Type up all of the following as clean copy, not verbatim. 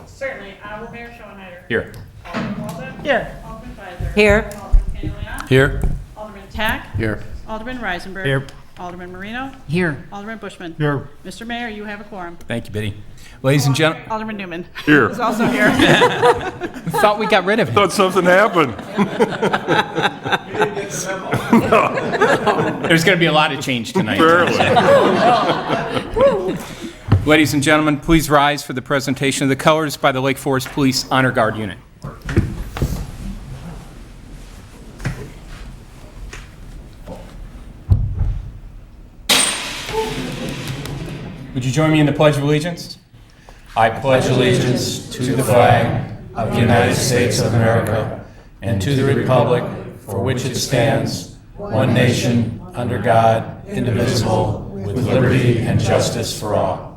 Certainly. Mayor Schoenheider. Here. Alderman Walden. Here. Alderman Pfizer. Here. Alderman Canaleon. Here. Alderman Tack. Here. Alderman Reisenberg. Here. Alderman Marino. Here. Alderman Bushman. Here. Mr. Mayor, you have a quorum. Thank you, Biddy. Ladies and gentlemen, Alderman Newman. Here. Is also here. thought we got rid of him. Thought something happened. There's going to be a lot of change tonight. Barely. Ladies and gentlemen, please rise for the presentation of the colors by the Lake Forest Police Honor Guard Unit. Would you join me in the Pledge of Allegiance? I pledge allegiance to the flag of the United States of America and to the republic for which it stands, one nation, under God, indivisible, with liberty and justice for all.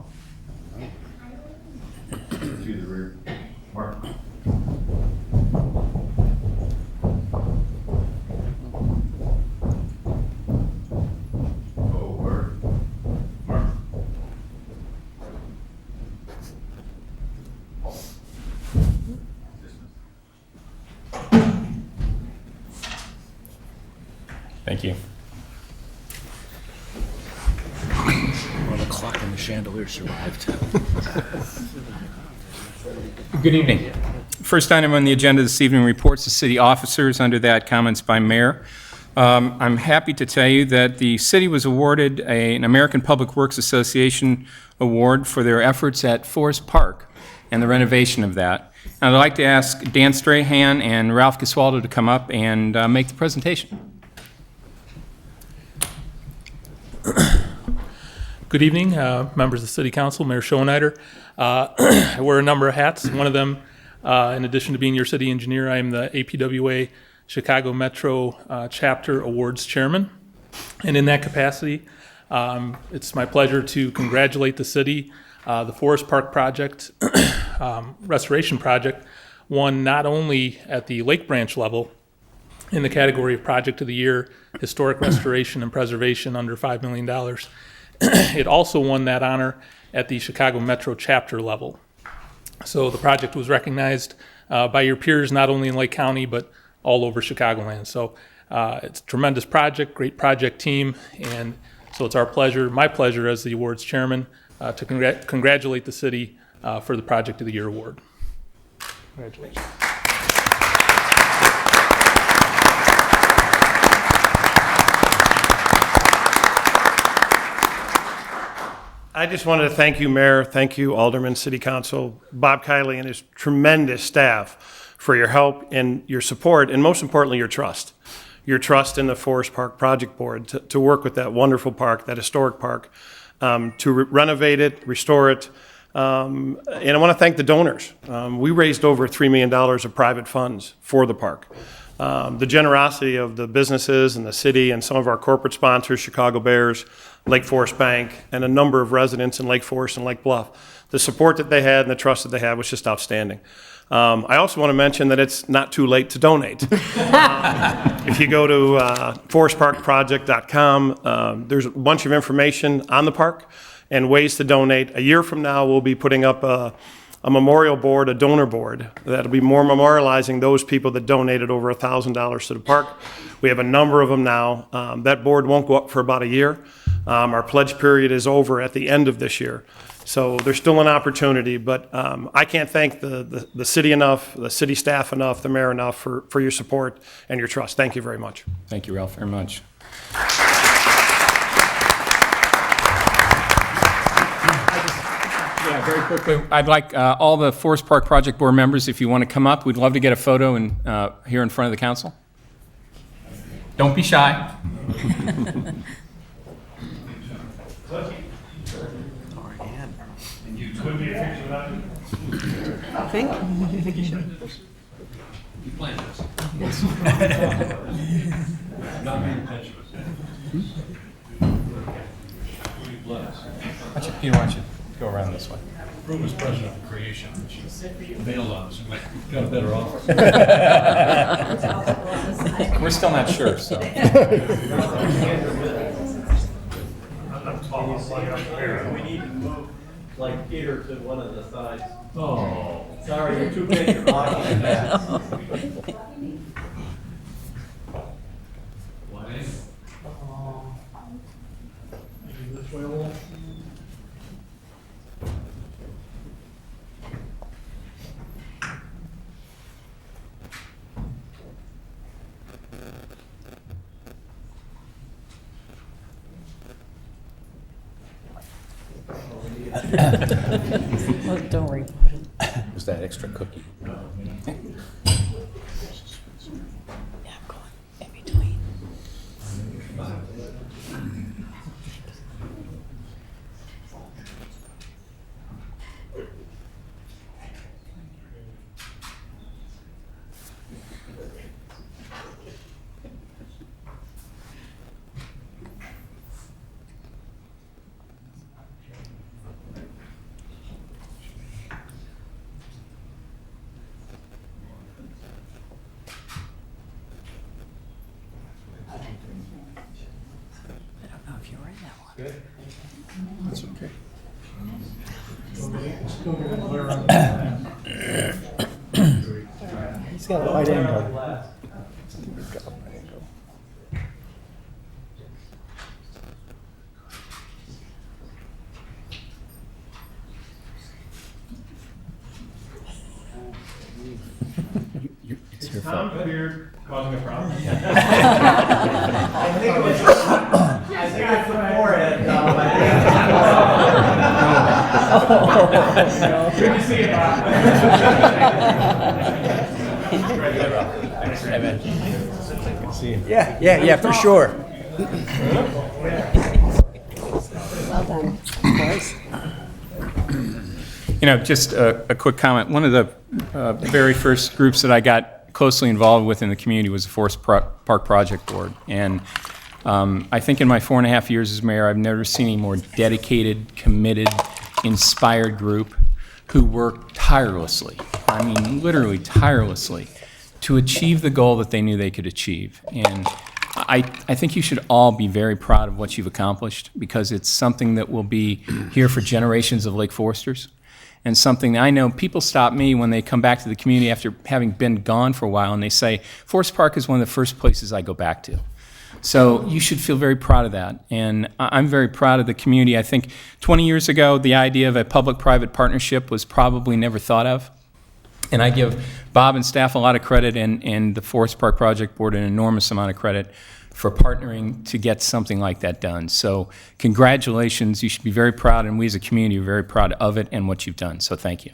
Thank you. Well, the clock and the chandelier survived. Good evening. First item on the agenda this evening, reports to city officers. Under that, comments by mayor. I'm happy to tell you that the city was awarded an American Public Works Association award for their efforts at Forest Park and the renovation of that. And I'd like to ask Dan Strahan and Ralph Gesualdo to come up and make the presentation. Good evening, members of the City Council, Mayor Schoenheider. I wear a number of hats. One of them, in addition to being your city engineer, I am the APWA Chicago Metro Chapter Awards Chairman. And in that capacity, it's my pleasure to congratulate the city. The Forest Park project, restoration project, won not only at the Lake Branch level in the category of Project of the Year, Historic Restoration and Preservation under $5 million. It also won that honor at the Chicago Metro Chapter level. So the project was recognized by your peers not only in Lake County but all over Chicagoland. So it's a tremendous project, great project team, and so it's our pleasure, my pleasure as the awards chairman, to congratulate the city for the Project of the Year award. Congratulations. I just wanted to thank you, Mayor, thank you, Alderman, City Council, Bob Kiley and his tremendous staff for your help and your support, and most importantly, your trust. Your trust in the Forest Park Project Board to work with that wonderful park, that historic park, to renovate it, restore it. And I want to thank the donors. We raised over $3 million of private funds for the park. The generosity of the businesses and the city and some of our corporate sponsors, Chicago Bears, Lake Forest Bank, and a number of residents in Lake Forest and Lake Bluff. The support that they had and the trust that they had was just outstanding. I also want to mention that it's not too late to donate. If you go to forestparkproject.com, there's a bunch of information on the park and ways to donate. A year from now, we'll be putting up a memorial board, a donor board, that'll be more memorializing those people that donated over $1,000 to the park. We have a number of them now. That board won't go up for about a year. Our pledge period is over at the end of this year. So there's still an opportunity, but I can't thank the city enough, the city staff enough, the mayor enough for your support and your trust. Thank you very much. Thank you, Ralph, very much. Yeah, very quickly, I'd like all the Forest Park Project Board members, if you want to come up, we'd love to get a photo here in front of the council. Don't be shy. I think. You planned this. Yes. Not being impetuous. Peter, why don't you go around this way? Room is president of creation. She bailed on us. Got a better offer. We're still not sure, so. like Peter to one of the sides. Oh. Sorry, you're too big, you're blocking that. Well, don't worry about it. Was that extra cookie? Yeah, I'm going in between. I don't know if you were in that one. That's okay. He's got a wide angle. He's got a wide angle. It's your fault. Tom Beard causing a problem? I think it's the forehead. Good to see you, Bob. Yeah, for sure. Well done, boys. You know, just a quick comment. One of the very first groups that I got closely involved with in the community was the Forest Park Project Board. And I think in my 4.5 years as mayor, I've never seen a more dedicated, committed, inspired group who worked tirelessly, I mean literally tirelessly, to achieve the goal that they knew they could achieve. And I think you should all be very proud of what you've accomplished, because it's something that will be here for generations of Lake Foresters, and something that I know people stop me when they come back to the community after having been gone for a while, and they say, Forest Park is one of the first places I go back to. So you should feel very proud of that, and I'm very proud of the community. I think 20 years ago, the idea of a public-private partnership was probably never thought of, and I give Bob and staff a lot of credit, and the Forest Park Project Board an enormous amount of credit for partnering to get something like that done. So congratulations, you should be very proud, and we as a community are very proud of it and what you've done, so thank you.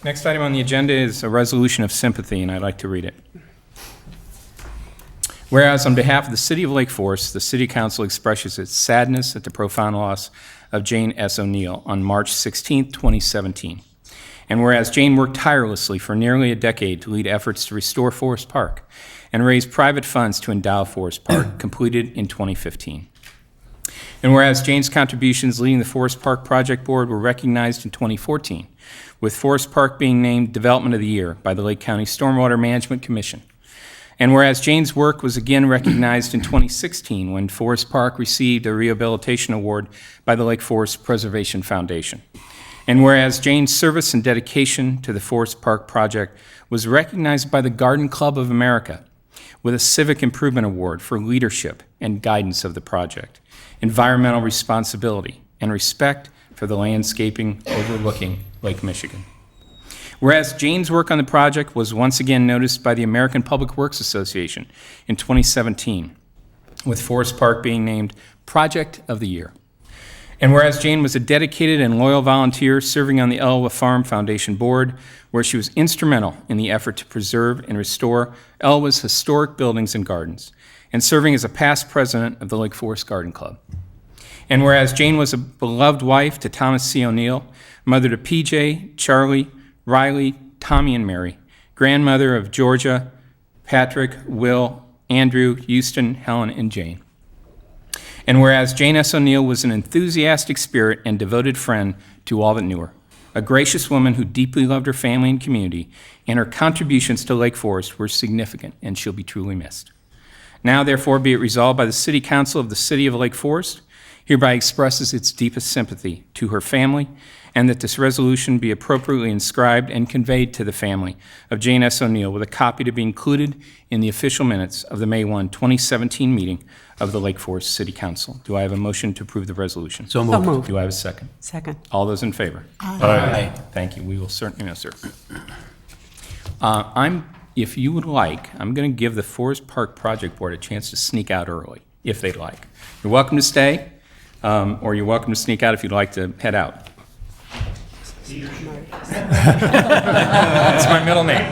Next item on the agenda is a resolution of sympathy, and I'd like to read it. Whereas on behalf of the City of Lake Forest, the City Council expresses its sadness at the profound loss of Jane S. O'Neill on March 16, 2017. And whereas Jane worked tirelessly for nearly a decade to lead efforts to restore Forest Park and raise private funds to endow Forest Park, completed in 2015. And whereas Jane's contributions leading the Forest Park Project Board were recognized in 2014, with Forest Park being named Development of the Year by the Lake County Stormwater Management Commission. And whereas Jane's work was again recognized in 2016 when Forest Park received a rehabilitation award by the Lake Forest Preservation Foundation. And whereas Jane's service and dedication to the Forest Park project was recognized by the Garden Club of America with a Civic Improvement Award for leadership and guidance of the project, environmental responsibility, and respect for the landscaping overlooking Lake Michigan. Whereas Jane's work on the project was once again noticed by the American Public Works Association in 2017, with Forest Park being named Project of the Year. And whereas Jane was a dedicated and loyal volunteer serving on the Elwa Farm Foundation Board, where she was instrumental in the effort to preserve and restore Elwa's historic buildings and gardens, and serving as a past president of the Lake Forest Garden Club. And whereas Jane was a beloved wife to Thomas C. O'Neill, mother to PJ, Charlie, Riley, Tommy, and Mary, grandmother of Georgia, Patrick, Will, Andrew, Houston, Helen, and Jane. And whereas Jane S. O'Neill was an enthusiastic spirit and devoted friend to all that knew her, a gracious woman who deeply loved her family and community, and her contributions to Lake Forest were significant, and she'll be truly missed. Now therefore be it resolved by the City Council of the City of Lake Forest hereby expresses its deepest sympathy to her family, and that this resolution be appropriately inscribed and conveyed to the family of Jane S. O'Neill, with a copy to be included in the official minutes of the May 1, 2017 meeting of the Lake Forest City Council. Do I have a motion to approve the resolution? So So moved. Do I have a second? Second. All those in favor? Aye. Thank you. We will certainly miss her. If you would like, I'm going to give the Forest Park Project Board a chance to sneak out early, if they'd like. You're welcome to stay, or you're welcome to sneak out if you'd like to head out. That's my middle name.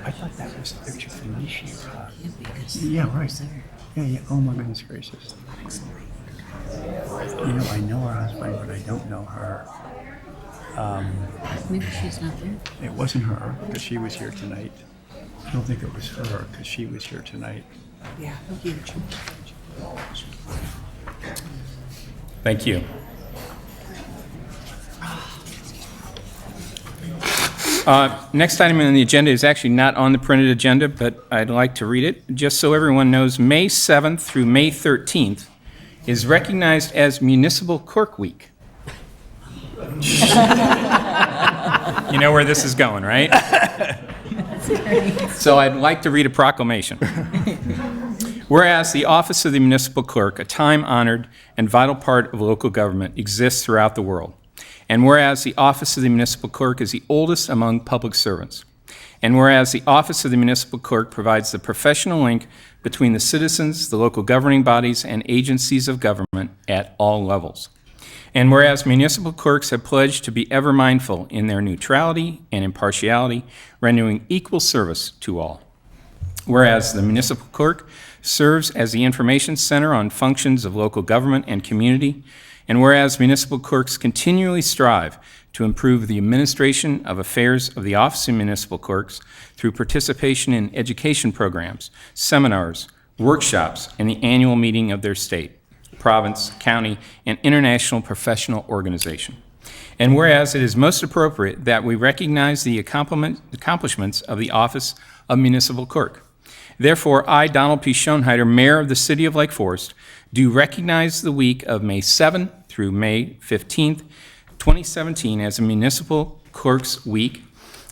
I thought that was the picture from this year. Yeah, right. Yeah. Oh my goodness gracious. You know, I know her husband, but I don't know her. Maybe she's not there. It wasn't her because she was here tonight. I don't think it was her because she was here tonight. Yeah. Huge. Thank you. Next item on the agenda is actually not on the printed agenda, but I'd like to read it. Just so everyone knows, May 7th through May 13th is recognized as Municipal Clerk Week. You know where this is going, right? So I'd like to read a proclamation. Whereas the office of the municipal clerk, a time-honored and vital part of local government, exists throughout the world. And whereas the office of the municipal clerk is the oldest among public servants. And whereas the office of the municipal clerk provides the professional link between the citizens, the local governing bodies, and agencies of government at all levels. And whereas municipal clerks have pledged to be ever mindful in their neutrality and impartiality, rendering equal service to all. Whereas the municipal clerk serves as the information center on functions of local government and community, and whereas municipal clerks continually strive to improve the administration of affairs of the Office of Municipal Clerks through participation in education programs, seminars, workshops, and the annual meeting of their state, province, county, and international professional organization. And whereas it is most appropriate that we recognize the accomplishments of the Office of Municipal Clerk. Therefore, I, Donald P. Schoenheider, Mayor of the City of Lake Forest, do recognize the week of May 7th through May 15th, 2017 as a Municipal Clerks Week,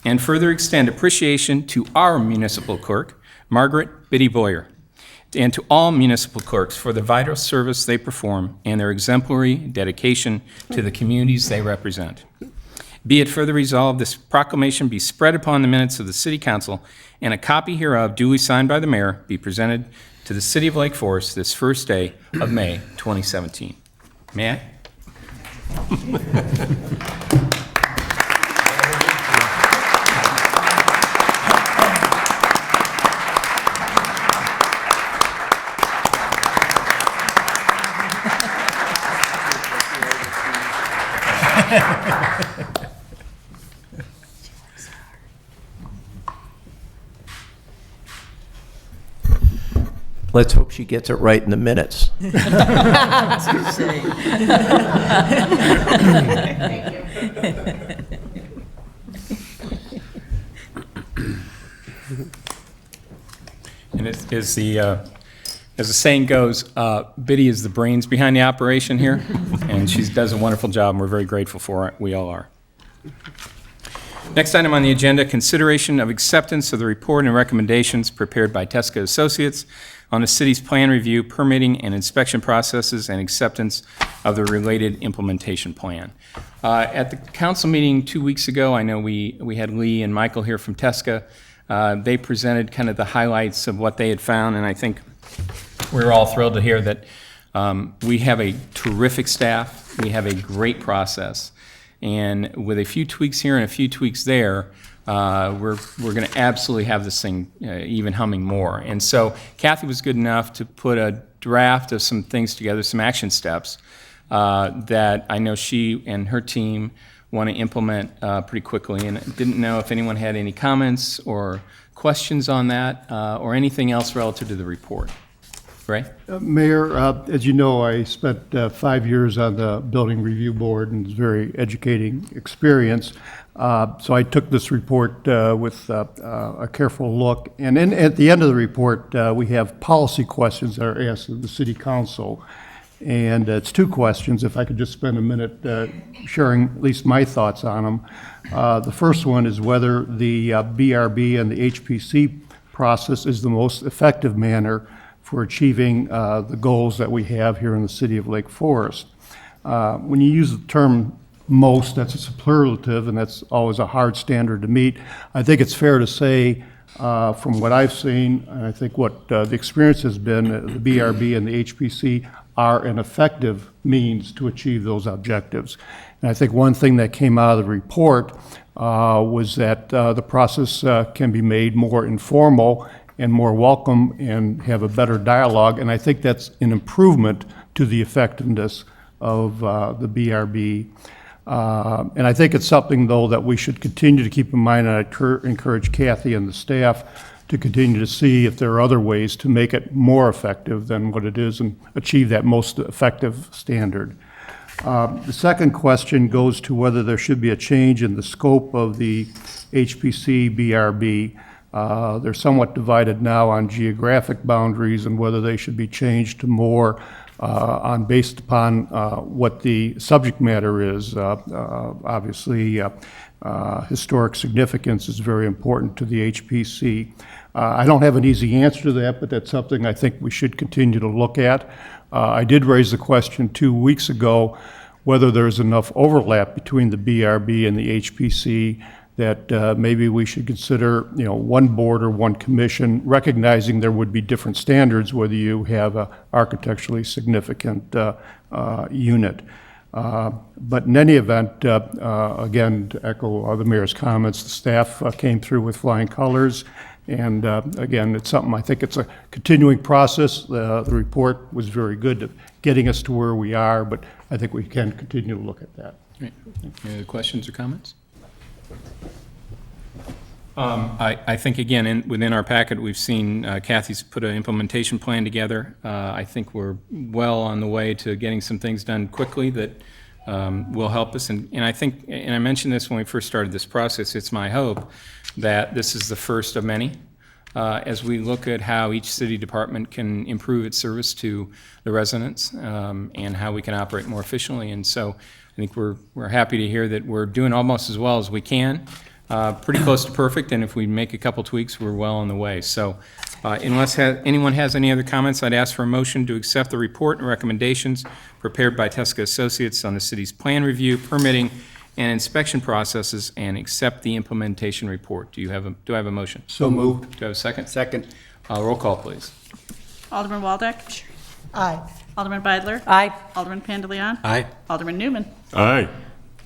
and further extend appreciation to our municipal clerk, Margaret Biddy Boyer, and to all municipal clerks for the vital service they perform and their exemplary dedication to the communities they represent. Be it further resolved, this proclamation be spread upon the minutes of the City Council, and a copy hereof, duly signed by the mayor, be presented to the City of Lake Forest this first day of May 2017. May I? Let's hope she gets it right in the minutes. And as the saying goes, Biddy is the brains behind the operation here, and she does a wonderful job, and we're very grateful for it. We all are. Next item on the agenda, consideration of acceptance of the report and recommendations prepared by Tesca Associates on the city's plan review, permitting and inspection processes, and acceptance of the related implementation plan. At the council meeting 2 weeks ago, I know we had Lee and Michael here from Tesca. They presented kind of the highlights of what they had found, and I think we were all thrilled to hear that we have a terrific staff, we have a great process, and with a few tweaks here and a few tweaks there, we're going to absolutely have this thing even humming more. And so Kathy was good enough to put a draft of some things together, some action steps that I know she and her team want to implement pretty quickly. And I didn't know if anyone had any comments or questions on that or anything else relative to the report. Ray? Mayor, as you know, I spent 5 years on the Building Review Board, and it's a very educating experience. So I took this report with a careful look. And then at the end of the report, we have policy questions that are asked of the City Council. And it's 2 questions, if I could just spend a minute sharing at least my thoughts on them. The first one is whether the BRB and the HPC process is the most effective manner for achieving the goals that we have here in the city of Lake Forest. When you use the term most, that's a superlative, and that's always a hard standard to meet. I think it's fair to say, from what I've seen, and I think what the experience has been, the BRB and the HPC are an effective means to achieve those objectives. And I think one thing that came out of the report was that the process can be made more informal and more welcome and have a better dialogue. And I think that's an improvement to the effectiveness of the BRB. And I think it's something, though, that we should continue to keep in mind, and I encourage Kathy and the staff to continue to see if there are other ways to make it more effective than what it is and achieve that most effective standard. The second question goes to whether there should be a change in the scope of the HPC BRB. They're somewhat divided now on geographic boundaries and whether they should be changed to more based upon what the subject matter is. Obviously, historic significance is very important to the HPC. I don't have an easy answer to that, but that's something I think we should continue to look at. I did raise the question 2 weeks ago whether there's enough overlap between the BRB and the HPC that maybe we should consider, one board or one commission, recognizing there would be different standards whether you have an architecturally significant unit. But in any event, again, to echo the mayor's comments, the staff came through with flying colors. And again, it's something, I think it's a continuing process. The report was very good at getting us to where we are, but I think we can continue to look at that. Great. Any other questions or comments? I think, again, within our packet, we've seen Kathy's put an implementation plan together. I think we're well on the way to getting some things done quickly that will help us. And I think, and I mentioned this when we first started this process, it's my hope that this is the first of many as we look at how each city department can improve its service to the residents and how we can operate more efficiently. And so I think we're happy to hear that we're doing almost as well as we can. Pretty close to perfect, and if we make a couple tweaks, we're well on the way. So unless anyone has any other comments, I'd ask for a motion to accept the report and recommendations prepared by Teska Associates on the city's plan review, permitting, and inspection processes, and accept the implementation report. Do I have a motion? So moved. Do I have a second? Second. Roll call, please. Alderman Waldeck? Aye. Alderman Beidler? Aye. Alderman Pandeleon? Aye. Alderman Newman? Aye.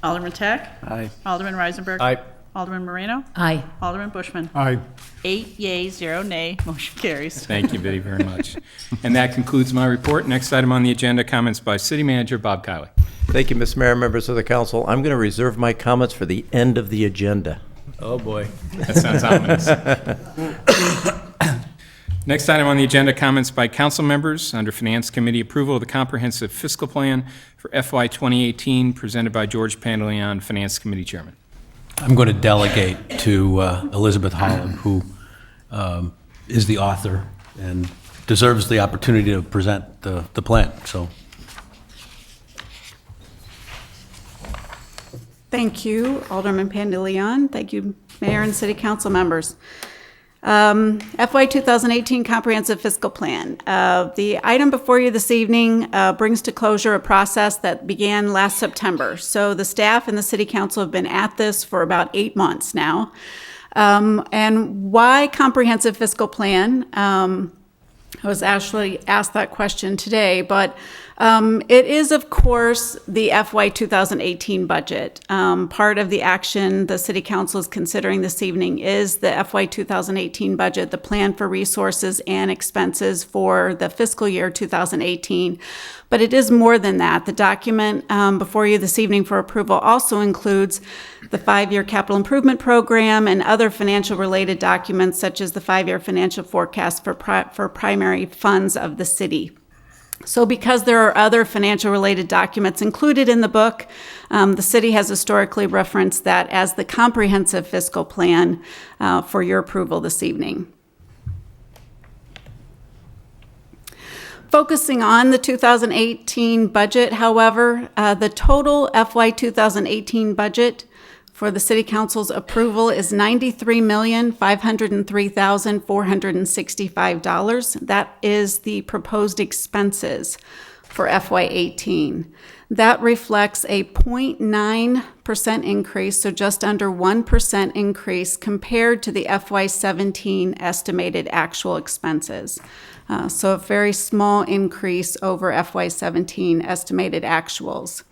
Alderman Tack? Aye. Alderman Reisenberg? Aye. Alderman Moreno? Aye. Alderman Bushman? Aye. 8 yeas, 0 nay, motion carries. Thank you, Biddy, very much. And that concludes my report. Next item on the agenda, comments by City Manager Bob Kiley. Thank you, Mr. Mayor, members of the council. I'm going to reserve my comments for the end of the agenda. Oh, boy. That sounds ominous. Next item on the agenda, comments by council members under Finance Committee, approval of the comprehensive fiscal plan for FY 2018 presented by George Pandeleon, Finance Committee Chairman. I'm going to delegate to Elizabeth Holland, who is the author and deserves the opportunity to present the plan. So, thank you, Alderman Pandeleon. Thank you, Mayor and City Council members. FY 2018 Comprehensive Fiscal Plan. The item before you this evening brings to closure a process that began last September. So the staff and the City Council have been at this for about 8 months now. And why Comprehensive Fiscal Plan? I was actually asked that question today, but It is, of course, the FY 2018 budget. Part of the action the City Council is considering this evening is the FY 2018 budget, the plan for resources and expenses for the fiscal year 2018. But it is more than that. The document before you this evening for approval also includes the 5-year capital improvement program and other financial-related documents such as the 5-year financial forecast for primary funds of the city. So because there are other financial-related documents included in the book, the city has historically referenced that as the comprehensive fiscal plan for your approval this evening. Focusing on the 2018 budget, however, the total FY 2018 budget for the City Council's approval is $93,503,465. That is the proposed expenses for FY 18. That reflects a 0.9% increase, so just under 1% increase compared to the FY 17 estimated actual expenses. So a very small increase over FY 17 estimated actuals.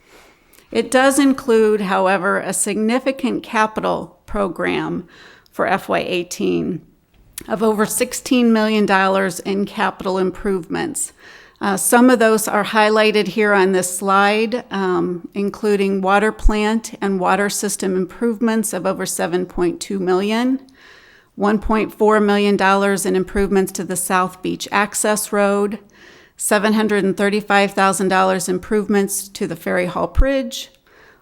It does include, however, a significant capital program for FY 18 of over $16 million in capital improvements. Some of those are highlighted here on this slide, including water plant and water system improvements of over $7.2 million, $1.4 million in improvements to the South Beach Access Road, $735,000 improvements to the Ferry Hall Bridge,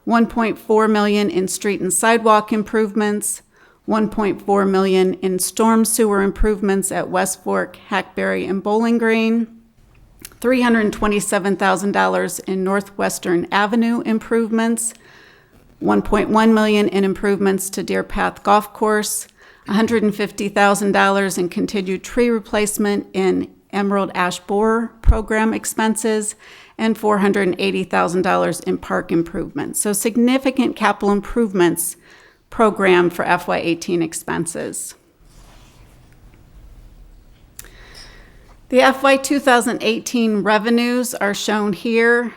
$1.4 million in street and sidewalk improvements, $1.4 million in storm sewer improvements at West Fork, Hackberry, and Bowling Green, $327,000 in Northwestern Avenue improvements, $1.1 million in improvements to Deer Path Golf Course, $150,000 in continued tree replacement in Emerald Ash Borer program expenses, and $480,000 in park improvements. So significant capital improvements program for FY 18 expenses. The FY 2018 revenues are shown here.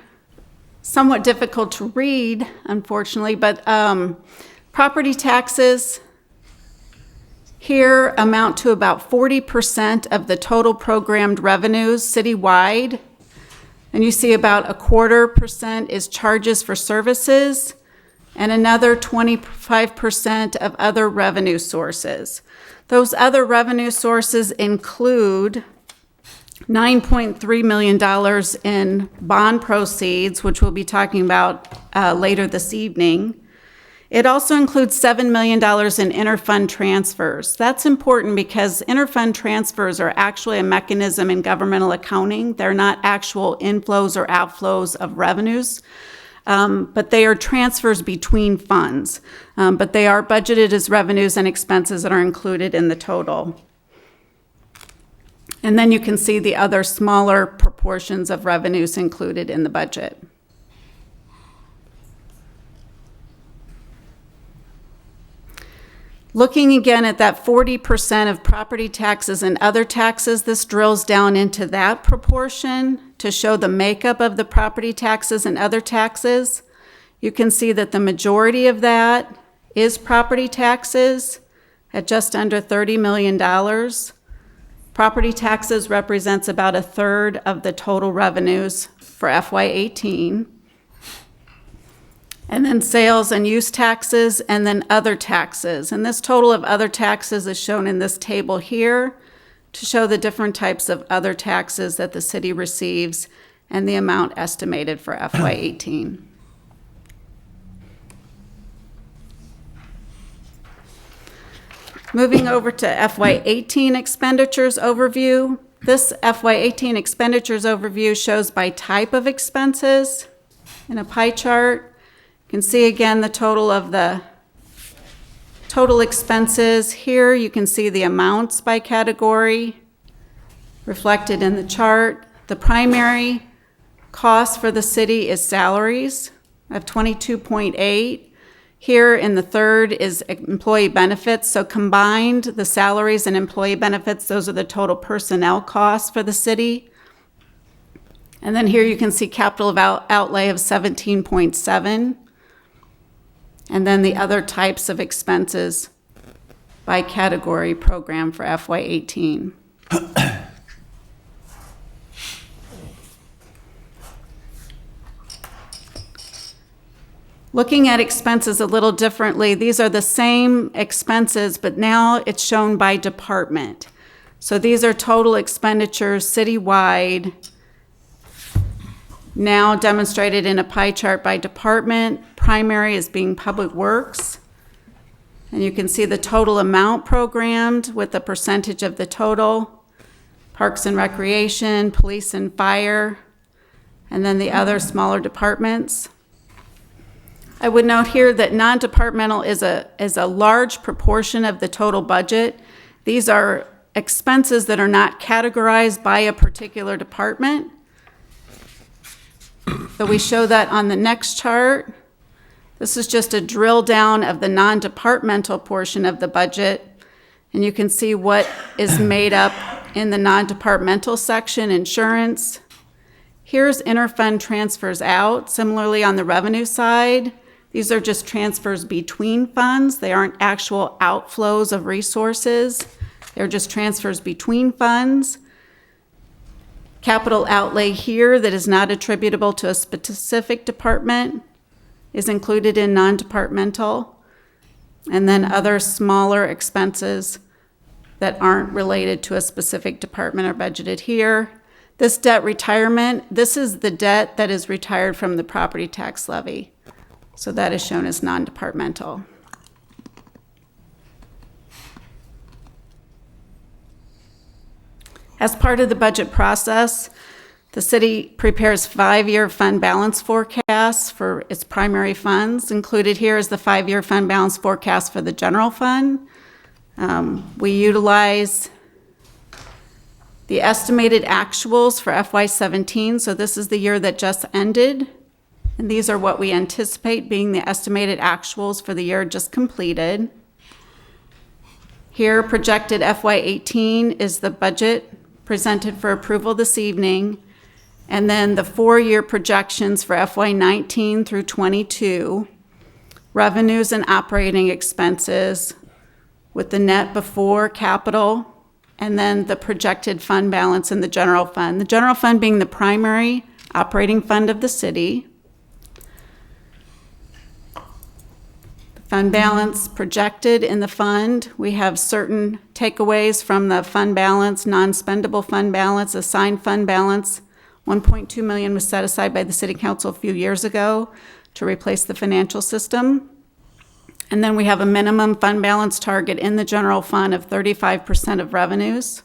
Somewhat difficult to read, unfortunately, but property taxes here amount to about 40% of the total programmed revenues citywide. And you see about 0.25% is charges for services and another 25% of other revenue sources. Those other revenue sources include $9.3 million in bond proceeds, which we'll be talking about later this evening. It also includes $7 million in interfund transfers. That's important because interfund transfers are actually a mechanism in governmental accounting. They're not actual inflows or outflows of revenues, but they are transfers between funds. But they are budgeted as revenues and expenses that are included in the total. And then you can see the other smaller proportions of revenues included in the budget. Looking again at that 40% of property taxes and other taxes, this drills down into that proportion to show the makeup of the property taxes and other taxes. You can see that the majority of that is property taxes at just under $30 million. Property taxes represents about 1/3 of the total revenues for FY 18. And then sales and use taxes, and then other taxes. And this total of other taxes is shown in this table here to show the different types of other taxes that the city receives and the amount estimated for FY 18. Moving over to FY 18 expenditures overview. This FY 18 expenditures overview shows by type of expenses in a pie chart. You can see again the total of the total expenses. Here you can see the amounts by category reflected in the chart. The primary cost for the city is salaries of 22.8. Here in the third is employee benefits. So combined, the salaries and employee benefits, those are the total personnel costs for the city. And then here you can see capital outlay of 17.7. And then the other types of expenses by category program for FY18. Looking at expenses a little differently, these are the same expenses, but now it's shown by department. So these are total expenditures citywide, now demonstrated in a pie chart by department. Primary is being Public Works. And you can see the total amount programmed with the percentage of the total. Parks and Recreation, Police and Fire, and then the other smaller departments. I would note here that non-departmental is a large proportion of the total budget. These are expenses that are not categorized by a particular department. So we show that on the next chart. This is just a drill down of the non-departmental portion of the budget. And you can see what is made up in the non-departmental section, insurance. Here's interfund transfers out. Similarly on the revenue side, these are just transfers between funds. They aren't actual outflows of resources. They're just transfers between funds. Capital outlay here that is not attributable to a specific department is included in non-departmental. And then other smaller expenses that aren't related to a specific department are budgeted here. This debt retirement, this is the debt that is retired from the property tax levy. So that is shown as non-departmental. As part of the budget process, the city prepares 5-year fund balance forecasts for its primary funds. Included here is the 5-year fund balance forecast for the general fund. We utilize the estimated actuals for FY17, so this is the year that just ended. And these are what we anticipate being the estimated actuals for the year just completed. Here, projected FY18 is the budget presented for approval this evening. And then the 4-year projections for FY19 through 22, revenues and operating expenses with the net before capital, and then the projected fund balance in the general fund. The general fund being the primary operating fund of the city. Fund balance projected in the fund. We have certain takeaways from the fund balance, non-spendable fund balance, assigned fund balance. $1.2 million was set aside by the City Council a few years ago to replace the financial system. And then we have a minimum fund balance target in the general fund of 35% of revenues.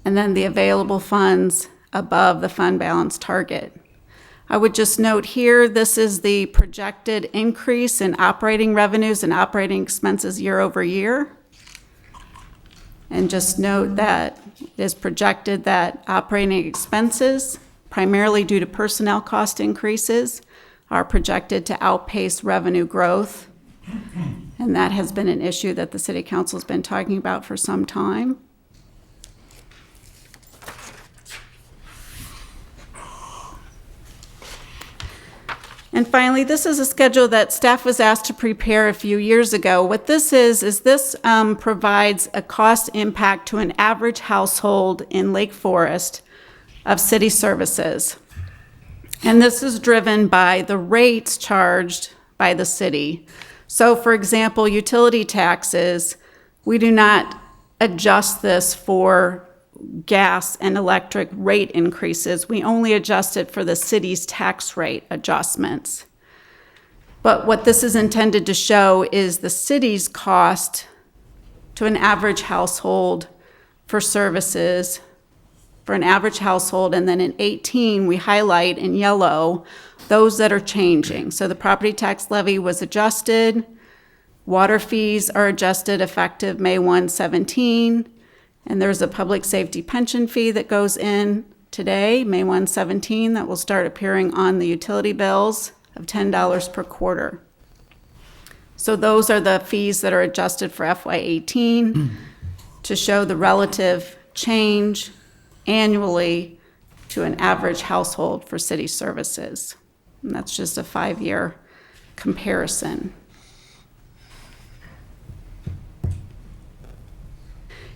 And then the available funds above the fund balance target. I would just note here, this is the projected increase in operating revenues and operating expenses year over year. And just note that it is projected that operating expenses, primarily due to personnel cost increases, are projected to outpace revenue growth. And that has been an issue that the City Council has been talking about for some time. And finally, this is a schedule that staff was asked to prepare a few years ago. What this is this provides a cost impact to an average household in Lake Forest of city services. And this is driven by the rates charged by the city. So for example, utility taxes, we do not adjust this for gas and electric rate increases. We only adjust it for the city's tax rate adjustments. But what this is intended to show is the city's cost to an average household for services for an average household. And then in 18, we highlight in yellow those that are changing. So the property tax levy was adjusted. Water fees are adjusted effective May 1, 17. And there's a public safety pension fee that goes in today, May 1, 17, that will start appearing on the utility bills of $10 per quarter. So those are the fees that are adjusted for FY18 to show the relative change annually to an average household for city services. And that's just a 5-year comparison.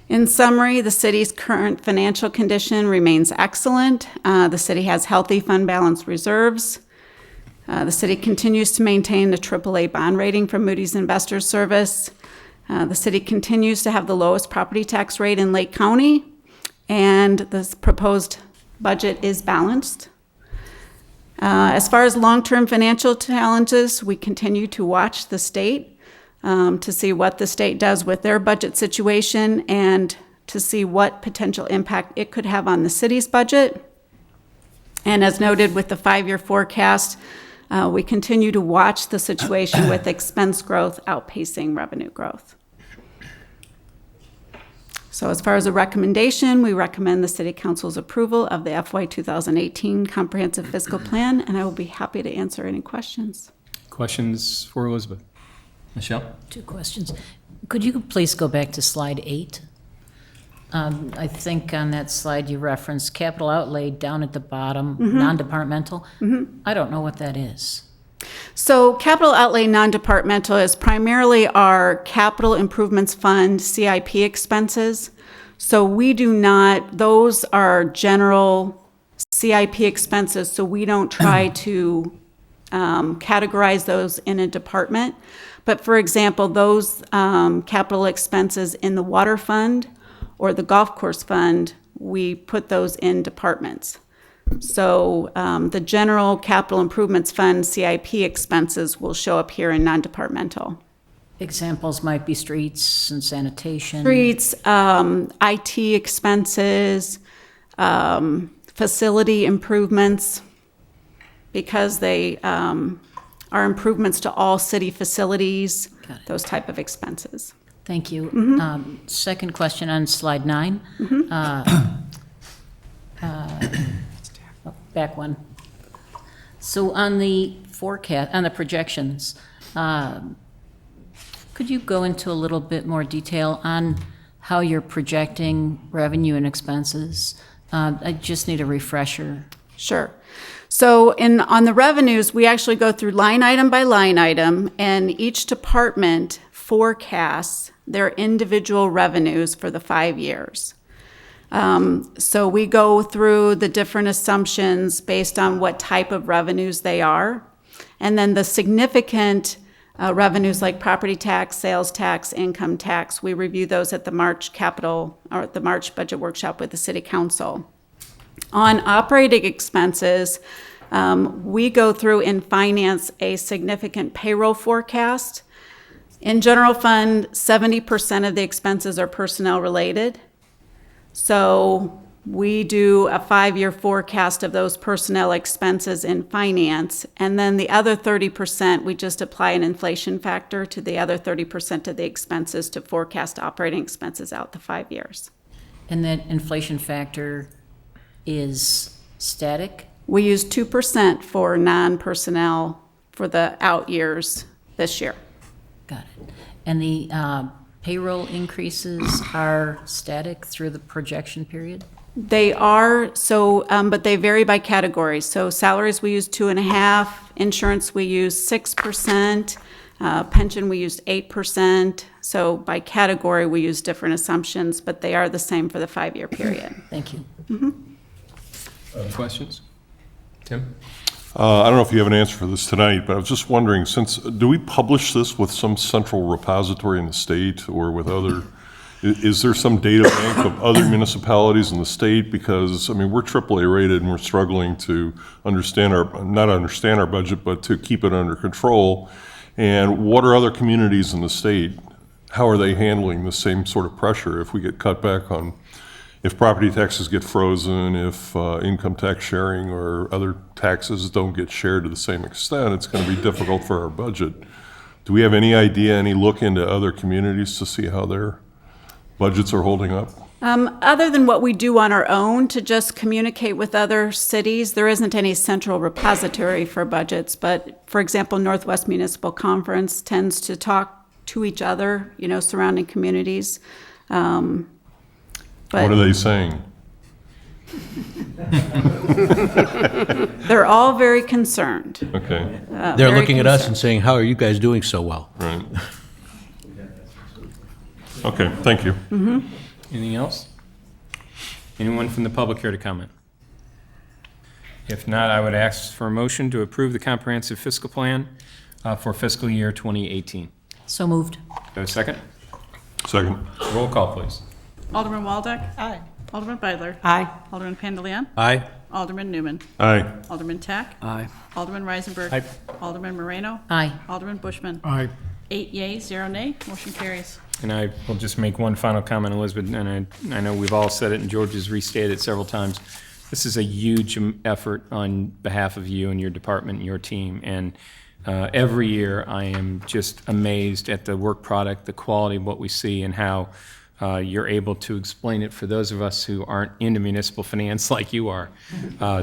In summary, the city's current financial condition remains excellent. The city has healthy fund balance reserves. The city continues to maintain a AAA bond rating from Moody's Investors Service. The city continues to have the lowest property tax rate in Lake County, and this proposed budget is balanced. As far as long-term financial challenges, we continue to watch the state to see what the state does with their budget situation and to see what potential impact it could have on the city's budget. And as noted with the 5-year forecast, we continue to watch the situation with expense growth outpacing revenue growth. So as far as a recommendation, we recommend the City Council's approval of the FY 2018 Comprehensive Fiscal Plan, and I will be happy to answer any questions. Questions for Elizabeth? Michelle? 2 questions. Could you please go back to slide 8? I think on that slide you referenced capital outlay down at the bottom, non-departmental. I don't know what that is. So capital outlay non-departmental is primarily our capital improvements fund, CIP expenses. So we do not, those are general CIP expenses, so we don't try to categorize those in a department. But for example, those capital expenses in the water fund or the golf course fund, we put those in departments. So the general capital improvements fund, CIP expenses, will show up here in non-departmental. Examples might be streets and sanitation. Streets, IT expenses, facility improvements, because they are improvements to all city facilities, those type of expenses. Thank you. Second question on slide 9. Back one. So on the forecast, on the projections, could you go into a little bit more detail on how you're projecting revenue and expenses? I just need a refresher. Sure. So on the revenues, we actually go through line item by line item, and each department forecasts their individual revenues for the 5 years. So we go through the different assumptions based on what type of revenues they are. And then the significant revenues like property tax, sales tax, income tax, we review those at the March budget workshop with the City Council. On operating expenses, we go through and finance a significant payroll forecast. In general fund, 70% of the expenses are personnel related. So we do a 5-year forecast of those personnel expenses in finance, and then the other 30%, we just apply an inflation factor to the other 30% of the expenses to forecast operating expenses out the 5 years. And that inflation factor is static? We use 2% for non-personnel for the out years this year. Got it. And the payroll increases are static through the projection period? They are, so, but they vary by category. So salaries, we use 2.5%, insurance, we use 6%, pension, we use 8%. So by category, we use different assumptions, but they are the same for the 5-year period. Thank you. Other questions? Tim? I don't know if you have an answer for this tonight, but I was just wondering, do we publish this with some central repository in the state or with other, is there some data bank of other municipalities in the state? Because, I mean, we're AAA rated and we're struggling to not understand our budget, but to keep it under control. And what are other communities in the state? How are they handling the same sort of pressure if we get cut back on, if property taxes get frozen, if income tax sharing or other taxes don't get shared to the same extent, it's going to be difficult for our budget. Do we have any idea, any look into other communities to see how their budgets are holding up? Other than what we do on our own to just communicate with other cities, there isn't any central repository for budgets. But for example, Northwest Municipal Conference tends to talk to each other, surrounding communities. What are they saying? They're all very concerned. Okay, They're very looking at us concerned. and saying, how are you guys doing so well? right. Okay, thank you. Anything else? Anyone from the public here to comment? If not, I would ask for a motion to approve the comprehensive fiscal plan for fiscal year 2018. So moved. Do I have a second? Second. Roll call, please. Alderman Waldeck. Aye. Alderman Beidler. Aye. Alderman Pandeleon. Aye? Alderman Newman. Aye. Alderman Tack. Aye. Alderman Reisenberg. Aye. Alderman Moreno. Aye. Alderman Bushman. Aye. 8 yeas, 0 nay. Motion carries. And I will just make one final comment, Elizabeth, and I know we've all said it and George has restated it several times. This is a huge effort on behalf of you and your department and your team. And every year I am just amazed at the work product, the quality of what we see, and how you're able to explain it for those of us who aren't into municipal finance like you are.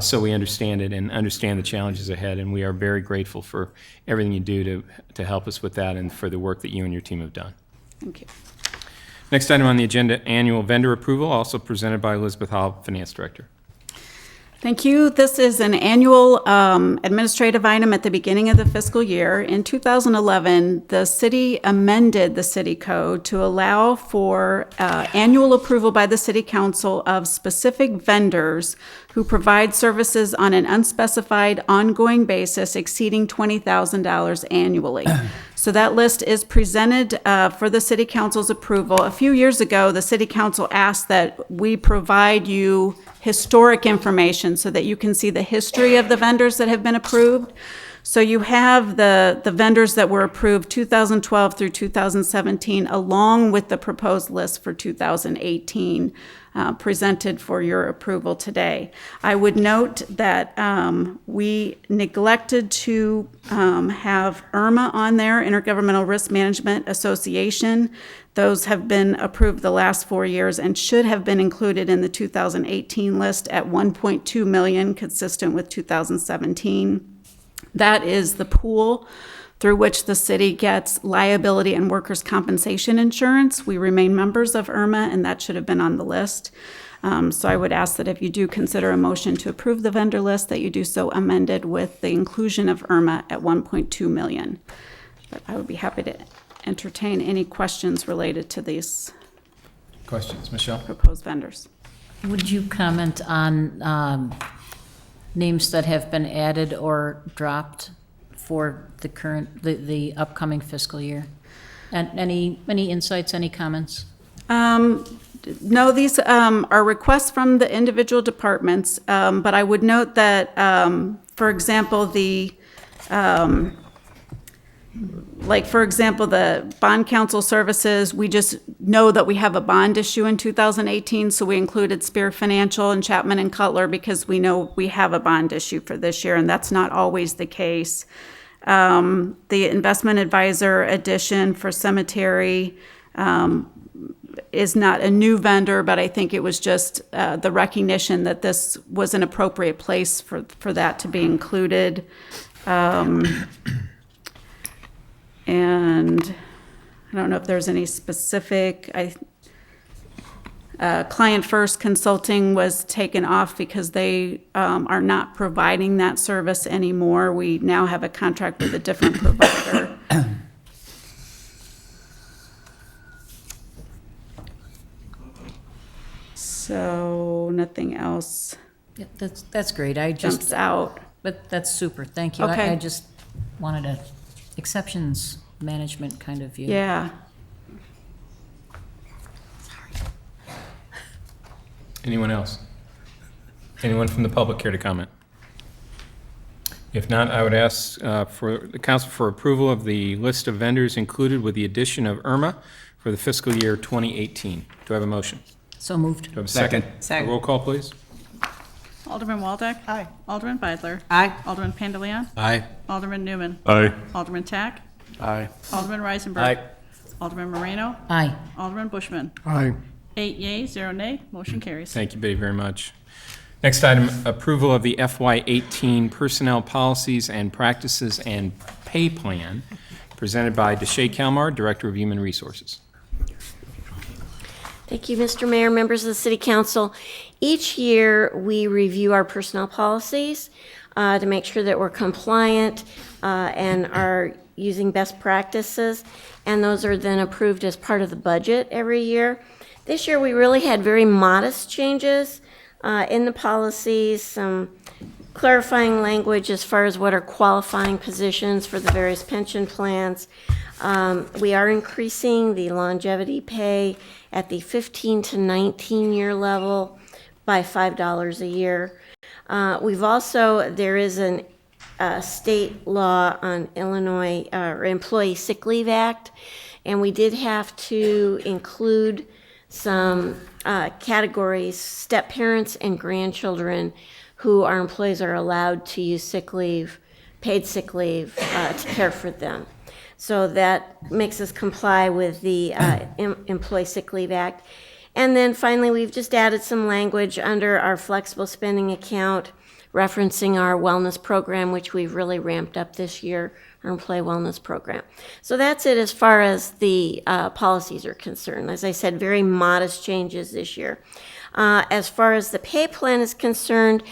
So we understand it and understand the challenges ahead, and we are very grateful for everything you do to help us with that and for the work that you and your team have done. Thank you. Next item on the agenda, annual vendor approval, also presented by Elizabeth Hall, Finance Director. Thank you. This is an annual administrative item at the beginning of the fiscal year. In 2011, the city amended the city code to allow for annual approval by the city council of specific vendors who provide services on an unspecified ongoing basis exceeding $20,000 annually. So that list is presented for the city council's approval. A few years ago, the city council asked that we provide you historic information so that you can see the history of the vendors that have been approved. So you have the vendors that were approved 2012 through 2017, along with the proposed list for 2018, presented for your approval today. I would note that we neglected to have IRMA on there, Intergovernmental Risk Management Association. Those have been approved the last 4 years and should have been included in the 2018 list at $1.2 million, consistent with 2017. That is the pool through which the city gets liability and workers' compensation insurance. We remain members of IRMA, and that should have been on the list. So I would ask that if you do consider a motion to approve the vendor list, that you do so amended with the inclusion of IRMA at $1.2 million. But I would be happy to entertain any questions related to these Questions, Michelle? proposed vendors. Would you comment on names that have been added or dropped for the upcoming fiscal year? And any insights, any comments? No, these are requests from the individual departments, but I would note that, for example, the bond counsel services, we just know that we have a bond issue in 2018, so we included Spear Financial and Chapman and Cutler because we know we have a bond issue for this year, and that's not always the case. The investment advisor addition for cemetery is not a new vendor, but I think it was just the recognition that this was an appropriate place for that to be included. And I don't know if there's any specific, Client First Consulting was taken off because they are not providing that service anymore. We now have a contract with a different provider. So nothing else Yeah, that's great. I jumps just, out. but that's super. Thank you. Okay. I just wanted a exceptions management kind of view. Yeah. Anyone else? Anyone from the public care to comment? If not, I would ask for the council for approval of the list of vendors included with the addition of IRMA for the fiscal year 2018. Do I have a motion? So moved. Do I have a second? Second. Roll call, please. Alderman Waldeck. Aye. Alderman Beidler. Aye. Alderman Pandeleon. Aye? Alderman Newman. Aye. Alderman Tack. Aye. Alderman Reisenberg. Aye. Alderman Moreno. Aye. Alderman Bushman. Aye. 8 yeas, 0 nay. Motion carries. Thank you, Betty, very much. Next item, approval of the FY18 personnel policies and practices and pay plan, presented by Deshae Kalmar, Director of Human Resources. Thank you, Mr. Mayor, members of the City Council. Each year, we review our personnel policies to make sure that we're compliant and are using best practices, and those are then approved as part of the budget every year. This year, we really had very modest changes in the policies, some clarifying language as far as what are qualifying positions for the various pension plans. We are increasing the longevity pay at the 15 to 19 year level by $5 a year. We've also, there is an state law on Illinois Employee Sick Leave Act, and we did have to include some categories, step parents and grandchildren who our employees are allowed to use sick leave, paid sick leave, to care for them. So that makes us comply with the Employee Sick Leave Act. And then finally, we've just added some language under our flexible spending account referencing our wellness program, which we've really ramped up this year, our employee wellness program. So that's it as far as the policies are concerned. As I said, very modest changes this year. As far as the pay plan is concerned,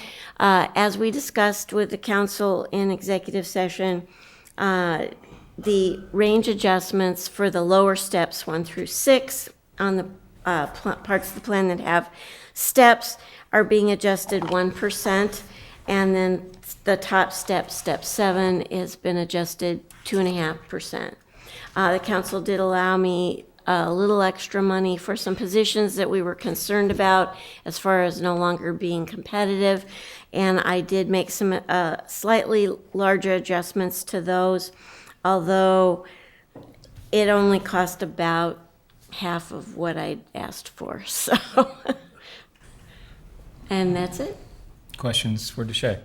as we discussed with the council in executive session, the range adjustments for the lower steps 1 through 6 on the parts of the plan that have steps are being adjusted 1%, and then the top step, step 7, has been adjusted 2.5%. The council did allow me a little extra money for some positions that we were concerned about as far as no longer being competitive, and I did make some slightly larger adjustments to those, although it only cost about half of what I'd asked for, so. And that's it. Questions for Deshay?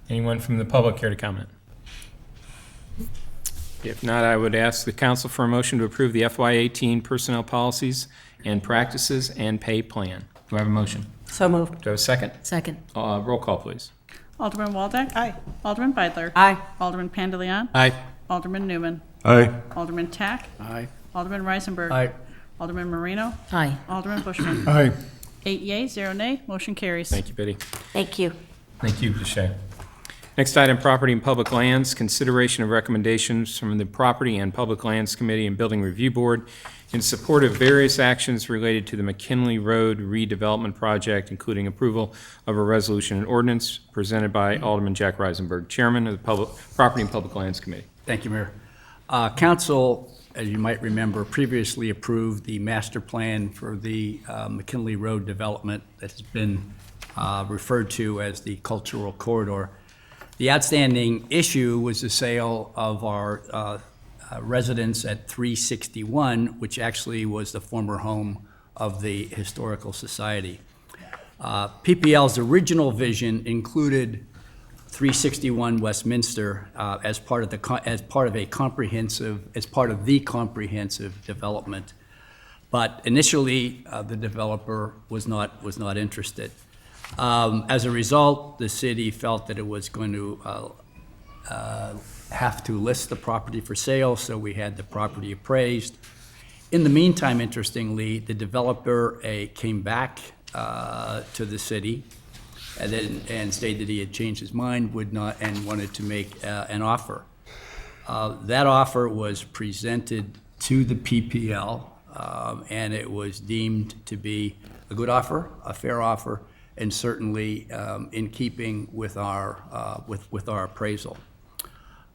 Anyone from the public care to comment? If not, I would ask the council for a motion to approve the FY18 personnel policies and practices and pay plan. Do I have a motion? So moved. Do I have a second? Second. Roll call, please. Alderman Waldeck. Aye. Alderman Beidler. Aye. Alderman Pandeleon. Aye. Alderman Newman. Aye. Alderman Tack. Aye. Alderman Reisenberg. Aye. Alderman Marino. Aye. Alderman Bushman. Aye. 8 yea, 0 nay. Motion carries. Thank you, Biddy. Thank you. Thank you, Deshay. Next item, property and public lands, consideration of recommendations from the Property and Public Lands Committee and Building Review Board in support of various actions related to the McKinley Road redevelopment project, including approval of a resolution and ordinance presented by Alderman Jack Reisenberg, Chairman of the Property and Public Lands Committee. Thank you, Mayor. Council, as you might remember, previously approved the master plan for the McKinley Road development that has been referred to as the cultural corridor. The outstanding issue was the sale of our residence at 361, which actually was the former home of the Historical Society. PPL's original vision included 361 Westminster as part of the comprehensive development, but initially the developer was not interested. As a result, the city felt that it was going to have to list the property for sale, so we had the property appraised. In the meantime, interestingly, the developer came back to the city and stated he had changed his mind, and wanted to make an offer. That offer was presented to the PPL, and it was deemed to be a good offer, a fair offer, and certainly in keeping with our appraisal.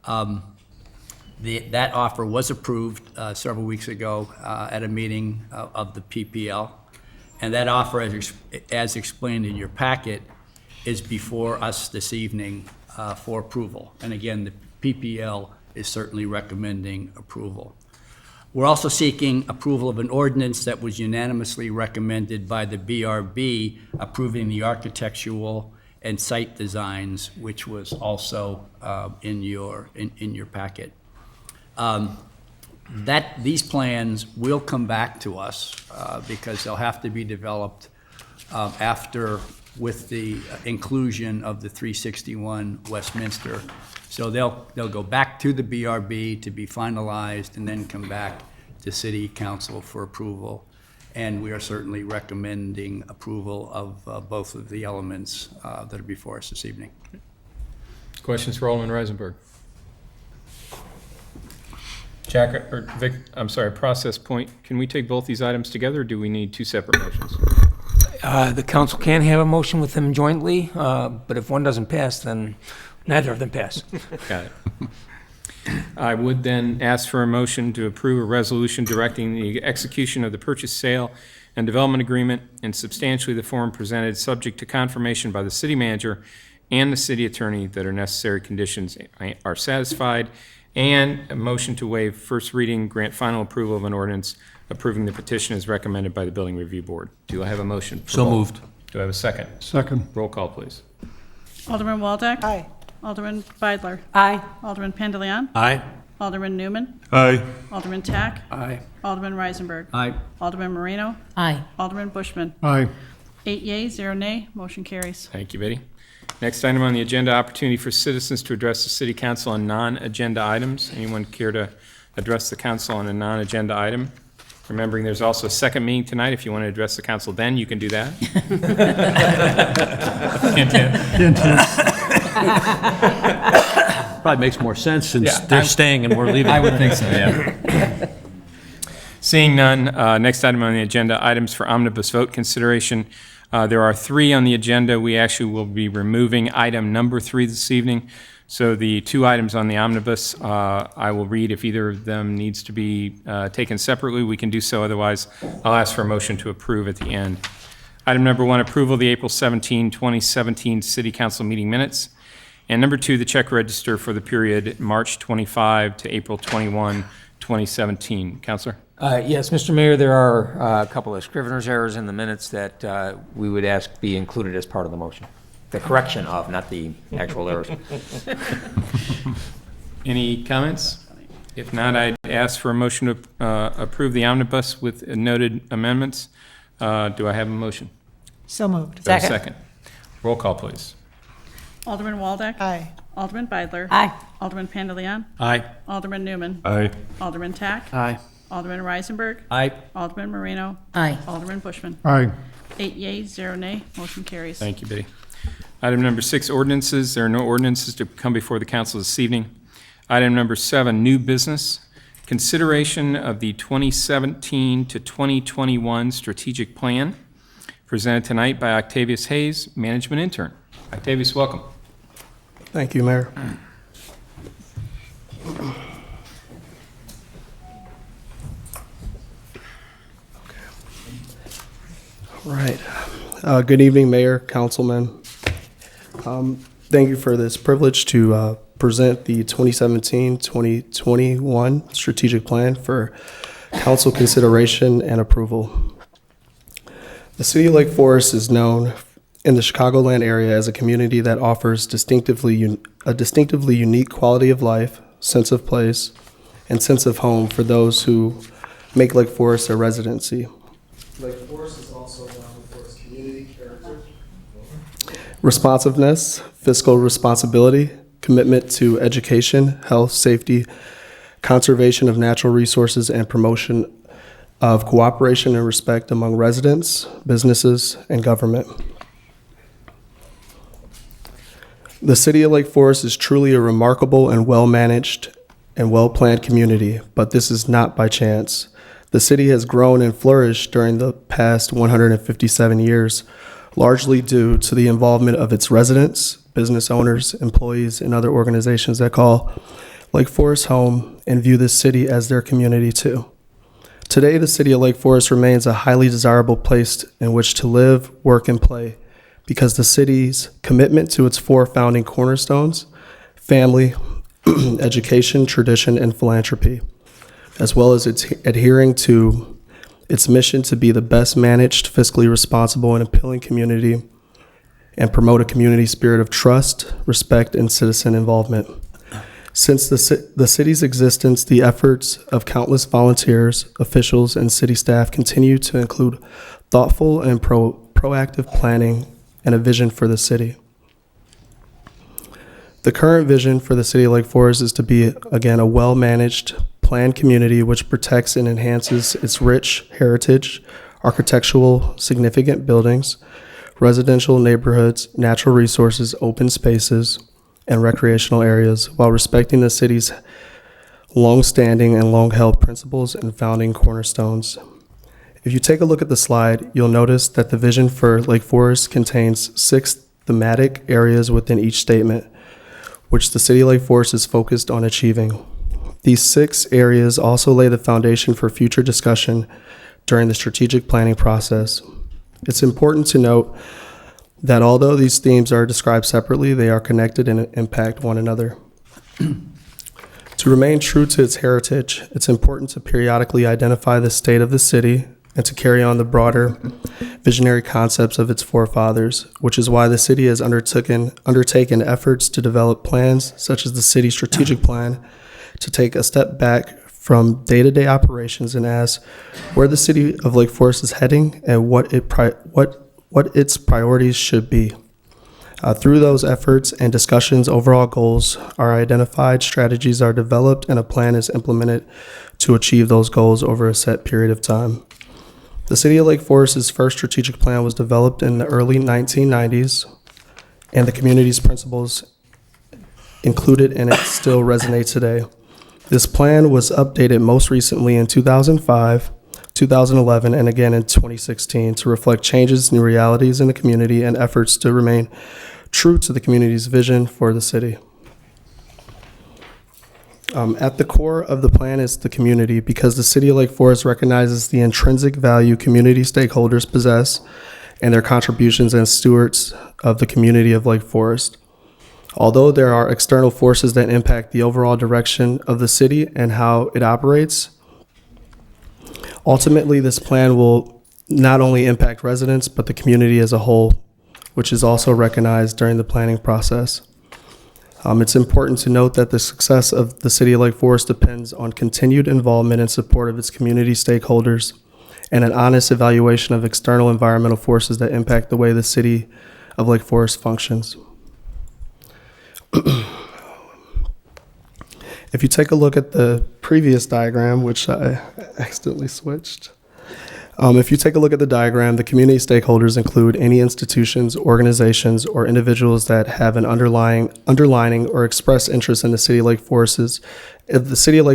That offer was approved several weeks ago at a meeting of the PPL, and that offer, as explained in your packet, is before us this evening for approval. And again, the PPL is certainly recommending approval. We're also seeking approval of an ordinance that was unanimously recommended by the BRB, approving the architectural and site designs, which was also in your packet. These plans will come back to us because they'll have to be developed with the inclusion of the 361 Westminster. So they'll go back to the BRB to be finalized and then come back the city council for approval. And we are certainly recommending approval of both of the elements that are before us this evening. Questions for Alderman Reisenberg? Jack, or Vic, I'm sorry, process point, can we take both these items together, or do we need two separate motions? The council can have a motion with them jointly, but if one doesn't pass, then neither of them pass. Got it. I would then ask for a motion to approve a resolution directing the execution of the purchase, sale, and development agreement in substantially the form presented, subject to confirmation by the city manager and the city attorney that our necessary conditions are satisfied, and a motion to waive first reading, grant final approval of an ordinance approving the petition as recommended by the Building Review Board. Do I have a motion? for So both? moved. Do I have a second? Second. Roll call, please. Alderman Waldeck. Aye. Alderman Beidler. Aye. Alderman Pandeleon. Aye. Alderman Newman. Aye. Alderman Tack. Aye. Alderman Reisenberg. Aye. Alderman Marino. Aye. Alderman Bushman. Aye. 8 yeas, 0 nay, motion carries. Thank you, Betty. Next item on the agenda, opportunity for citizens to address the city council on non-agenda items. Anyone care to address the council on a non-agenda item? Remembering there's also a second meeting tonight. If you want to address the council then, you can do that. Probably makes more sense since Yeah, they're staying and we're leaving. I would think so, yeah. Seeing none, next item on the agenda, items for omnibus vote consideration. There are 3 on the agenda. We actually will be removing item number 3 this evening. So the 2 items on the omnibus, I will read. If either of them needs to be taken separately, we can do so. Otherwise, I'll ask for a motion to approve at the end. Item number 1, approval of the April 17, 2017 City Council meeting minutes. And number 2, the check register for the period March 25 to April 21, 2017. Counselor? Yes, Mr. Mayor, there are a couple of scrivener's errors in the minutes that we would ask be included as part of the motion. The correction of, not the actual errors. Any comments? If not, I'd ask for a motion to approve the omnibus with noted amendments. Do I have a motion? So moved. Do I have a second? Roll call, please. Alderman Waldeck. Aye. Alderman Beidler. Aye. Alderman Pandeleon. Aye. Alderman Newman. Aye. Alderman Tack. Aye. Alderman Reisenberg. Aye. Alderman Marino. Aye. Alderman Bushman. Aye. 8 yeas, 0 nay, motion carries. Thank you, Betty. Item number 6, ordinances. There are no ordinances to come before the council this evening. Item number 7, new business. Consideration of the 2017 to 2021 strategic plan, presented tonight by Octavius Hayes, management intern. Octavius, welcome. Thank you, Mayor. All right. Good evening, Mayor, Councilman. Thank you for this privilege to present the 2017-2021 strategic plan for council consideration and approval. The City of Lake Forest is known in the Chicagoland area as a community that offers a distinctively unique quality of life, sense of place, and sense of home for those who make Lake Forest their residency. Lake Forest is also known for its community character, responsiveness, fiscal responsibility, commitment to education, health, safety, conservation of natural resources, and promotion of cooperation and respect among residents, businesses, and government. The City of Lake Forest is truly a remarkable and well-managed and well-planned community, but this is not by chance. The city has grown and flourished during the past 157 years, largely due to the involvement of its residents, business owners, employees, and other organizations that call Lake Forest home and view this city as their community too. Today, the City of Lake Forest remains a highly desirable place in which to live, work, and play because the city's commitment to its 4 founding cornerstones, family, education, tradition, and philanthropy, as well as its adhering to its mission to be the best managed, fiscally responsible, and appealing community and promote a community spirit of trust, respect, and citizen involvement. Since the city's existence, the efforts of countless volunteers, officials, and city staff continue to include thoughtful and proactive planning and a vision for the city. The current vision for the City of Lake Forest is to be, again, a well-managed, planned community which protects and enhances its rich heritage, architectural significant buildings, residential neighborhoods, natural resources, open spaces, and recreational areas while respecting the city's long-standing and long-held principles and founding cornerstones. If you take a look at the slide, you'll notice that the vision for Lake Forest contains 6 thematic areas within each statement, which the City of Lake Forest is focused on achieving. These 6 areas also lay the foundation for future discussion during the strategic planning process. It's important to note that although these themes are described separately, they are connected and impact one another. To remain true to its heritage, it's important to periodically identify the state of the city and to carry on the broader visionary concepts of its forefathers, which is why the city has undertaken efforts to develop plans such as the city strategic plan to take a step back from day-to-day operations and ask where the city of Lake Forest is heading and what its priorities should be. Through those efforts and discussions, overall goals are identified, strategies are developed, and a plan is implemented to achieve those goals over a set period of time. The City of Lake Forest's first strategic plan was developed in the early 1990s, and the community's principles included in it still resonate today. This plan was updated most recently in 2005, 2011, and again in 2016 to reflect changes, new realities in the community, and efforts to remain true to the community's vision for the city. At the core of the plan is the community, because the City of Lake Forest recognizes the intrinsic value community stakeholders possess and their contributions as stewards of the community of Lake Forest. Although there are external forces that impact the overall direction of the city and how it operates, ultimately this plan will not only impact residents, but the community as a whole, which is also recognized during the planning process. It's important to note that the success of the City of Lake Forest depends on continued involvement and support of its community stakeholders and an honest evaluation of external environmental forces that impact the way the City of Lake Forest functions. If you take a look at the previous diagram, which I accidentally switched, if you take a look at the diagram, the community stakeholders include any institutions, organizations, or individuals that have an underlining or express interest in the City of Lake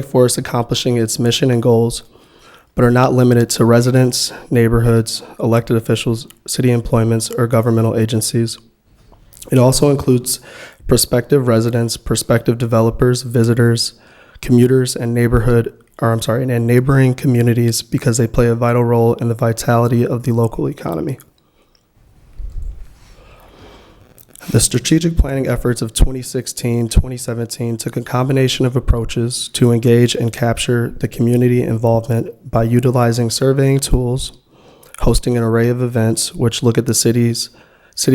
Forest accomplishing its mission and goals, but are not limited to residents, neighborhoods, elected officials, city employments, or governmental agencies. It also includes prospective residents, prospective developers, visitors, commuters, and neighboring communities, because they play a vital role in the vitality of the local economy. The strategic planning efforts of 2016-2017 took a combination of approaches to engage and capture the community involvement by utilizing surveying tools, hosting an array of events which look at the City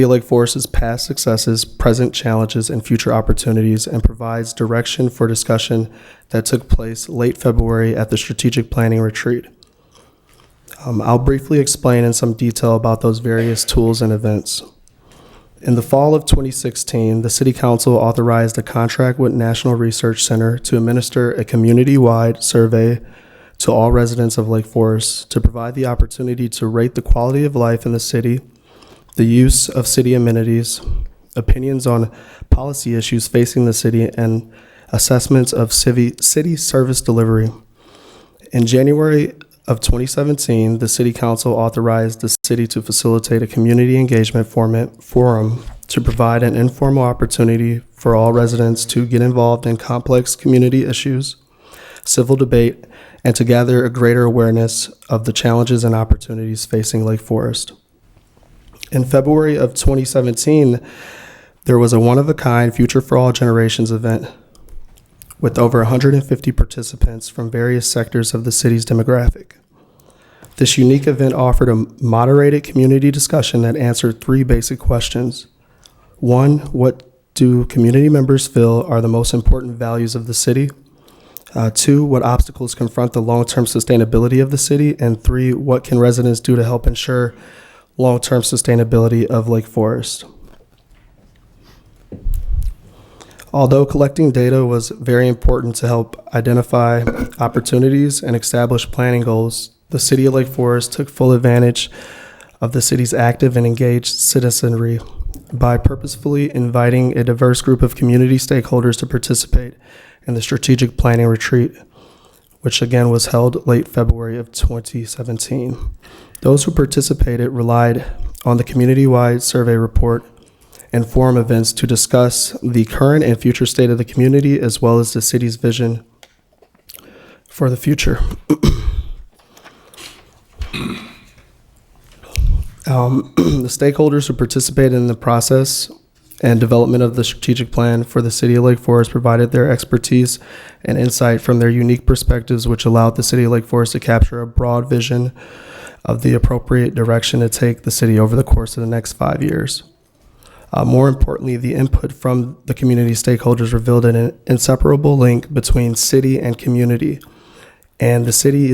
of Lake Forest's past successes, present challenges, and future opportunities, and provides direction for discussion that took place late February at the strategic planning retreat. I'll briefly explain in some detail about those various tools and events. In the fall of 2016, the City Council authorized a contract with National Research Center to administer a community-wide survey to all residents of Lake Forest to provide the opportunity to rate the quality of life in the city, the use of city amenities, opinions on policy issues facing the city, and assessments of city service delivery. In January of 2017, the City Council authorized the city to facilitate a community engagement forum to provide an informal opportunity for all residents to get involved in complex community issues, civil debate, and to gather a greater awareness of the challenges and opportunities facing Lake Forest. In February of 2017, there was a one-of-a-kind Future for All Generations event with over 150 participants from various sectors of the city's demographic. This unique event offered a moderated community discussion that answered 3 basic questions. 1, what do community members feel are the most important values of the city? 2, what obstacles confront the long-term sustainability of the city? And 3, what can residents do to help ensure long-term sustainability of Lake Forest? Although collecting data was very important to help identify opportunities and establish planning goals, the City of Lake Forest took full advantage of the city's active and engaged citizenry by purposefully inviting a diverse group of community stakeholders to participate in the strategic planning retreat, which again was held late February of 2017. Those who participated relied on the community-wide survey report and forum events to discuss the current and future state of the community, as well as the city's vision for the future. The stakeholders who participated in the process and development of the strategic plan for the City of Lake Forest provided their expertise and insight from their unique perspectives, which allowed the City of Lake Forest to capture a broad vision of the appropriate direction to take the city over the course of the next 5 years. More importantly, the input from the community stakeholders revealed an inseparable link between city and community, and the city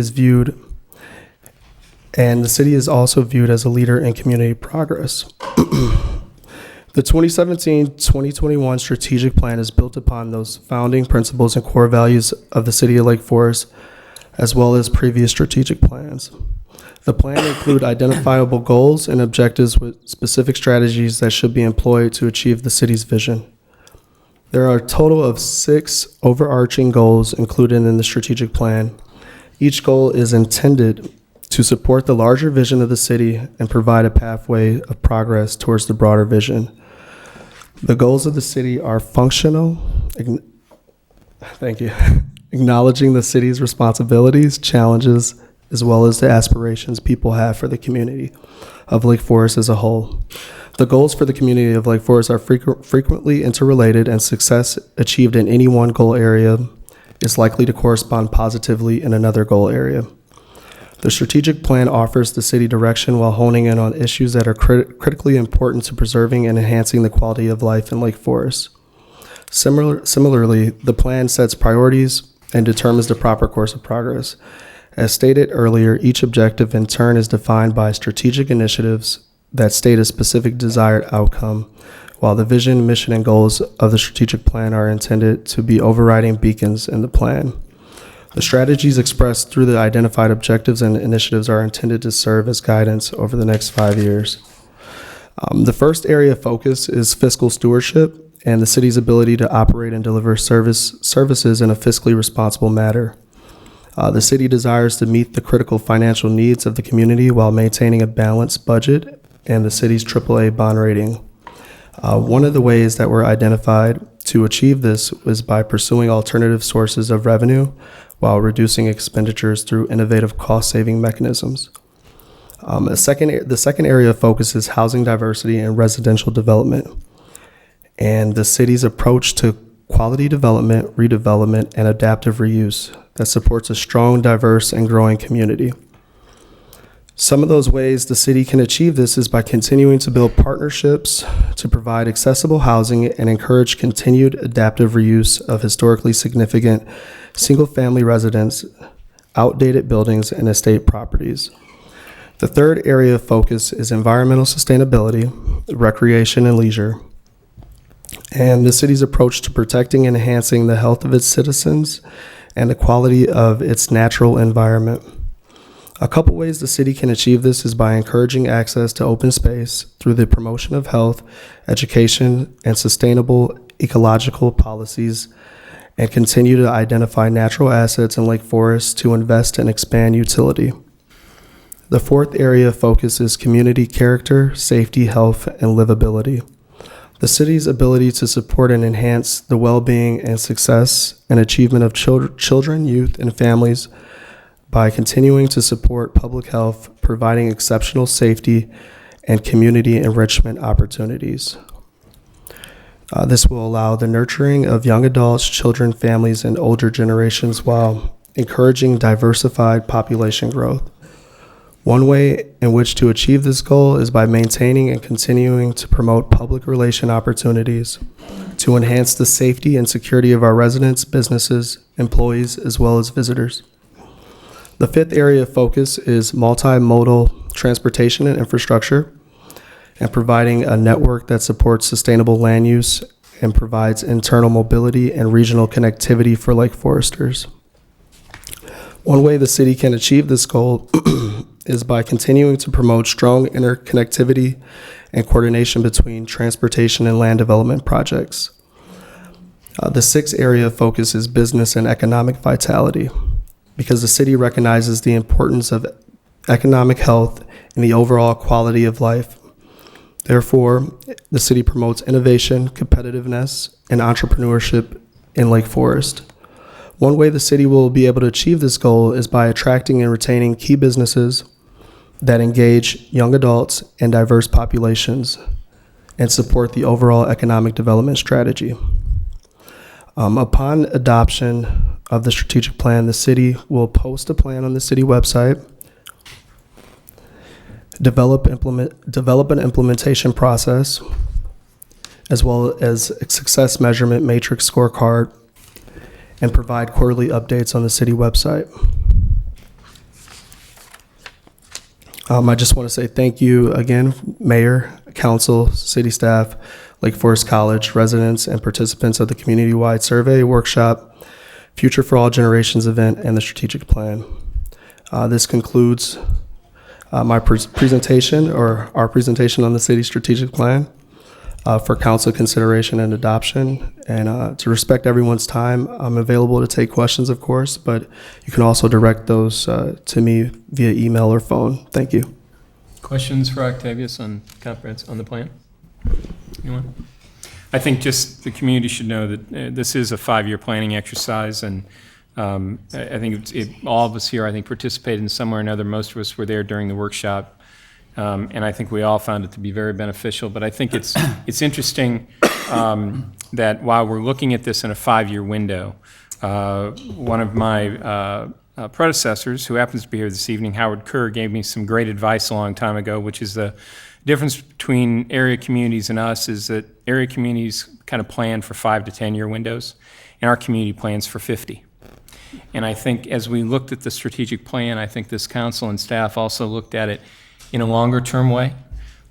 is also viewed as a leader in community progress. The 2017-2021 strategic plan is built upon those founding principles and core values of the City of Lake Forest, as well as previous strategic plans. The plan includes identifiable goals and objectives with specific strategies that should be employed to achieve the city's vision. There are a total of 6 overarching goals included in the strategic plan. Each goal is intended to support the larger vision of the city and provide a pathway of progress towards the broader vision. The goals of the city are functional, acknowledging the city's responsibilities, challenges, as well as the aspirations people have for the community of Lake Forest as a whole. The goals for the community of Lake Forest are frequently interrelated, and success achieved in any one goal area is likely to correspond positively in another goal area. The strategic plan offers the city direction while honing in on issues that are critically important to preserving and enhancing the quality of life in Lake Forest. Similarly, the plan sets priorities and determines the proper course of progress. As stated earlier, each objective in turn is defined by strategic initiatives that state a specific desired outcome, while the vision, mission, and goals of the strategic plan are intended to be overriding beacons in the plan. The strategies expressed through the identified objectives and initiatives are intended to serve as guidance over the next 5 years. The first area of focus is fiscal stewardship and the city's ability to operate and deliver services in a fiscally responsible manner. The city desires to meet the critical financial needs of the community while maintaining a balanced budget and the city's AAA bond rating. One of the ways that were identified to achieve this was by pursuing alternative sources of revenue while reducing expenditures through innovative cost-saving mechanisms. The second area of focus is housing diversity and residential development, and the city's approach to quality development, redevelopment, and adaptive reuse that supports a strong, diverse, and growing community. Some of those ways the city can achieve this is by continuing to build partnerships to provide accessible housing and encourage continued adaptive reuse of historically significant single-family residence, outdated buildings, and estate properties. The third area of focus is environmental sustainability, recreation, and leisure, and the city's approach to protecting and enhancing the health of its citizens and the quality of its natural environment. A couple ways the city can achieve this is by encouraging access to open space through the promotion of health, education, and sustainable ecological policies, and continue to identify natural assets in Lake Forest to invest and expand utility. The fourth area of focus is community character, safety, health, and livability. The city's ability to support and enhance the well-being and success and achievement of children, youth, and families by continuing to support public health, providing exceptional safety and community enrichment opportunities. This will allow the nurturing of young adults, children, families, and older generations while encouraging diversified population growth. One way in which to achieve this goal is by maintaining and continuing to promote public relation opportunities to enhance the safety and security of our residents, businesses, employees, as well as visitors. The fifth area of focus is multimodal transportation and infrastructure, and providing a network that supports sustainable land use and provides internal mobility and regional connectivity for Lake Foresters. One way the city can achieve this goal is by continuing to promote strong interconnectivity and coordination between transportation and land development projects. The sixth area of focus is business and economic vitality, because the city recognizes the importance of economic health and the overall quality of life. Therefore, the city promotes innovation, competitiveness, and entrepreneurship in Lake Forest. One way the city will be able to achieve this goal is by attracting and retaining key businesses that engage young adults and diverse populations and support the overall economic development strategy. Upon adoption of the strategic plan, the city will post a plan on the city website, develop an implementation process, as well as a success measurement matrix scorecard, and provide quarterly updates on the city website. I just want to say thank you again, Mayor, Council, City staff, Lake Forest College, residents, and participants of the community-wide survey workshop, Future for All Generations event, and the strategic plan. This concludes my presentation, or our presentation on the city strategic plan for council consideration and adoption. And to respect everyone's time, I'm available to take questions, of course, but you can also direct those to me via email or phone. Thank you. Questions for Octavius on the plan? Anyone? I think just the community should know that this is a 5-year planning exercise, and I think all of us here, I think, participated in some way or another. Most of us were there during the workshop, and I think we all found it to be very beneficial. But I think it's interesting that while we're looking at this in a 5-year window, one of my predecessors, who happens to be here this evening, Howard Kerr, gave me some great advice a long time ago, which is the difference between area communities and us is that area communities kind of plan for 5 to 10 year windows, and our community plans for 50. And I think as we looked at the strategic plan, I think this council and staff also looked at it in a longer term way,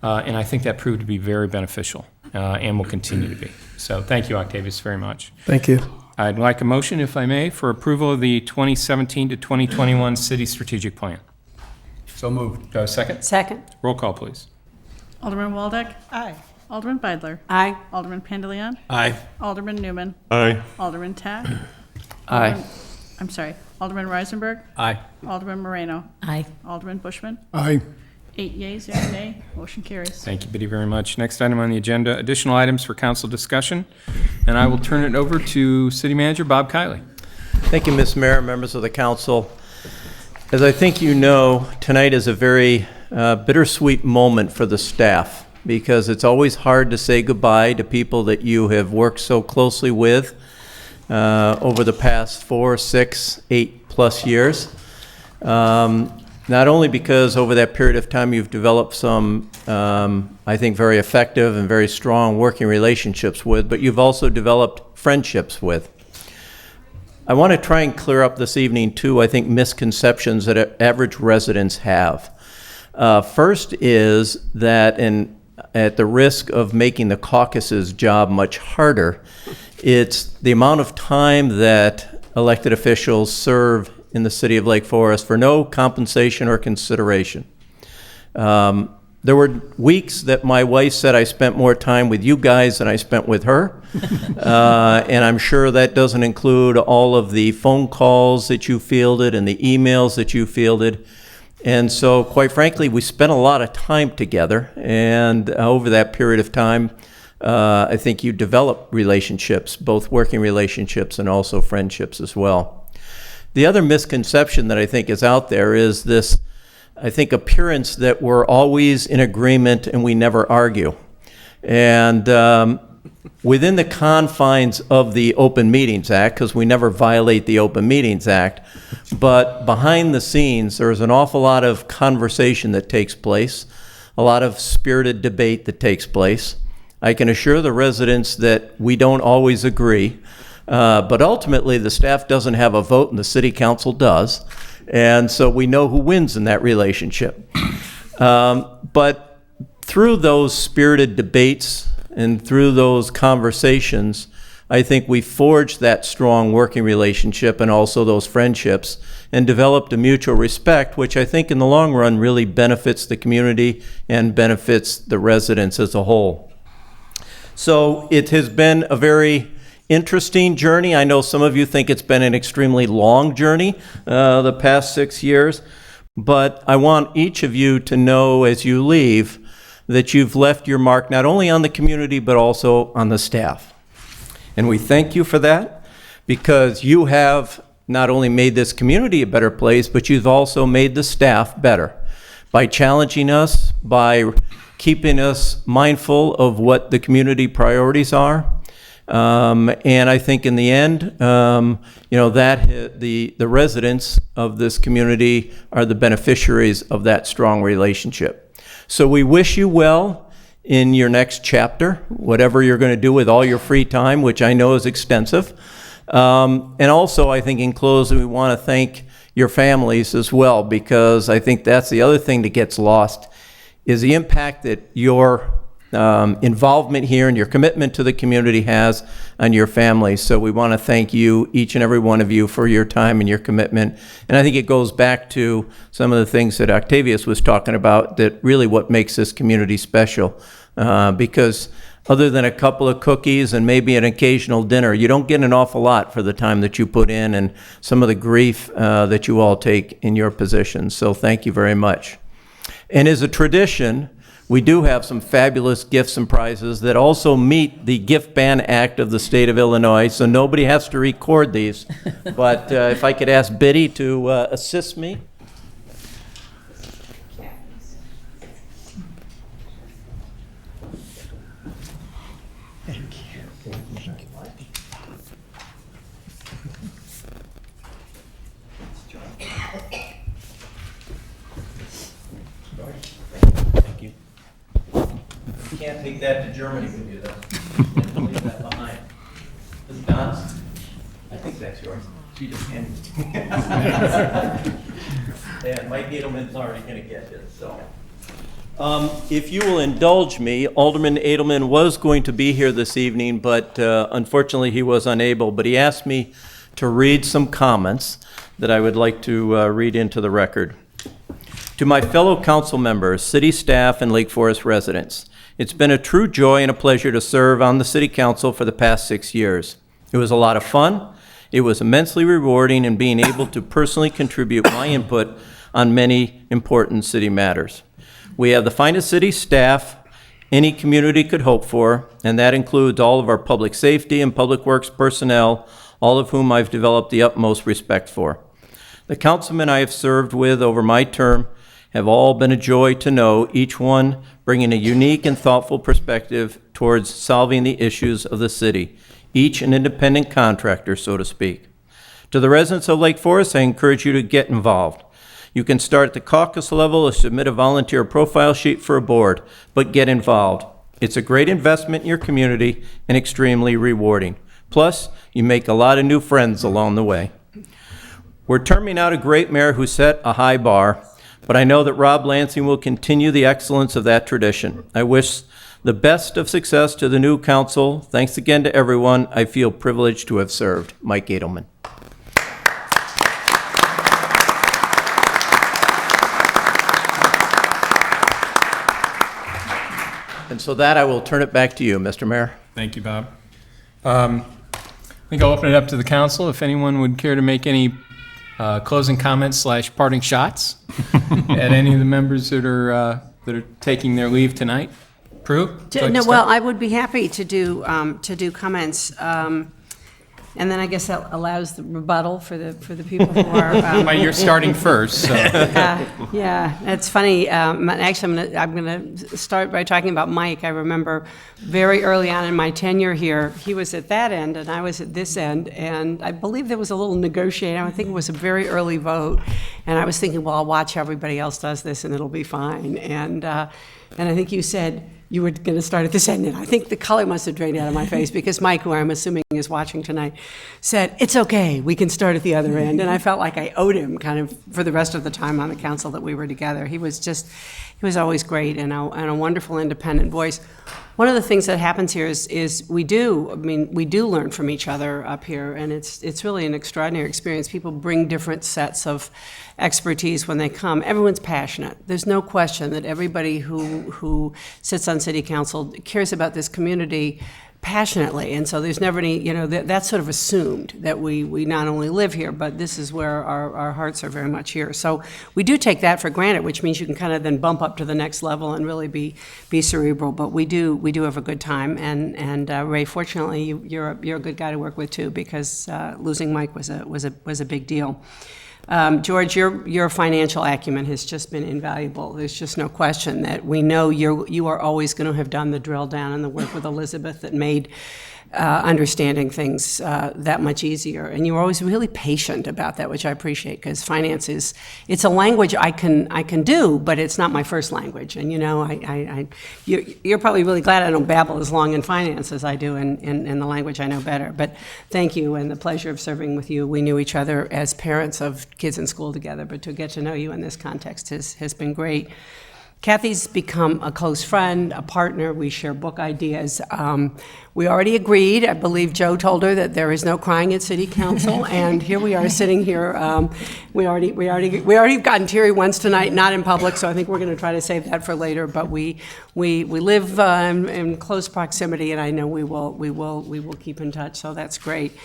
and I think that proved to be very beneficial and will continue to be. So thank you, Octavius, very much. Thank you. I'd like a motion, if I may, for approval of the 2017 to 2021 City Strategic Plan. So moved. Do I have a second? Second. Roll call, please. Alderman Waldeck. Aye. Alderman Beidler. Aye. Alderman Pandeleon. Aye. Alderman Newman. Aye. Alderman Tack. Aye. I'm sorry. Alderman Reisenberg. Aye. Alderman Moreno. Aye. Alderman Bushman. Aye. 8 yeas, 0 nay. Motion carries. Thank you, Biddy, very much. Next item on the agenda, additional items for council discussion, and I will turn it over to City Manager Bob Kiley. Thank you, Ms. Mayor, members of the council. As I think you know, tonight is a very bittersweet moment for the staff, because it's always hard to say goodbye to people that you have worked so closely with over the past 4, 6, 8+ years. Not only because over that period of time you've developed some, I think, very effective and very strong working relationships with, but you've also developed friendships with. I want to try and clear up this evening, too, I think, misconceptions that average residents have. First is that, at the risk of making the caucus's job much harder, it's the amount of time that elected officials serve in the city of Lake Forest for no compensation or consideration. There were weeks that my wife said I spent more time with you guys than I spent with her. And I'm sure that doesn't include all of the phone calls that you fielded and the emails that you fielded. And so, quite frankly, we spent a lot of time together. And over that period of time, I think you develop relationships, both working relationships and also friendships as well. The other misconception that I think is out there is this, I think, appearance that we're always in agreement and we never argue. And within the confines of the Open Meetings Act, because we never violate the Open Meetings Act, but behind the scenes, there's an awful lot of conversation that takes place, a lot of spirited debate that takes place. I can assure the residents that we don't always agree, but ultimately the staff doesn't have a vote and the city council does. And so we know who wins in that relationship. But through those spirited debates and through those conversations, I think we forged that strong working relationship and also those friendships and developed a mutual respect, which I think in the long run really benefits the community and benefits the residents as a whole. So it has been a very interesting journey. I know some of you think it's been an extremely long journey the past 6 years, but I want each of you to know as you leave that you've left your mark not only on the community but also on the staff. And we thank you for that, because you have not only made this community a better place, but you've also made the staff better by challenging us, by keeping us mindful of what the community priorities are. And I think in the end, that the residents of this community are the beneficiaries of that strong relationship. So we wish you well in your next chapter, whatever you're going to do with all your free time, which I know is extensive. And also, I think in closing, we want to thank your families as well, because I think that's the other thing that gets lost, is the impact that your involvement here and your commitment to the community has on your families. So we want to thank you, each and every one of you, for your time and your commitment. And I think it goes back to some of the things that Octavius was talking about, that really what makes this community special. Because other than a couple of cookies and maybe an occasional dinner, you don't get an awful lot for the time that you put in and some of the grief that you all take in your positions. So thank you very much. And as a tradition, we do have some fabulous gifts and prizes that also meet the Gift Ban Act of the state of Illinois, so nobody has to record these. But if I could ask Biddy to assist me. You can't take that to Germany with you, though. You have to leave that behind. This is Don's? I think that's yours. She just handed it to me. And Mike Edelman's already going to get this, so. If you will indulge me, Alderman Edelman was going to be here this evening, but unfortunately he was unable. But he asked me to read some comments that I would like to read into the record. To my fellow council members, city staff, and Lake Forest residents, it's been a true joy and a pleasure to serve on the City Council for the past 6 years. It was a lot of fun. It was immensely rewarding in being able to personally contribute my input on many important city matters. We have the finest city staff any community could hope for, and that includes all of our public safety and public works personnel, all of whom I've developed the utmost respect for. The councilmen I have served with over my term have all been a joy to know, each one bringing a unique and thoughtful perspective towards solving the issues of the city, each an independent contractor, so to speak. To the residents of Lake Forest, I encourage you to get involved. You can start at the caucus level or submit a volunteer profile sheet for a board, but get involved. It's a great investment in your community and extremely rewarding. Plus, you make a lot of new friends along the way. We're turning out a great mayor who set a high bar, but I know that Rob Lansing will continue the excellence of that tradition. I wish the best of success to the new council. Thanks again to everyone I feel privileged to have served. Mike Edelman. And so that I will turn it back to you, Mr. Mayor. Thank you, Bob. I think I'll open it up to the council. If anyone would care to make any closing comments / parting shots at any of the members that are taking their leave tonight. Prue? Well, I would be happy to do comments. And then I guess that allows the rebuttal for the people who are. Well, you're starting first, so. Yeah, it's funny. Actually, I'm gonna start by talking about Mike. I remember very early on in my tenure here, he was at that end and I was at this end, and I believe there was a little negotiating. I think it was a very early vote, and I was thinking, well, I'll watch how everybody else does this, and it'll be fine. And I think you said you were going to start at this end, and I think the color must have drained out of my face because Mike, who I'm assuming is watching tonight, said, it's okay, we can start at the other end. And I felt like I owed him kind of for the rest of the time on the council that we were together. He was always great and a wonderful independent voice. one of the things that happens here is we do learn from each other up here, and it's really an extraordinary experience. People bring different sets of expertise when they come. Everyone's passionate. There's no question that everybody who sits on city council cares about this community passionately, and so there's never any, that's sort of assumed that we not only live here, but this is where our hearts are very much here. So we do take that for granted, which means you can kind of then bump up to the next level and really be cerebral. But we do have a good time, and Ray, fortunately, you're a good guy to work with too, because losing Mike was a big deal. George, your financial acumen has just been invaluable. There's just no question that we know you are always going to have done the drill down and the work with Elizabeth that made understanding things that much easier. And you were always really patient about that, which I appreciate, because finance it's a language I can do, but it's not my first language. And you're probably really glad I don't babble as long in finance as I do in the language I know better. But thank you, and the pleasure of serving with you. We knew each other as parents of kids in school together, but to get to know you in this context has been great. Kathy's become a close friend, a partner. We share book ideas. We already agreed. I believe Joe told her that there is no crying at City Council, and here we are sitting here. We already gotten teary once tonight, not in public, so I think we're going to try to save that for later. But we live in close proximity, and I know we will keep in touch. So that's great.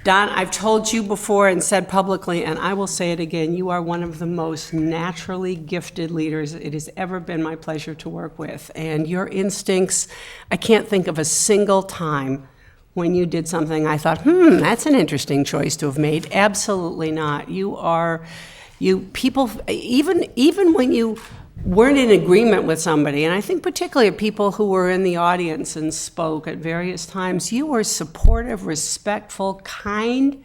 Don, I've told you before and said publicly, and I will say it again, you are one of the most naturally gifted leaders it has ever been my pleasure to work with. And your instincts, I can't think of a single time when you did something I thought, that's an interesting choice to have made. Absolutely not. People, even when you weren't in agreement with somebody, and I think particularly of people who were in the audience and spoke at various times, you were supportive, respectful, kind.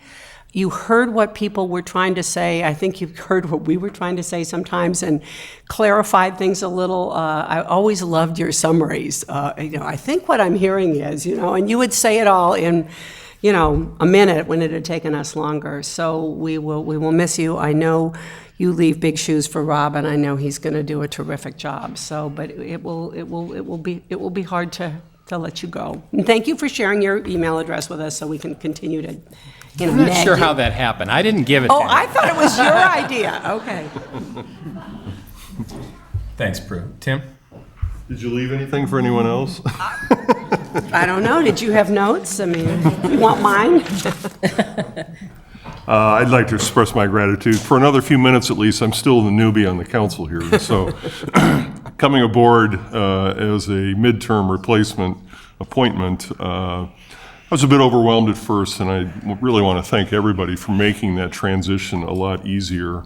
You heard what people were trying to say. I think you heard what we were trying to say sometimes and clarified things a little. I always loved your summaries. I think what I'm hearing is, and you would say it all in a minute when it had taken us longer. So we will miss you. I know you leave big shoes for Rob, and I know he's going to do a terrific job. So, but it will be hard to let you go. And thank you for sharing your email address with us, so we can continue to, I'm not sure how that happened. I didn't give it to him. I thought it was your idea. Okay. Thanks, Prue. Tim? Did you leave anything for anyone else? I don't know. Did you have notes? I mean, you want mine? I'd like to express my gratitude. For another few minutes at least, I'm still the newbie on the council here. So coming aboard as a midterm replacement appointment, I was a bit overwhelmed at first, and I really want to thank everybody for making that transition a lot easier.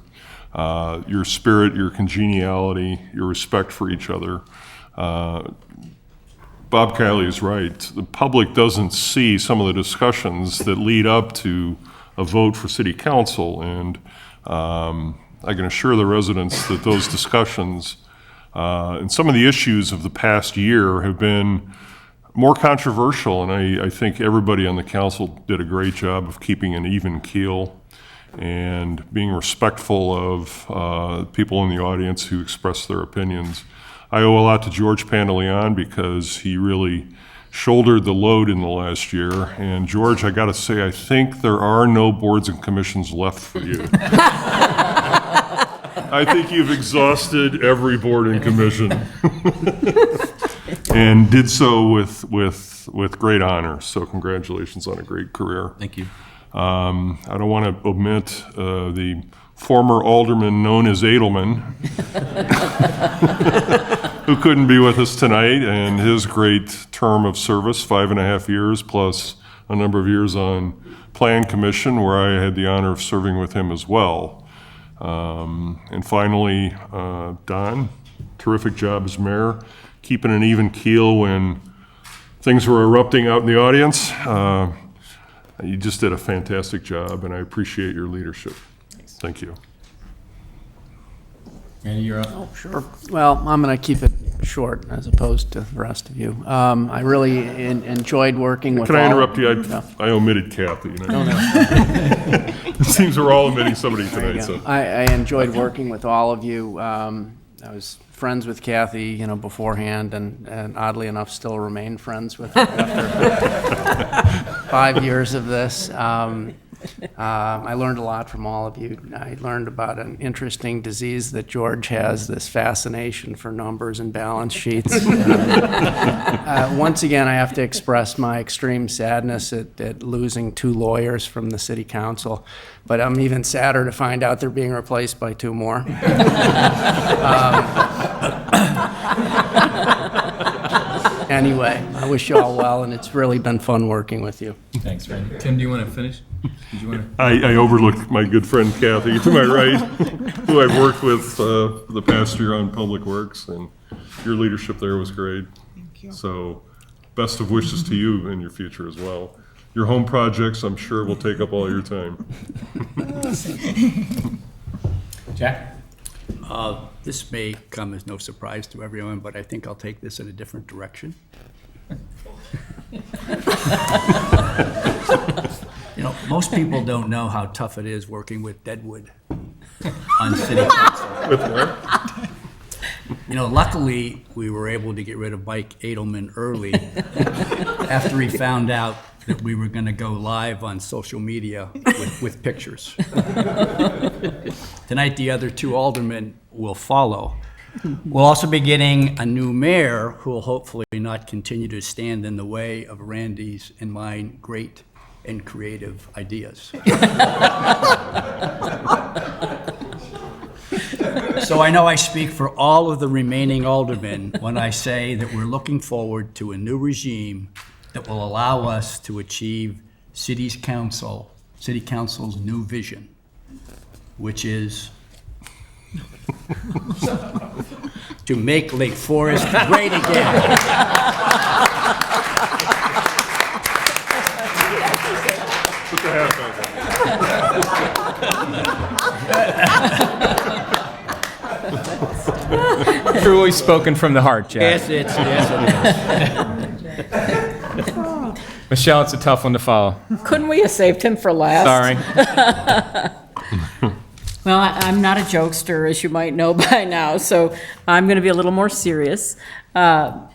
Your spirit, your congeniality, your respect for each other. Bob Kiley is right. The public doesn't see some of the discussions that lead up to a vote for city council, and I can assure the residents that those discussions and some of the issues of the past year have been more controversial, and I think everybody on the council did a great job of keeping an even keel and being respectful of people in the audience who expressed their opinions. I owe a lot to George Pandeleon because he really shouldered the load in the last year. And George, I got to say, I think there are no boards and commissions left for you. I think you've exhausted every board and commission, and did so with great honor. So congratulations on a great career. Thank you. I don't want to omit the former alderman known as Edelman, who couldn't be with us tonight, and his great term of service, 5.5 years, plus a number of years on Plan Commission, where I had the honor of serving with him as well. And finally, Don, terrific job as mayor, keeping an even keel when things were erupting out in the audience. You just did a fantastic job, and I appreciate your leadership. Thank you. Andy, you're up. Oh, sure. Well, I'm going to keep it short as opposed to the rest of you. I really enjoyed working with Can I all- interrupt you? No. I omitted Kathy. No. It seems we're all omitting somebody tonight. So. I enjoyed working with all of you. I was friends with Kathy, you know, beforehand, and oddly enough, still remain friends with her after 5 years of this. I learned a lot from all of you. I learned about an interesting disease that George has, this fascination for numbers and balance sheets. Once again, I have to express my extreme sadness at losing 2 lawyers from the city council, but I'm even sadder to find out they're being replaced by 2 more. Anyway, I wish you all well, and it's really been fun working with you. Thanks, Randy. Tim, do you want to finish? Did you want to? I overlooked my good friend Kathy to my right, who I've worked with for the past year on Public Works, and your leadership there was great. Thank you. So best of wishes to you in your future as well. Your home projects, I'm sure, will take up all your time. Jack? This may come as no surprise to everyone, but I think I'll take this in a different direction. You know, most people don't know how tough it is working with Deadwood on city council. With what? You know, luckily, we were able to get rid of Mike Edelman early after he found out that we were going to go live on social media with pictures. Tonight, the other 2 aldermen will follow. We'll also be getting a new mayor who will hopefully not continue to stand in the way of Randy's and mine great and creative ideas. So I know I speak for all of the remaining aldermen when I say that we're looking forward to a new regime that will allow us to achieve City Council's new vision, which is to make Lake Forest great again. Put the hat back on. Truly spoken from the heart, Jack. Yes, it is. Michelle, it's a tough one to follow. Couldn't we have saved him for last? Sorry. Well, I'm not a jokester, as you might know by now, so I'm going to be a little more serious. The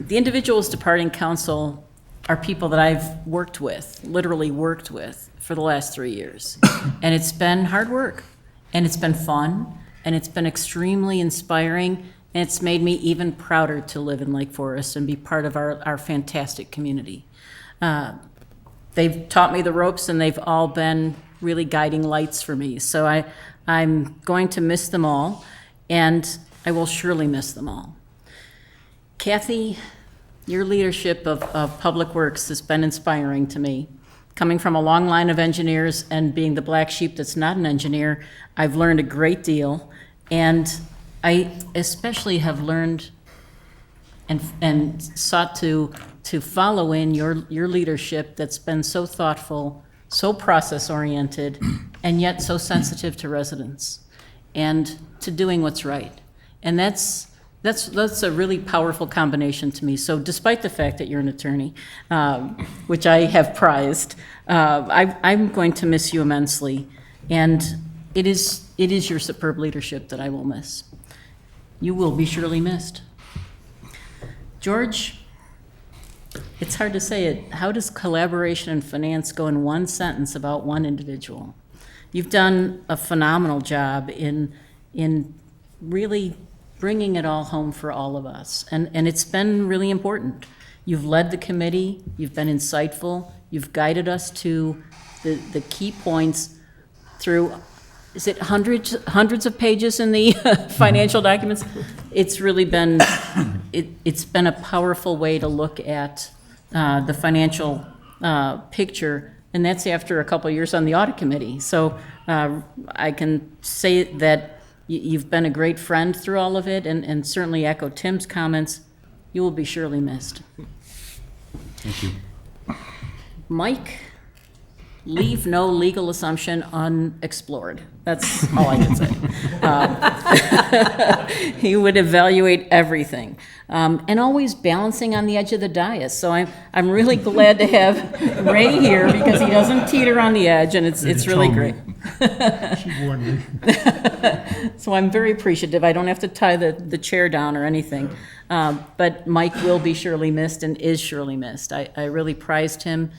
individuals departing council are people that I've worked with, literally worked with, for the last 3 years. And it's been hard work, and it's been fun, and it's been extremely inspiring, and it's made me even prouder to live in Lake Forest and be part of our fantastic community. They've taught me the ropes, and they've all been really guiding lights for me. So I'm going to miss them all, and I will surely miss them all. Kathy, your leadership of Public Works has been inspiring to me. Coming from a long line of engineers and being the black sheep that's not an engineer, I've learned a great deal, and I especially have learned and sought to follow in your leadership that's been so thoughtful, so process-oriented, and yet so sensitive to residents and to doing what's right. And that's a really powerful combination to me. So despite the fact that you're an attorney, which I have prized, I'm going to miss you immensely. And it is your superb leadership that I will miss. You will be surely missed. George, it's hard to say it. How does collaboration and finance go in one sentence about one individual? You've done a phenomenal job in really bringing it all home for all of us. And it's been really important. You've led the committee, you've been insightful, you've guided us to the key points through, is it hundreds of pages in the financial documents? It's really been, it's been a powerful way to look at the financial picture, and that's after a couple of years on the audit committee. So I can say that you've been a great friend through all of it, and certainly echo Tim's comments. You will be surely missed. Thank you. Mike, leave no legal assumption unexplored. That's all I can say. He would evaluate everything, and always balancing on the edge of the dais. So I'm really glad to have Ray here because he doesn't teeter on the edge, and it's really great. She warned me. So I'm very appreciative. I don't have to tie the chair down or anything. But Mike will be surely missed and is surely missed. I really prized him.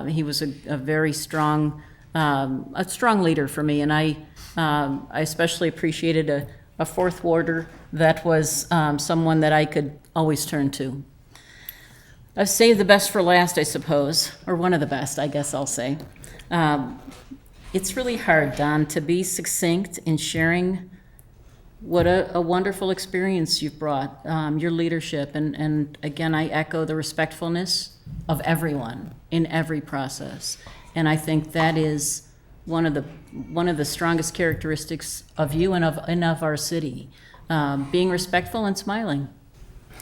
He was a very strong leader for me, and I especially appreciated a fourth warder that was someone that I could always turn to. I've saved the best for last, I suppose, or one of the best, I guess I'll say. It's really hard, Don, to be succinct in sharing what a wonderful experience you've brought, your leadership, and again, I echo the respectfulness of everyone in every process. And I think that is one of the strongest characteristics of you and of our city, being respectful and smiling.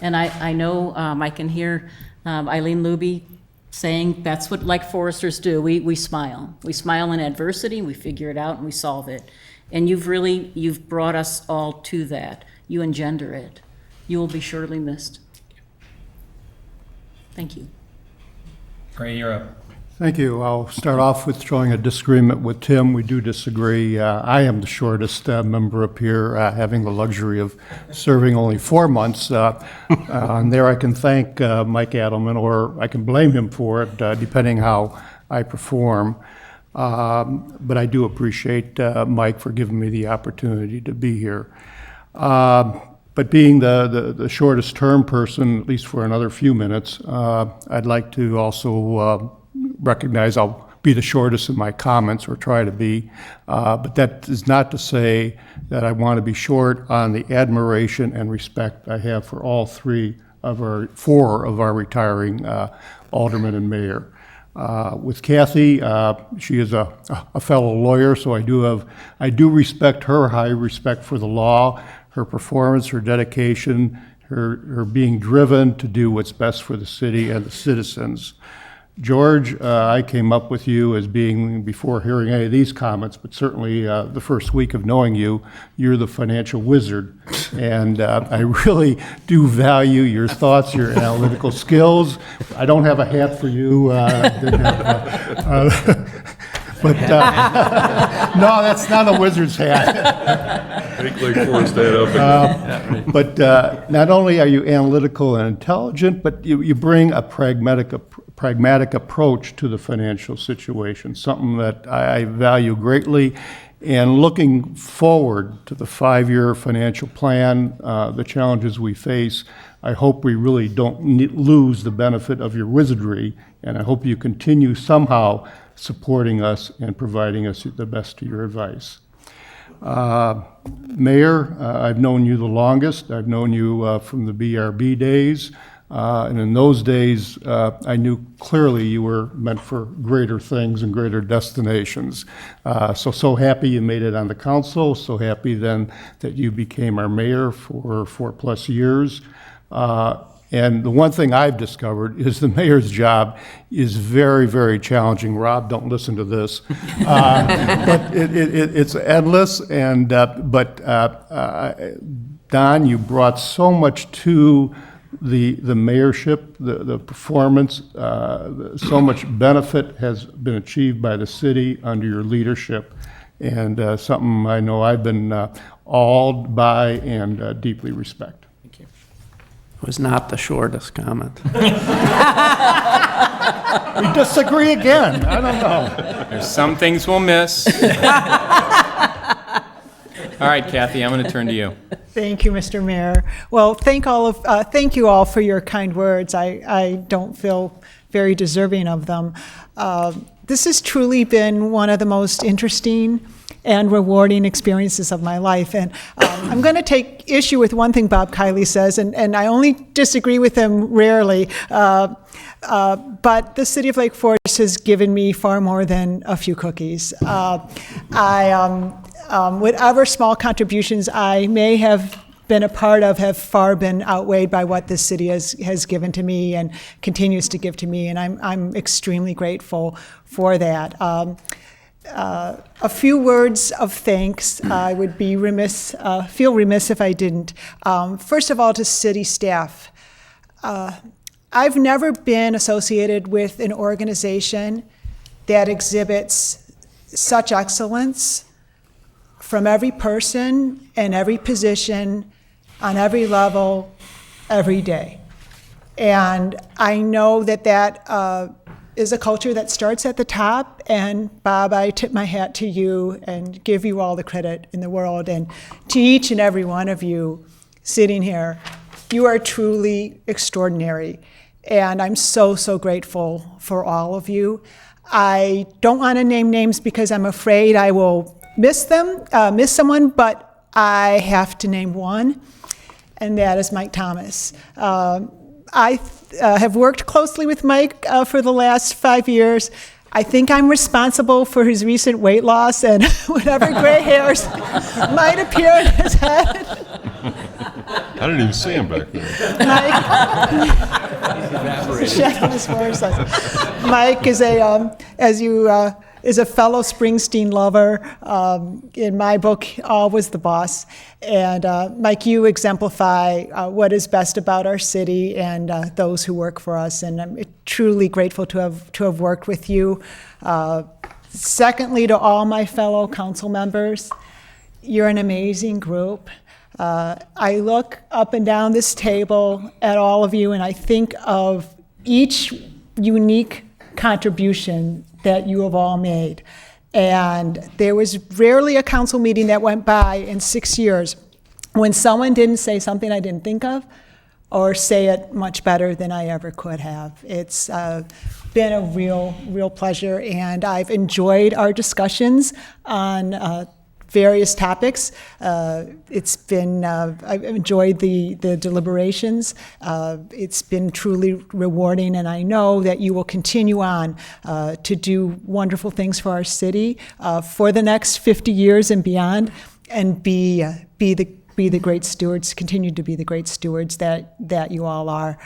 And I know I can hear Eileen Luby saying that's what like foresters do. We smile. We smile in adversity, we figure it out, and we solve it. And you've brought us all to that. You engender it. You will be surely missed. Thank you. Ray, you're up. Thank you. I'll start off with showing a disagreement with Tim. We do disagree. I am the shortest member up here, having the luxury of serving only 4 months. And there I can thank Mike Adelman, or I can blame him for it, depending how I perform. But I do appreciate Mike for giving me the opportunity to be here. But being the shortest term person, at least for another few minutes, I'd like to also recognize I'll be the shortest in my comments, or try to be. But that is not to say that I want to be short on the admiration and respect I have for all four of our retiring aldermen and mayor. With Kathy, she is a fellow lawyer, so I do respect her high respect for the law, her performance, her dedication, her being driven to do what's best for the city and the citizens. George, I came up with you as being, before hearing any of these comments, but certainly the first week of knowing you, you're the financial wizard. And I really do value your thoughts, your analytical skills. I don't have a hat for you. But no, that's not a wizard's hat. Make Lake Forest that up. But not only are you analytical and intelligent, but you bring a pragmatic approach to the financial situation, something that I value greatly. And looking forward to the 5-year financial plan, the challenges we face, I hope we really don't lose the benefit of your wizardry, and I hope you continue somehow supporting us and providing us the best of your advice. Mayor, I've known you the longest. I've known you from the BRB days. And in those days, I knew clearly you were meant for greater things and greater destinations. So happy you made it on the council, so happy then that you became our mayor for 4+ years. And the one thing I've discovered is the mayor's job is very, very challenging. Rob, don't listen to this. But it's endless. And Don, you brought so much to the mayorship, the performance, so much benefit has been achieved by the city under your leadership, and something I know I've been awed by and deeply respect. It was not the shortest comment. We disagree again. I don't know. There's some things we'll miss. All right, Kathy, I'm going to turn to you. Thank you, Mr. Mayor. Well, thank you all for your kind words. I don't feel very deserving of them. This has truly been one of the most interesting and rewarding experiences of my life. And I'm going to take issue with one thing Bob Kiley says, and I only disagree with him rarely, but the city of Lake Forest has given me far more than a few cookies. Whatever small contributions I may have been a part of have far been outweighed by what this city has given to me and continues to give to me, and I'm extremely grateful for that. A few words of thanks. I would be feel remiss if I didn't. First of all, to city staff. I've never been associated with an organization that exhibits such excellence from every person and every position on every level every day. And I know that is a culture that starts at the top, and Bob, I tip my hat to you and give you all the credit in the world, and to each and every one of you sitting here. You are truly extraordinary, and I'm so, so grateful for all of you. I don't want to name names because I'm afraid I will miss someone, but I have to name one, and that is Mike Thomas. I have worked closely with Mike for the last 5 years. I think I'm responsible for his recent weight loss and whatever gray hairs might appear in his head. I didn't even see him back there. Mike is is a fellow Springsteen lover. In my book, All was the Boss. And Mike, you exemplify what is best about our city and those who work for us. And I'm truly grateful to have worked with you. Secondly, to all my fellow council members, you're an amazing group. I look up and down this table at all of you, and I think of each unique contribution that you have all made. And there was rarely a council meeting that went by in 6 years when someone didn't say something I didn't think of or say it much better than I ever could have. It's been a real pleasure, and I've enjoyed our discussions on various topics. I've enjoyed the deliberations. It's been truly rewarding, and I know that you will continue on to do wonderful things for our city for the next 50 years and beyond, and be the great stewards, continue to be the great stewards that you all are.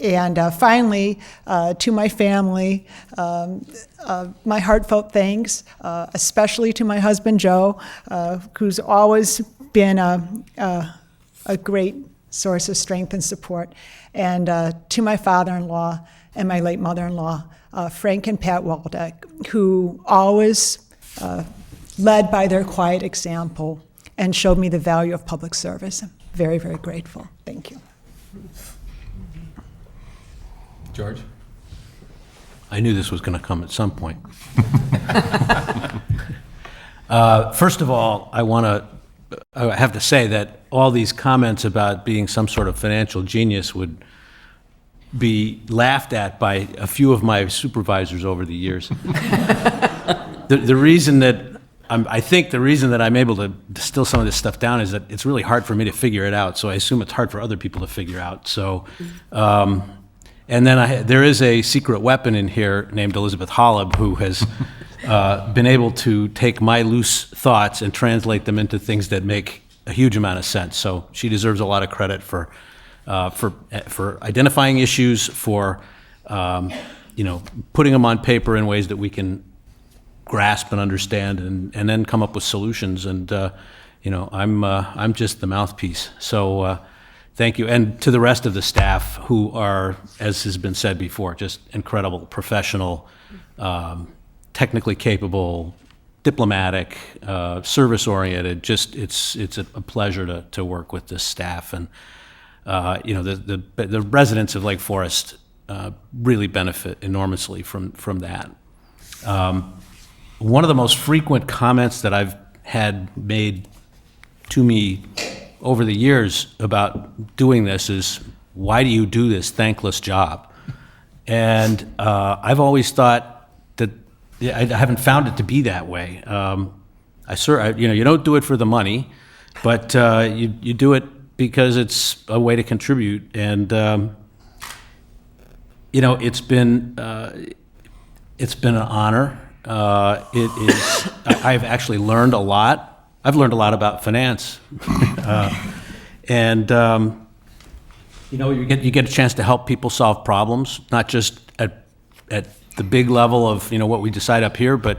And finally, to my family, my heartfelt thanks, especially to my husband, Joe, who's always been a great source of strength and support, and to my father-in-law and my late mother-in-law, Frank and Pat Waldeck, who always led by their quiet example and showed me the value of public service. I'm very, very grateful. Thank you. George? I knew this was going to come at some point. First of all, I have to say that all these comments about being some sort of financial genius would be laughed at by a few of my supervisors over the years. The reason that I think the reason that I'm able to distill some of this stuff down is that it's really hard for me to figure it out, so I assume it's hard for other people to figure out. So. And then there is a secret weapon in here named Elizabeth Hollab, who has been able to take my loose thoughts and translate them into things that make a huge amount of sense. So she deserves a lot of credit for identifying issues, for putting them on paper in ways that we can grasp and understand, and then come up with solutions. And I'm just the mouthpiece. So. Thank you, and to the rest of the staff who are, as has been said before, just incredible, professional, technically capable, diplomatic, service-oriented. Just it's a pleasure to work with this staff, and the residents of Lake Forest really benefit enormously from that. One of the most frequent comments that I've had made to me over the years about doing this is, why do you do this thankless job? And I've always thought that I haven't found it to be that way. You don't do it for the money, but you do it because it's a way to contribute. And it's been an honor. I've actually learned a lot I've learned a lot about finance. And you get a chance to help people solve problems, not just at the big level of what we decide up here, but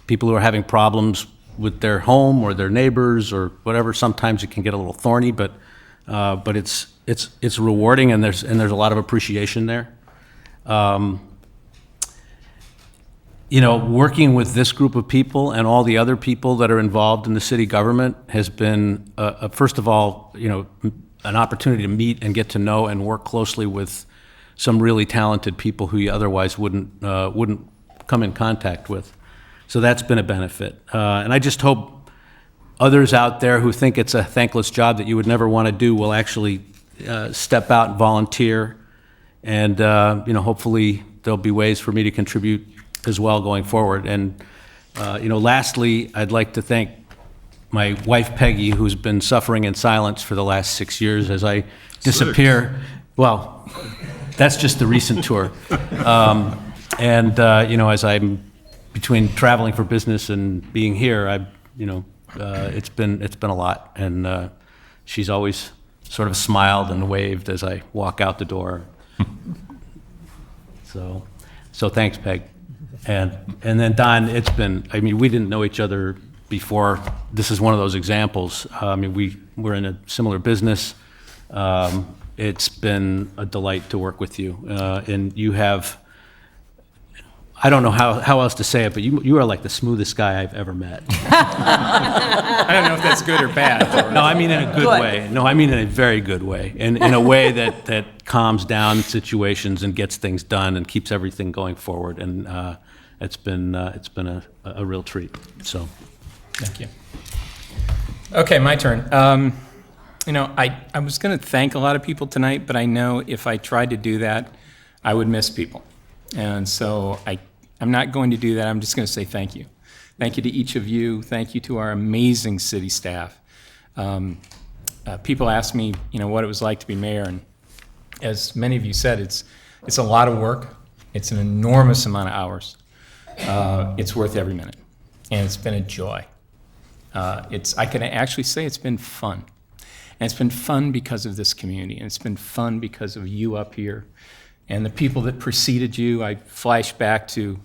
people who are having problems with their home or their neighbors or whatever. Sometimes it can get a little thorny, but it's rewarding, and there's a lot of appreciation there. Working with this group of people and all the other people that are involved in the city government has been, first of all, an opportunity to meet and get to know and work closely with some really talented people who you otherwise wouldn't come in contact with. So that's been a benefit. And I just hope others out there who think it's a thankless job that you would never want to do will actually step out and volunteer. And hopefully there'll be ways for me to contribute as well going forward. And lastly, I'd like to thank my wife Peggy, who's been suffering in silence for the last 6 years as I disappear. Well, that's just the recent tour. As I'm between traveling for business and being here, it's been a lot. And she's always sort of smiled and waved as I walk out the door. So thanks, Peg. And then Don, we didn't know each other before. This is one of those examples. We're in a similar business. It's been a delight to work with you. And you have, I don't know how else to say it, but you are like the smoothest guy I've ever met. I don't know if that's good or bad. No, I mean in a good way. No, I mean in a very good way. And in a way that calms down situations and gets things done and keeps everything going forward. And it's been a real treat. So, thank you. Okay, my turn. I was going to thank a lot of people tonight, but I know if I tried to do that, I would miss people. And so I'm not going to do that. I'm just going to say thank you. Thank you to each of you. Thank you to our amazing city staff. People ask me, what it was like to be mayor, and as many of you said, it's a lot of work. It's an enormous amount of hours. It's worth every minute, and it's been a joy. I can actually say it's been fun, and it's been fun because of this community, and it's been fun because of you up here, and the people that preceded you. I flash back to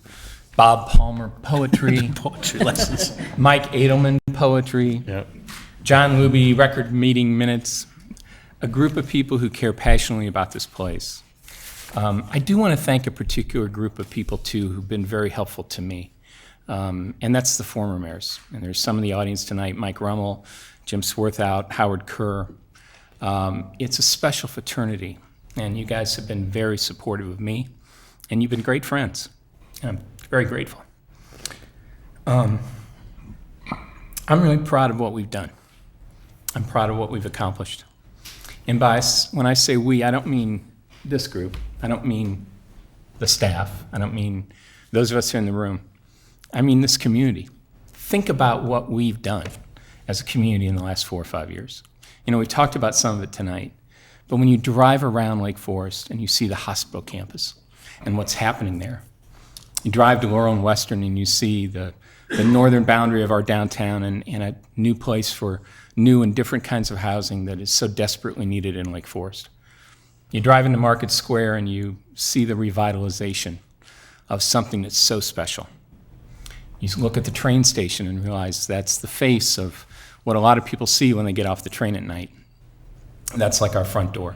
Bob Palmer poetry, poetry lessons, Mike Edelman poetry, yep. John Luby record meeting minutes, a group of people who care passionately about this place. I do want to thank a particular group of people, too, who've been very helpful to me, and that's the former mayors. And there's some in the audience tonight, Mike Rummel, Jim Swarthout, Howard Kerr. It's a special fraternity, and you guys have been very supportive of me, and you've been great friends. And I'm very grateful. I'm really proud of what we've done. I'm proud of what we've accomplished. And when I say we, I don't mean this group. I don't mean the staff. I don't mean those of us here in the room. I mean this community. Think about what we've done as a community in the last 4 or 5 years. We talked about some of it tonight, but when you drive around Lake Forest and you see the hospital campus and what's happening there, you drive to Laurel and Western and you see the northern boundary of our downtown and a new place for new and different kinds of housing that is so desperately needed in Lake Forest. You drive into Market Square and you see the revitalization of something that's so special. You look at the train station and realize that's the face of what a lot of people see when they get off the train at night. That's like our front door.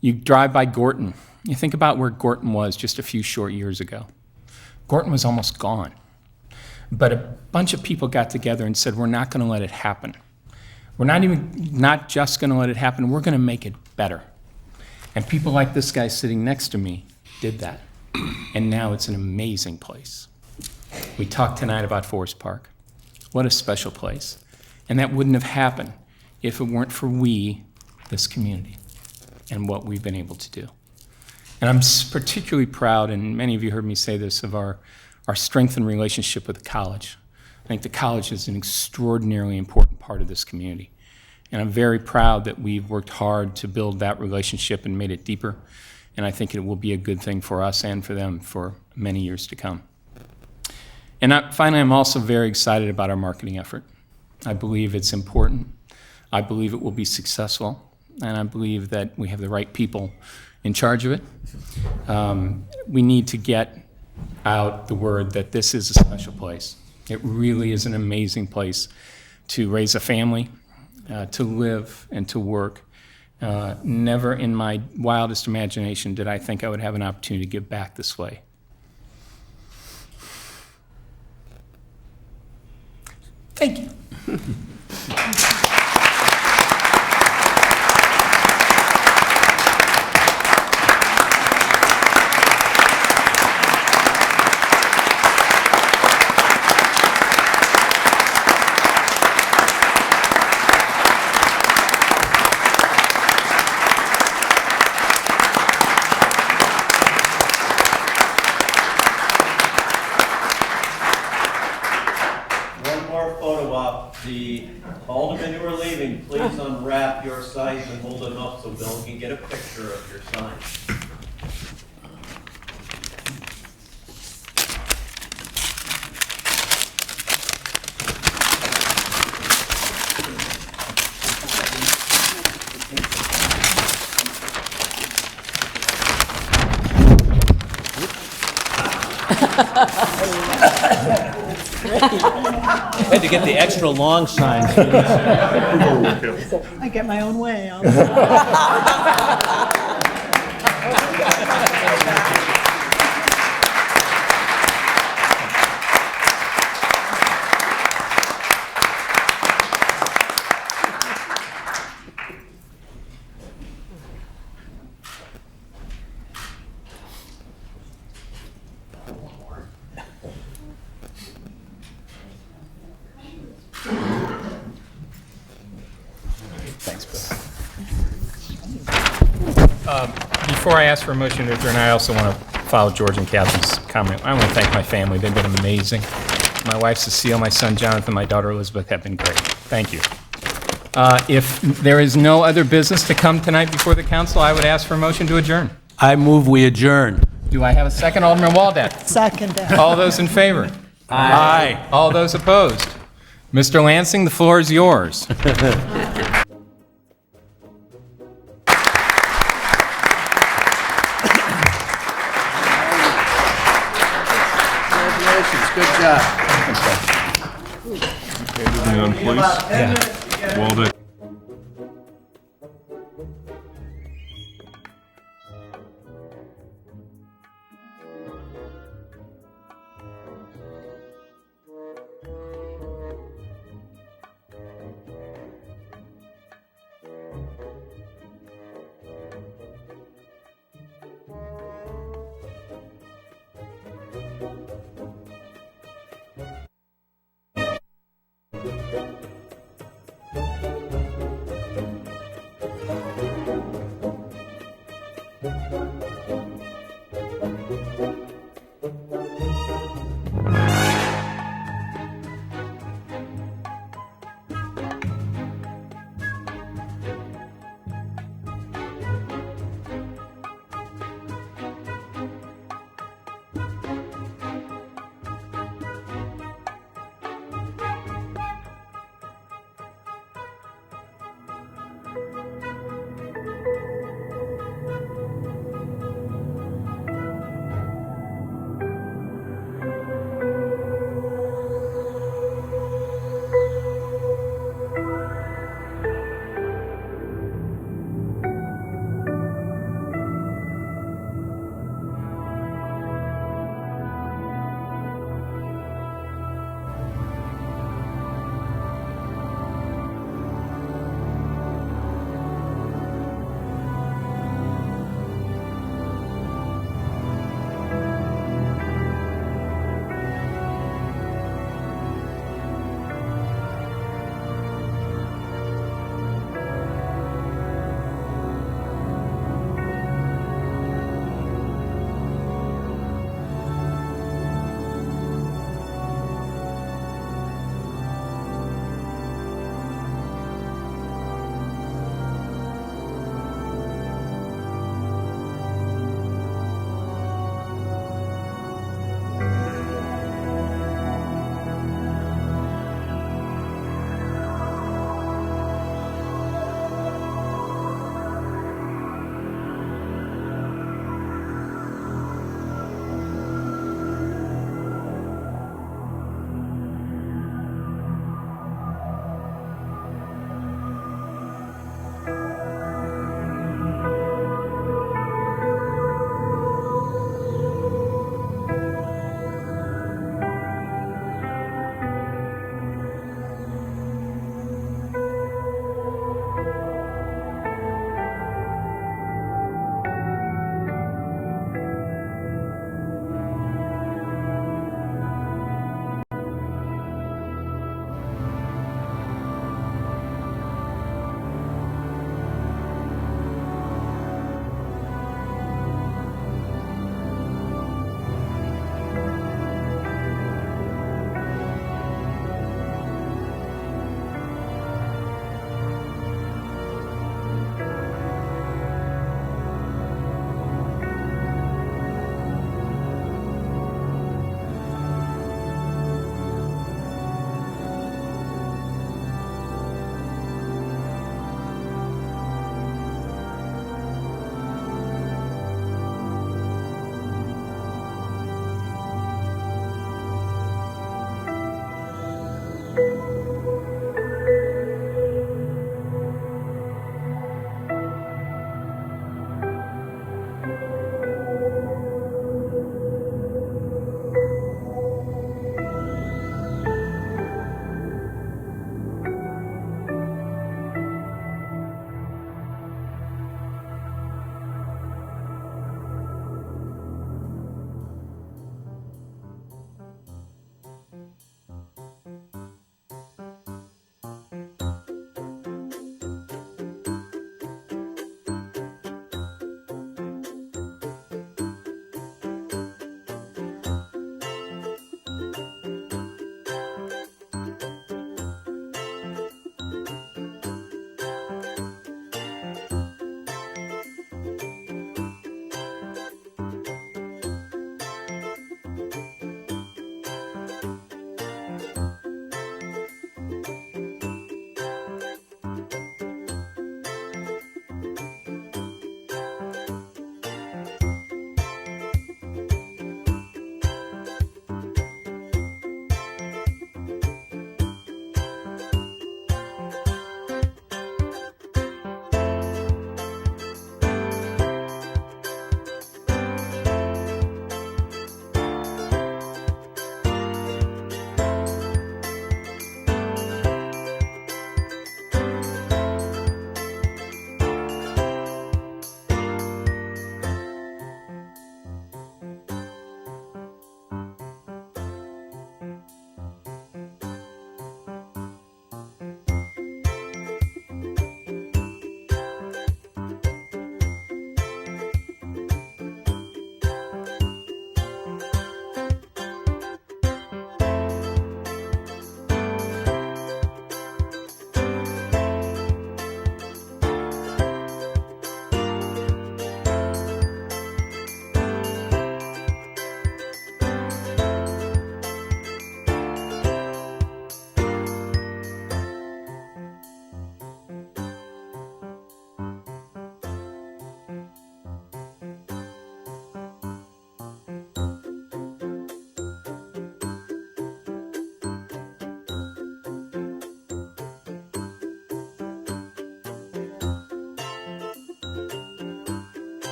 You drive by Gorton. You think about where Gorton was just a few short years ago. Gorton was almost gone. But a bunch of people got together and said, we're not going to let it happen. We're not just going to let it happen, we're going to make it better. And people like this guy sitting next to me did that. And now it's an amazing place. We talked tonight about Forest Park. What a special place. And that wouldn't have happened if it weren't for this community, and what we've been able to do. And I'm particularly proud, and many of you heard me say this, of our strengthened relationship with the college. I think the college is an extraordinarily important part of this community. And I'm very proud that we've worked hard to build that relationship and made it deeper. And I think it will be a good thing for us and for them for many years to come. And finally, I'm also very excited about our marketing effort. I believe it's important. I believe it will be successful, and I believe that we have the right people in charge of it. We need to get out the word that this is a special place. It really is an amazing place to raise a family, to live and to work. Never in my wildest imagination did I think I would have an opportunity to give back this way. Thank you. The aldermen who are leaving, please unwrap your signs and hold them up so Bill can get a picture of your sign. Had to get the extra long signs. I get my own way. Thanks, Bill. Before I ask for a motion to adjourn, I also want to follow George and Catherine's comment. I want to thank my family. They've been amazing. My wife Cecile, my son Jonathan, my daughter Elizabeth have been great. Thank you. If there is no other business to come tonight before the council, I would ask for a motion to adjourn. I move we adjourn. Do I have a second? Alderman Waldeck. Second. All those in favor? Aye. All those opposed? Mr. Lansing, the floor is yours. Good job. Moving on, please. Waldeck.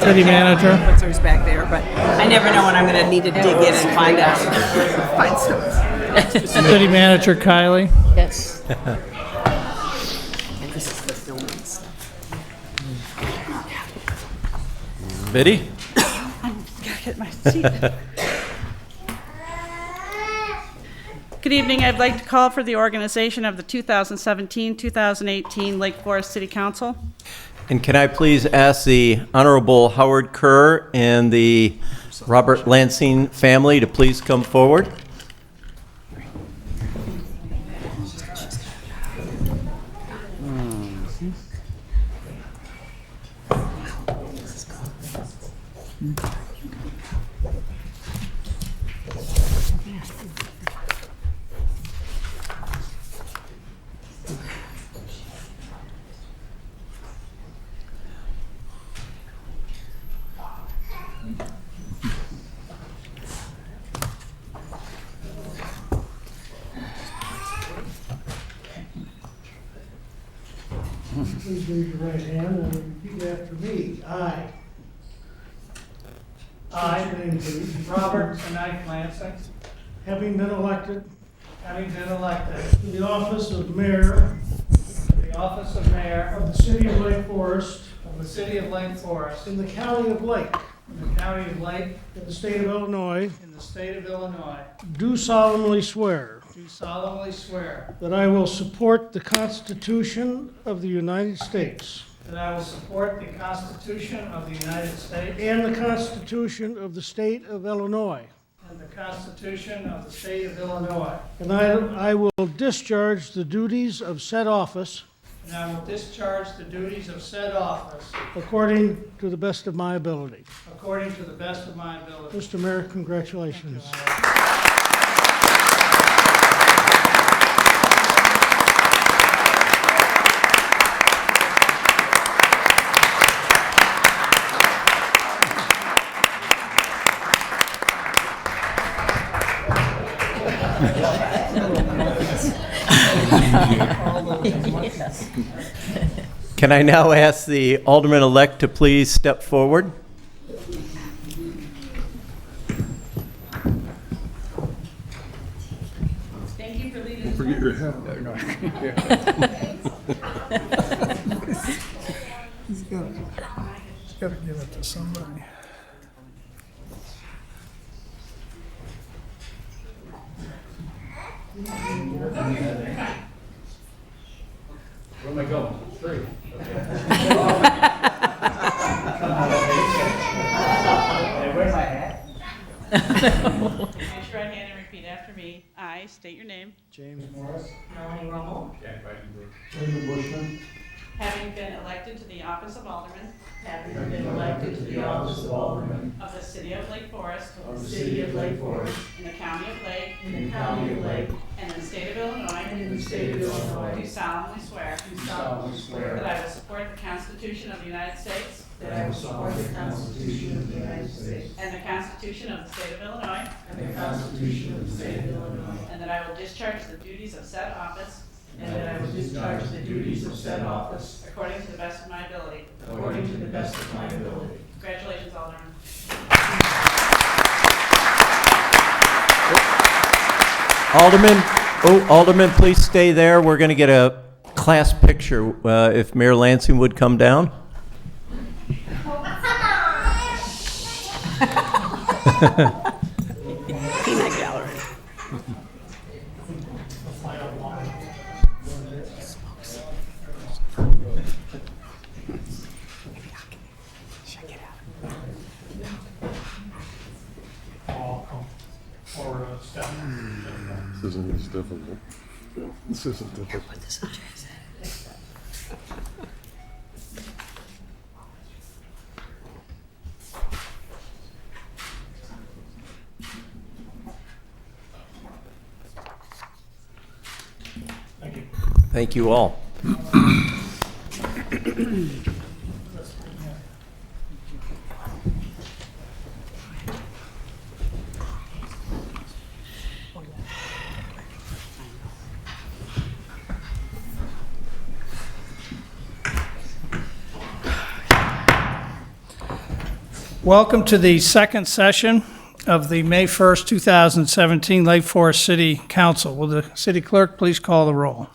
City manager. Puts hers back there, but I never know when I'm going to need to dig in and find out. Find some. City manager Kylie. Yes. And this is the filming stuff. Biddy? Gotta get my seat. Good evening. I'd like to call for the organization of the 2017-2018 Lake Forest City Council. And can I please ask the Honorable Howard Kerr and the Robert Lansing family to please come forward? Please raise your right hand and repeat after me. I, name please, Robert Knight Lansing, having been elected to the office of mayor of the city of Lake Forest in the county of Lake in the state of Illinois, do solemnly swear that I will support the Constitution of the United States and the Constitution of the state of Illinois. And I will discharge the duties of said office according to the best of my ability. Mr. Mayor, congratulations. Can I now ask the Alderman-elect to please step forward? Thank you for leading. Forget your hat. He's got to give it to somebody. Where am I going? Straight. Where's my hat? Raise your right hand and repeat after me. I state your name. James Morris. Melanie Rummel. David Bushman. Having been elected to the office of Alderman. Having been elected to the office of Alderman Of the city of Lake Forest. of the city of Lake Forest In the county of Lake. in the county of Lake And in the state of Illinois. and in the state of Illinois. Do solemnly swear. That I will support the Constitution of the United States. That I will support the Constitution of the United States And the Constitution of the state of Illinois. and the Constitution of the state of Illinois. And that I will discharge the duties of said office. And that I will discharge the duties of said office According to the best of my ability. according to the best of my ability. Congratulations, Alderman. Alderman, please stay there. We're going to get a class picture. If Mayor Lansing would come down. Peanut gallery. This isn't as difficult. This isn't difficult. Thank you all. Welcome to the second session of the May 1st, 2017 Lake Forest City Council. Will the city clerk please call the roll?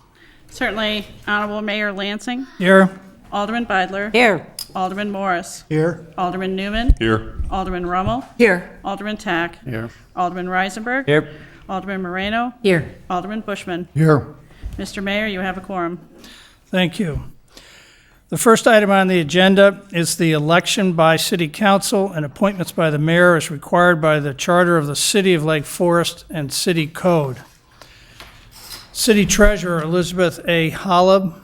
Certainly, Honorable Mayor Lansing. Here. Alderman Beidler. Here. Alderman Morris. Here. Alderman Newman. Here. Alderman Rummel. Here. Alderman Tack. Here. Alderman Reisenberg. Here. Alderman Moreno. Here. Alderman Bushman. Here. Mr. Mayor, you have a quorum. Thank you. The first item on the agenda is the election by City Council and appointments by the mayor as required by the Charter of the City of Lake Forest and City Code. City Treasurer Elizabeth A. Holub,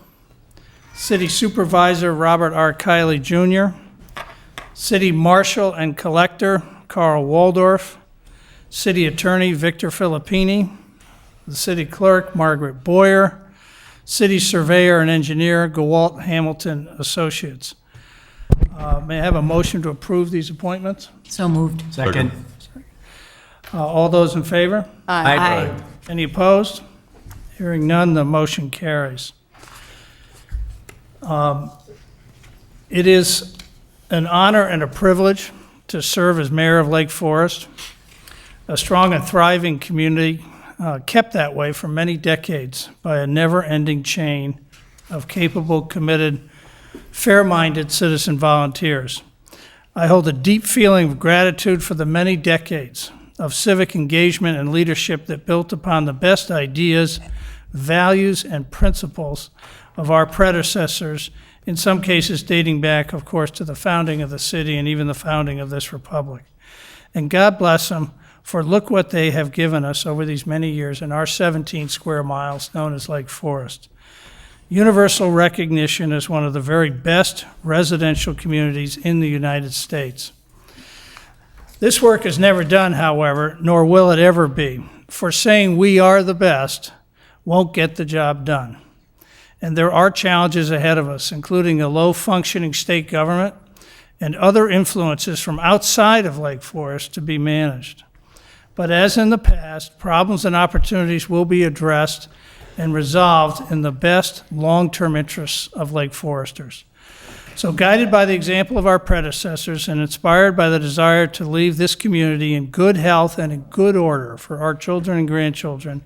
City Supervisor Robert R. Kiley Jr., City Marshal and Collector Carl Waldorf, City Attorney Victor Filippini, the City Clerk Margaret Boyer, City Surveyor and Engineer Gawalt Hamilton Associates. May I have a motion to approve these appointments? So moved. Second. All those in favor? Aye. Any opposed? Hearing none, the motion carries. It is an honor and a privilege to serve as mayor of Lake Forest, a strong and thriving community kept that way for many decades by a never-ending chain of capable, committed, fair-minded citizen volunteers. I hold a deep feeling of gratitude for the many decades of civic engagement and leadership that built upon the best ideas, values, and principles of our predecessors, in some cases dating back, of course, to the founding of the city and even the founding of this republic. And God bless them, for look what they have given us over these many years in our 17 square miles known as Lake Forest. Universal recognition as one of the very best residential communities in the United States. This work is never done, however, nor will it ever be, for saying we are the best won't get the job done. And there are challenges ahead of us, including a low-functioning state government and other influences from outside of Lake Forest to be managed. But as in the past, problems and opportunities will be addressed and resolved in the best long-term interests of Lake Foresters. So guided by the example of our predecessors and inspired by the desire to leave this community in good health and in good order for our children and grandchildren,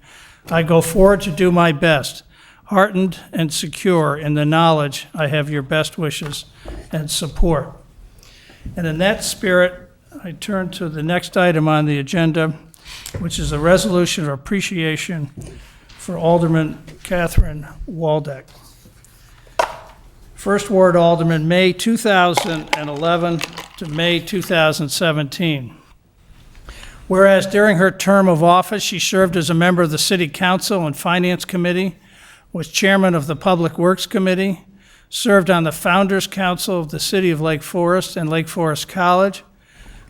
I go forward to do my best, heartened and secure in the knowledge I have your best wishes and support. And in that spirit, I turn to the next item on the agenda, which is a resolution of appreciation for Alderman Catherine Waldeck. First Ward Alderman, May 2011 to May 2017. Whereas during her term of office, she served as a member of the City Council and Finance Committee, was chairman of the Public Works Committee, served on the Founders Council of the City of Lake Forest and Lake Forest College,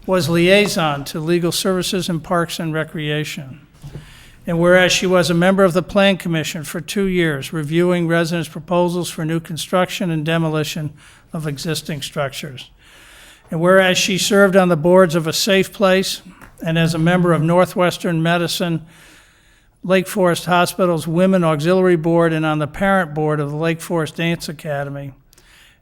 was liaison to Legal Services and Parks and Recreation. And whereas she was a member of the Plan Commission for 2 years, reviewing residents' proposals for new construction and demolition of existing structures. And whereas she served on the boards of A Safe Place and as a member of Northwestern Medicine, Lake Forest Hospital's Women Auxiliary Board, and on the parent board of the Lake Forest Dance Academy.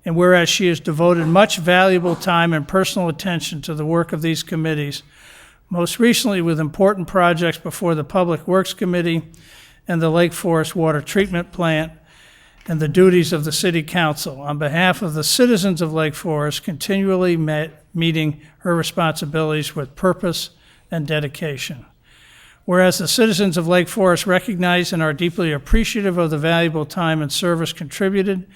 And whereas she has devoted much valuable time and personal attention to the work of these committees, most recently with important projects before the Public Works Committee and the Lake Forest Water Treatment Plant, and the duties of the City Council, on behalf of the citizens of Lake Forest, continually meeting her responsibilities with purpose and dedication. Whereas the citizens of Lake Forest recognize and are deeply appreciative of the valuable time and service contributed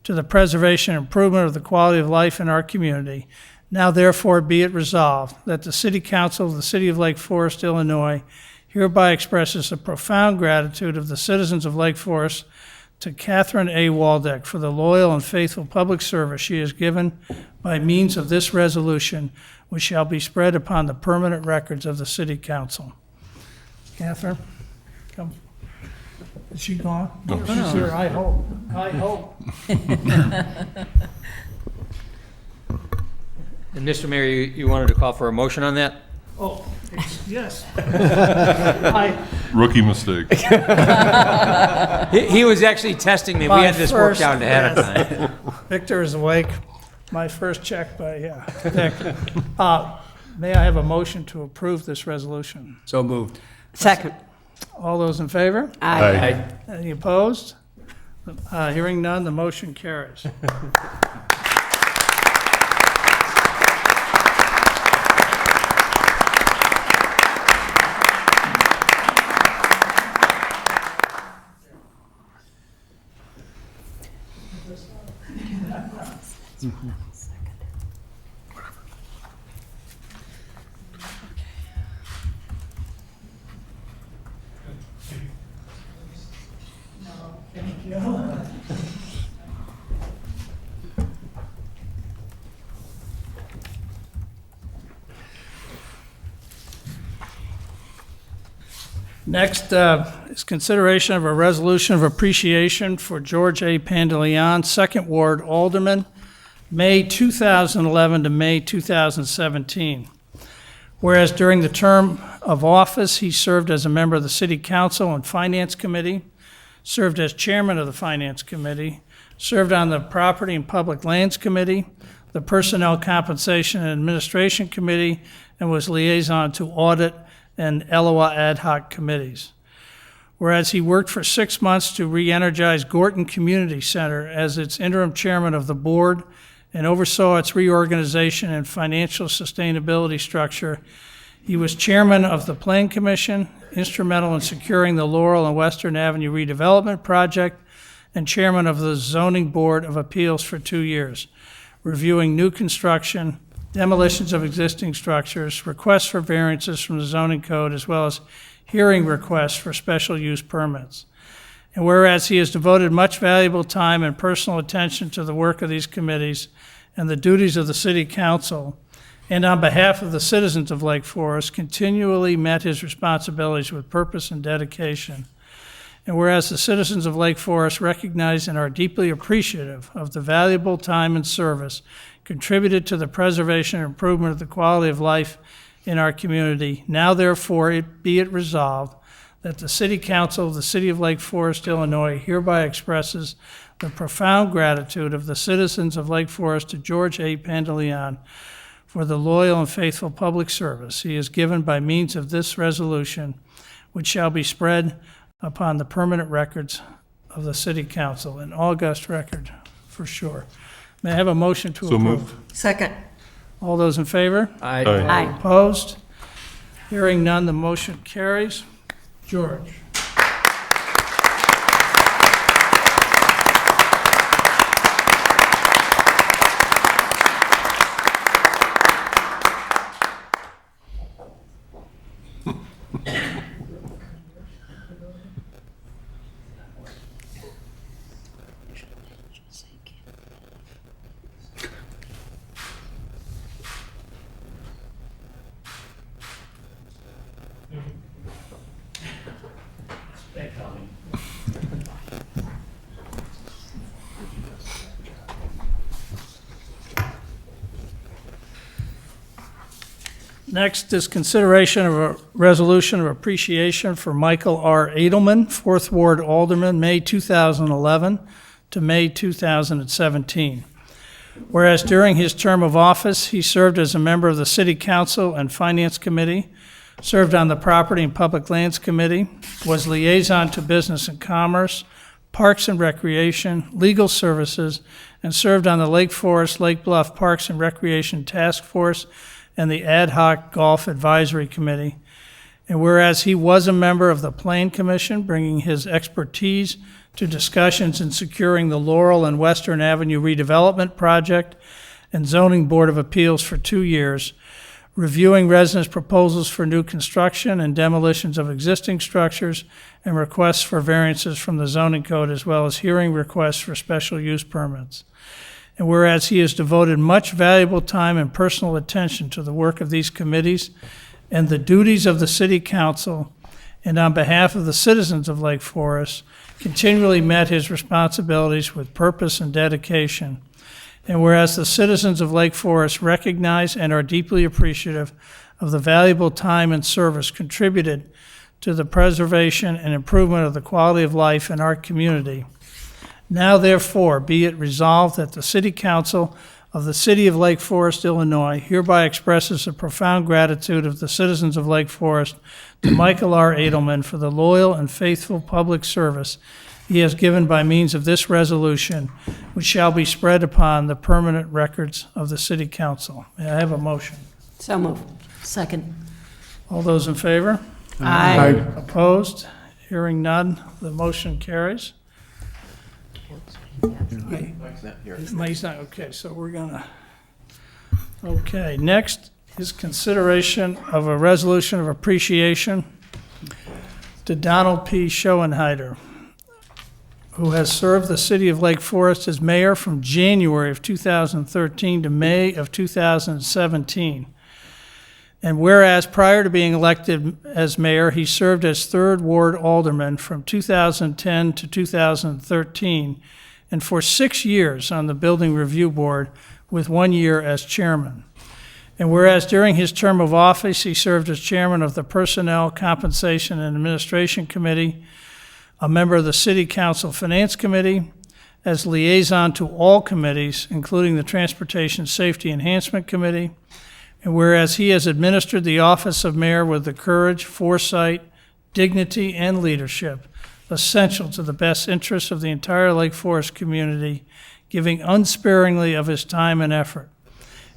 to the preservation and improvement of the quality of life in our community, now therefore be it resolved that the City Council of the City of Lake Forest, Illinois, hereby expresses a profound gratitude of the citizens of Lake Forest to Catherine A. Waldeck for the loyal and faithful public service she has given by means of this resolution, which shall be spread upon the permanent records of the City Council. Catherine, come. Is she gone? No, She's here, I hope. I hope. And Mr. Mayor, you wanted to call for a motion on that? Oh, yes. Rookie mistake. He was actually testing me. We had this worked out ahead of time. Victor is awake. My first check by, Dick. May I have a motion to approve this resolution? So moved. Second. All those in favor? Aye. Any opposed? Hearing none, the motion carries. Thank you. Next is consideration of a resolution of appreciation for George A. Pandeleon, Second Ward Alderman, May 2011 to May 2017. Whereas during the term of office, he served as a member of the City Council and Finance Committee, served as chairman of the Finance Committee, served on the Property and Public Lands Committee, the Personnel Compensation and Administration Committee, and was liaison to Audit and LOA ad hoc committees. Whereas he worked for 6 months to re-energize Gorton Community Center as its interim chairman of the board and oversaw its reorganization and financial sustainability structure, he was chairman of the Plan Commission, instrumental in securing the Laurel and Western Avenue redevelopment project, and chairman of the Zoning Board of Appeals for 2 years, reviewing new construction, demolitions of existing structures, requests for variances from the zoning code, as well as hearing requests for special use permits. And whereas he has devoted much valuable time and personal attention to the work of these committees and the duties of the City Council, and on behalf of the citizens of Lake Forest, continually met his responsibilities with purpose and dedication. And whereas the citizens of Lake Forest recognize and are deeply appreciative of the valuable time and service contributed to the preservation and improvement of the quality of life in our community, now therefore be it resolved that the City Council of the City of Lake Forest, Illinois hereby expresses the profound gratitude of the citizens of Lake Forest to George A. Pandeleon for the loyal and faithful public service he has given by means of this resolution, which shall be spread upon the permanent records of the City Council, an august record for sure. May I have a motion to So approve? moved. Second. All those in favor? Aye. Aye. Opposed? Hearing none, the motion carries. George. Next is consideration of a resolution of appreciation for Michael R. Edelman, Fourth Ward Alderman, May 2011 to May 2017. Whereas during his term of office, he served as a member of the City Council and Finance Committee, served on the Property and Public Lands Committee, was liaison to Business and Commerce, Parks and Recreation, Legal Services, and served on the Lake Forest, Lake Bluff Parks and Recreation Task Force and the Ad Hoc Golf Advisory Committee. And whereas he was a member of the Plan Commission, bringing his expertise to discussions in securing the Laurel and Western Avenue redevelopment project and Zoning Board of Appeals for 2 years, reviewing residents' proposals for new construction and demolitions of existing structures and requests for variances from the zoning code, as well as hearing requests for special use permits. And whereas he has devoted much valuable time and personal attention to the work of these committees and the duties of the City Council, and on behalf of the citizens of Lake Forest, continually met his responsibilities with purpose and dedication. And whereas the citizens of Lake Forest recognize and are deeply appreciative of the valuable time and service contributed to the preservation and improvement of the quality of life in our community, now therefore be it resolved that the City Council of the City of Lake Forest, Illinois, hereby expresses the profound gratitude of the citizens of Lake Forest to Michael R. Edelman for the loyal and faithful public service he has given by means of this resolution, which shall be spread upon the permanent records of the City Council. May I have a motion? So moved. Second. All those in favor? Aye. Opposed? Hearing none, the motion carries. He's not, okay, so we're gonna, okay, next is consideration of a resolution of appreciation to Donald P. Schoenheider, who has served the city of Lake Forest as mayor from January of 2013 to May of 2017. And whereas prior to being elected as mayor, he served as 3rd Ward Alderman from 2010 to 2013, and for 6 years on the Building Review Board, with 1 year as chairman. And whereas during his term of office, he served as chairman of the Personnel, Compensation, and Administration Committee, a member of the City Council Finance Committee, as liaison to all committees, including the Transportation Safety Enhancement Committee. And whereas he has administered the office of mayor with the courage, foresight, dignity, and leadership essential to the best interests of the entire Lake Forest community, giving unsparingly of his time and effort.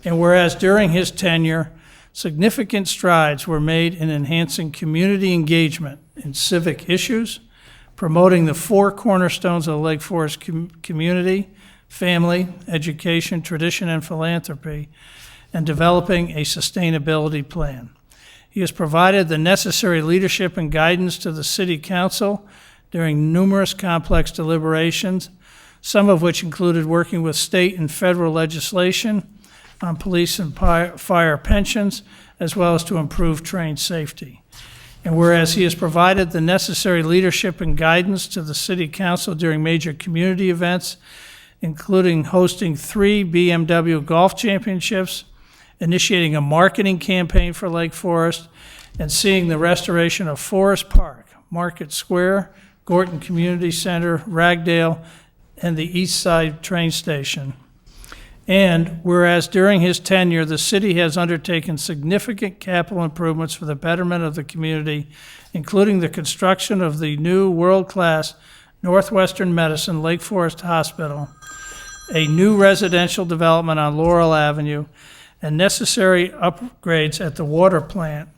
And whereas during his tenure, significant strides were made in enhancing community engagement in civic issues, promoting the 4 cornerstones of the Lake Forest community: family, education, tradition, and philanthropy, and developing a sustainability plan. He has provided the necessary leadership and guidance to the City Council during numerous complex deliberations, some of which included working with state and federal legislation on police and fire pensions, as well as to improve train safety. And whereas he has provided the necessary leadership and guidance to the City Council during major community events, including hosting 3 BMW golf championships, initiating a marketing campaign for Lake Forest, and seeing the restoration of Forest Park, Market Square, Gorton Community Center, Ragdale, and the East Side train station. And whereas during his tenure, the city has undertaken significant capital improvements for the betterment of the community, including the construction of the new world-class Northwestern Medicine Lake Forest Hospital, a new residential development on Laurel Avenue, and necessary upgrades at the water plant.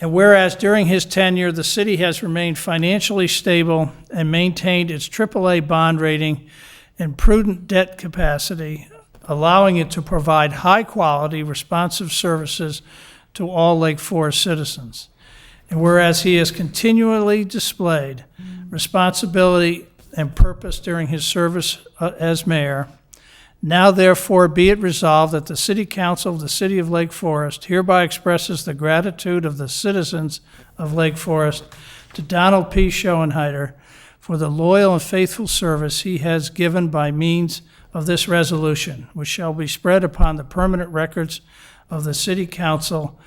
And whereas during his tenure, the city has remained financially stable and maintained its AAA bond rating and prudent debt capacity, allowing it to provide high-quality, responsive services to all Lake Forest citizens. And whereas he has continually displayed responsibility and purpose during his service as mayor, now therefore be it resolved that the City Council of the City of Lake Forest hereby expresses the gratitude of the citizens of Lake Forest to Donald P. Schoenheider for the loyal and faithful service he has given by means of this resolution, which shall be spread upon the permanent records of the City Council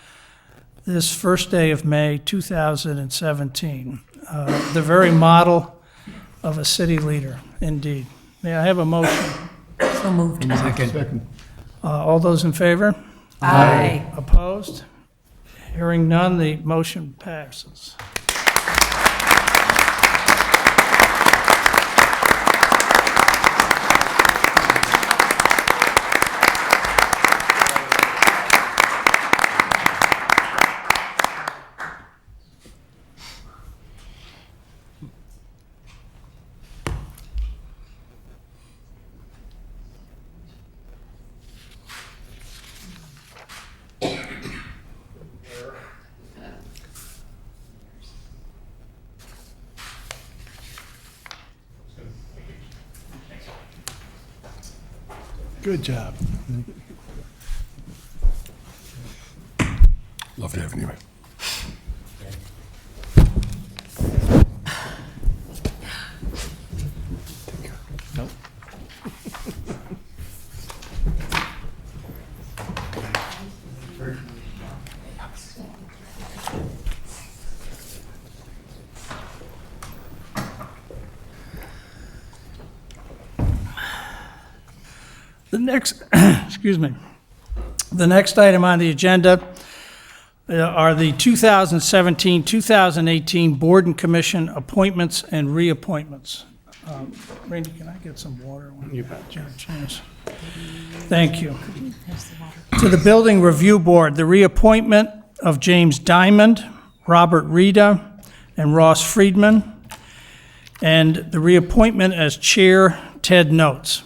this first day of May 2017. The very model of a city leader, indeed. May I have a motion? So moved. Second. All those in favor? Aye. Opposed? Hearing none, the motion passes. Good job. Love to have you. Nope. The next, excuse me. The next item on the agenda are the 2017-2018 Board and Commission appointments and reappointments. Randy, can I get some water when you get a chance? Thank you. To the Building Review Board, the reappointment of James Diamond, Robert Rita, and Ross Friedman, and the reappointment as chair, Ted Notes.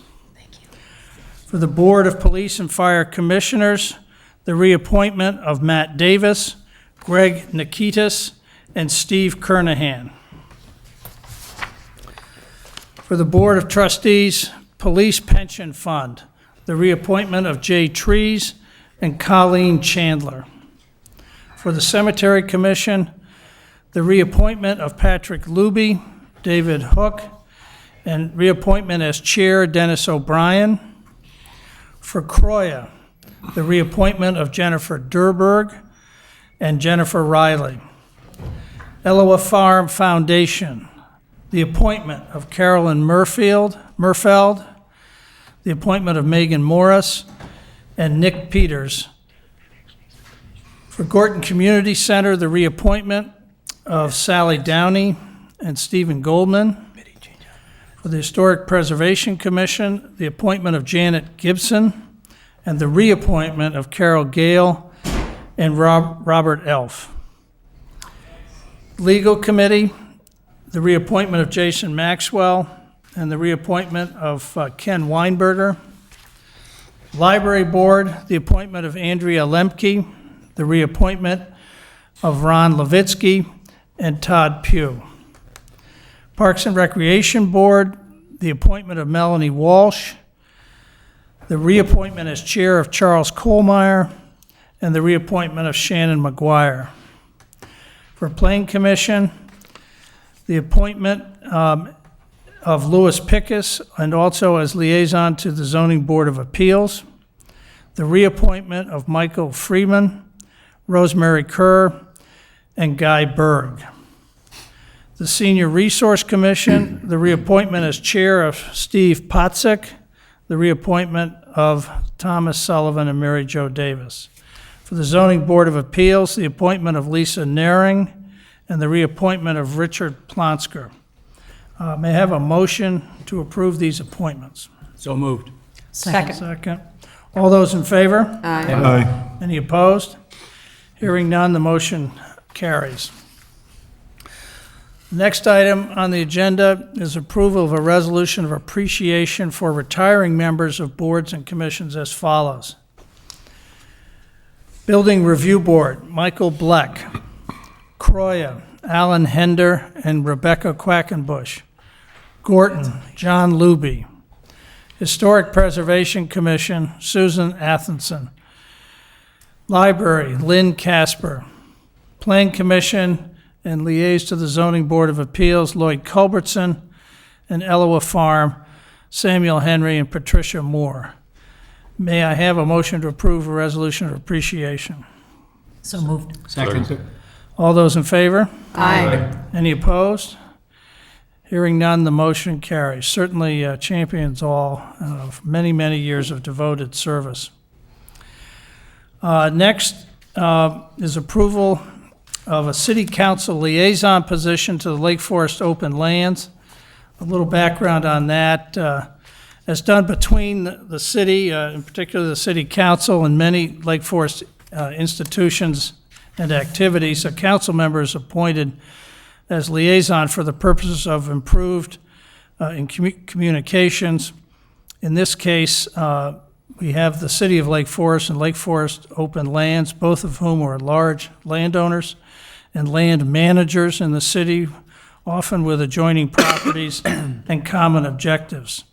For the Board of Police and Fire Commissioners, the reappointment of Matt Davis, Greg Nikitas, and Steve Kernahan. For the Board of Trustees, Police Pension Fund, the reappointment of Jay Trees and Colleen Chandler. For the Cemetery Commission, the reappointment of Patrick Luby, David Hook, and reappointment as chair, Dennis O'Brien. For Croya, the reappointment of Jennifer Durberg and Jennifer Riley. Eloa Farm Foundation, the appointment of Carolyn Murfeld, the appointment of Megan Morris and Nick Peters. For Gorton Community Center, the reappointment of Sally Downey and Stephen Goldman. For the Historic Preservation Commission, the appointment of Janet Gibson and the reappointment of Carol Gale and Robert Elf. Legal Committee, the reappointment of Jason Maxwell and the reappointment of Ken Weinberger. Library Board, the appointment of Andrea Lemke, the reappointment of Ron Levitsky and Todd Pugh. Parks and Recreation Board, the appointment of Melanie Walsh, the reappointment as chair of Charles Kohlmeyer, and the reappointment of Shannon McGuire. For Plan Commission, the appointment of Louis Pickus, and also as liaison to the Zoning Board of Appeals, the reappointment of Michael Freeman, Rosemary Kerr, and Guy Berg. The Senior Resource Commission, the reappointment as chair of Steve Potzik, the reappointment of Thomas Sullivan and Mary Jo Davis. For the Zoning Board of Appeals, the appointment of Lisa Naring and the reappointment of Richard Plonsker. May I have a motion to approve these appointments? So moved. Second. All those in favor? Aye. Any opposed? Hearing none, the motion carries. Next item on the agenda is approval of a resolution of appreciation for retiring members of boards and commissions as follows. Building Review Board, Michael Bleck. Croya, Alan Hender and Rebecca Quackenbush. Gorton, John Luby. Historic Preservation Commission, Susan Athenson. Library, Lynn Casper. Plan Commission and liaise to the Zoning Board of Appeals, Lloyd Culbertson, and Eloa Farm, Samuel Henry and Patricia Moore. May I have a motion to approve a resolution of appreciation? So moved. Second. All those in favor? Aye. Any opposed? Hearing none, the motion carries. Certainly champions all of many, many years of devoted service. Next is approval of a city council liaison position to the Lake Forest Open Lands. A little background on that. As done between the city, in particular the city council, and many Lake Forest institutions and activities, a council member is appointed as liaison for the purposes of improved communications. In this case, we have the city of Lake Forest and Lake Forest Open Lands, both of whom are large landowners and land managers in the city, often with adjoining properties and common objectives.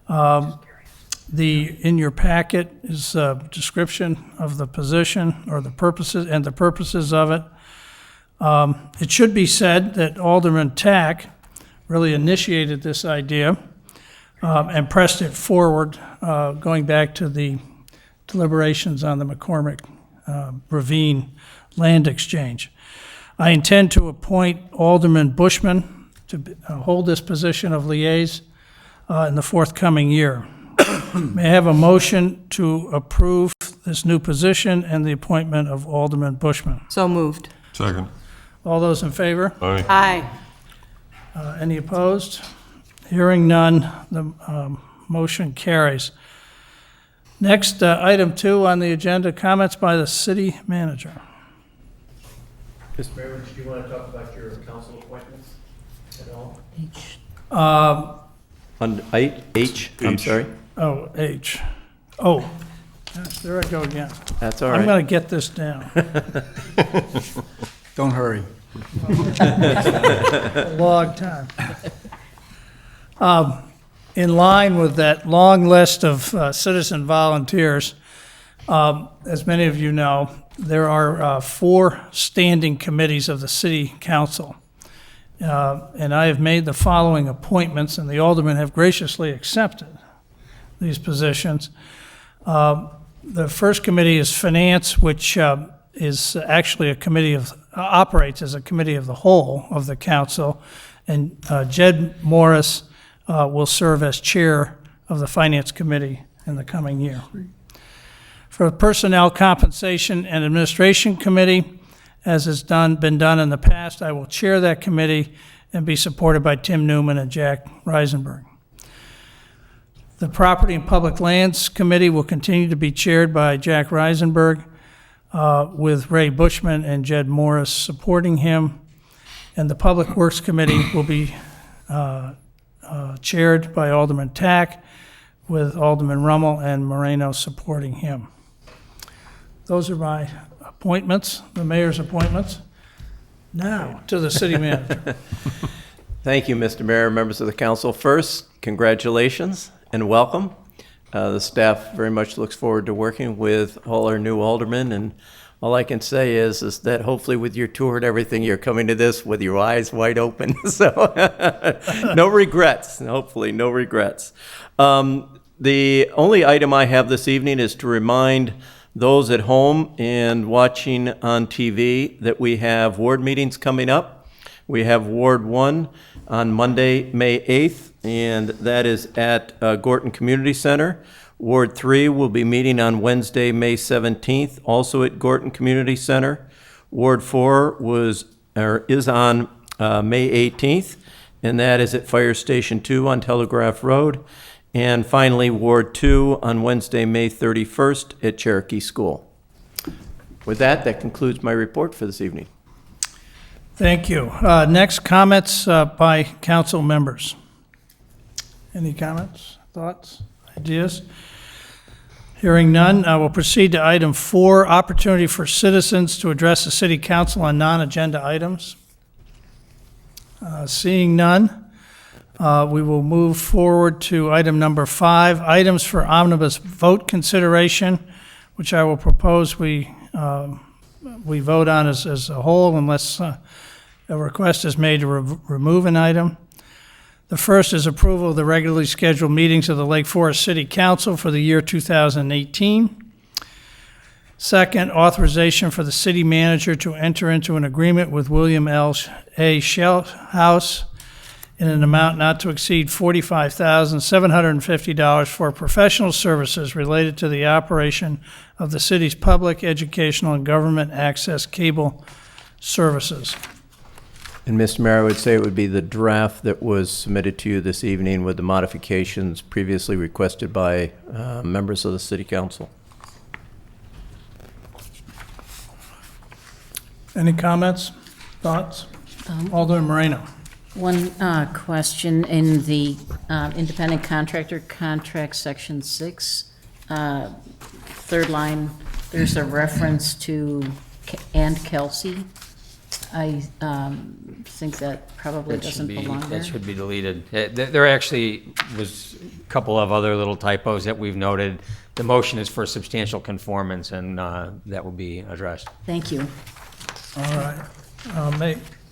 In your packet is a description of the position or the purposes of it. It should be said that Alderman Tack really initiated this idea and pressed it forward, going back to the deliberations on the McCormick Ravine land exchange. I intend to appoint Alderman Bushman to hold this position of liaise in the forthcoming year. May I have a motion to approve this new position and the appointment of Alderman Bushman? So moved. Second. All those in favor? Aye. Aye. Any opposed? Hearing none, the motion carries. Next, item 2 on the agenda, comments by the city manager. Mr. Mayor, did you want to talk about your council appointments at all? On H, I'm sorry. Oh, H. Oh, yes, there I go again. That's all I'm right. going to get this down. Don't hurry. A long time. In line with that long list of citizen volunteers, as many of you know, there are 4 standing committees of the city council. And I have made the following appointments, and the aldermen have graciously accepted these positions. The first committee is Finance, which is actually a committee of, operates as a committee of the whole of the council, and Jed Morris will serve as chair of the Finance Committee in the coming year. For the Personnel, Compensation, and Administration Committee, as has been done in the past, I will chair that committee and be supported by Tim Newman and Jack Reisenberg. The Property and Public Lands Committee will continue to be chaired by Jack Reisenberg, with Ray Bushman and Jed Morris supporting him. And the Public Works Committee will be chaired by Alderman Tack, with Alderman Rummel and Moreno supporting him. Those are my appointments, the mayor's appointments. Now, to the city manager. Thank you, Mr. Mayor, members of the council. First, congratulations and welcome. The staff very much looks forward to working with all our new aldermen, and all I can say is that hopefully with your tour and everything, you're coming to this with your eyes wide open. So no regrets, hopefully no regrets. The only item I have this evening is to remind those at home and watching on TV that we have ward meetings coming up. We have Ward 1 on Monday, May 8th, and that is at Gorton Community Center. Ward 3 will be meeting on Wednesday, May 17th, also at Gorton Community Center. Ward 4 is on May 18th, and that is at Fire Station 2 on Telegraph Road. And finally, Ward 2 on Wednesday, May 31st at Cherokee School. With that, that concludes my report for this evening. Thank you. Next, comments by council members. Any comments, thoughts, ideas? Hearing none, I will proceed to item 4, opportunity for citizens to address the city council on non-agenda items. Seeing none, we will move forward to item number 5, items for omnibus vote consideration, which I will propose we vote on as a whole unless a request is made to remove an item. The first is approval of the regularly scheduled meetings of the Lake Forest City Council for the year 2018. Second, authorization for the city manager to enter into an agreement with William L. A. Shellhouse in an amount not to exceed $45,750 for professional services related to the operation of the city's public, educational, and government access cable services. And Mr. Mayor, I would say it would be the draft that was submitted to you this evening with the modifications previously requested by members of the city council. Any comments, thoughts? Alderman Moreno. One question in the independent contractor contract, section 6, third line, there's a reference to and Kelsey. I think that probably doesn't belong there. That should be deleted. There actually was a couple of other little typos that we've noted. The motion is for substantial conformance, and that will be addressed. Thank you. All right.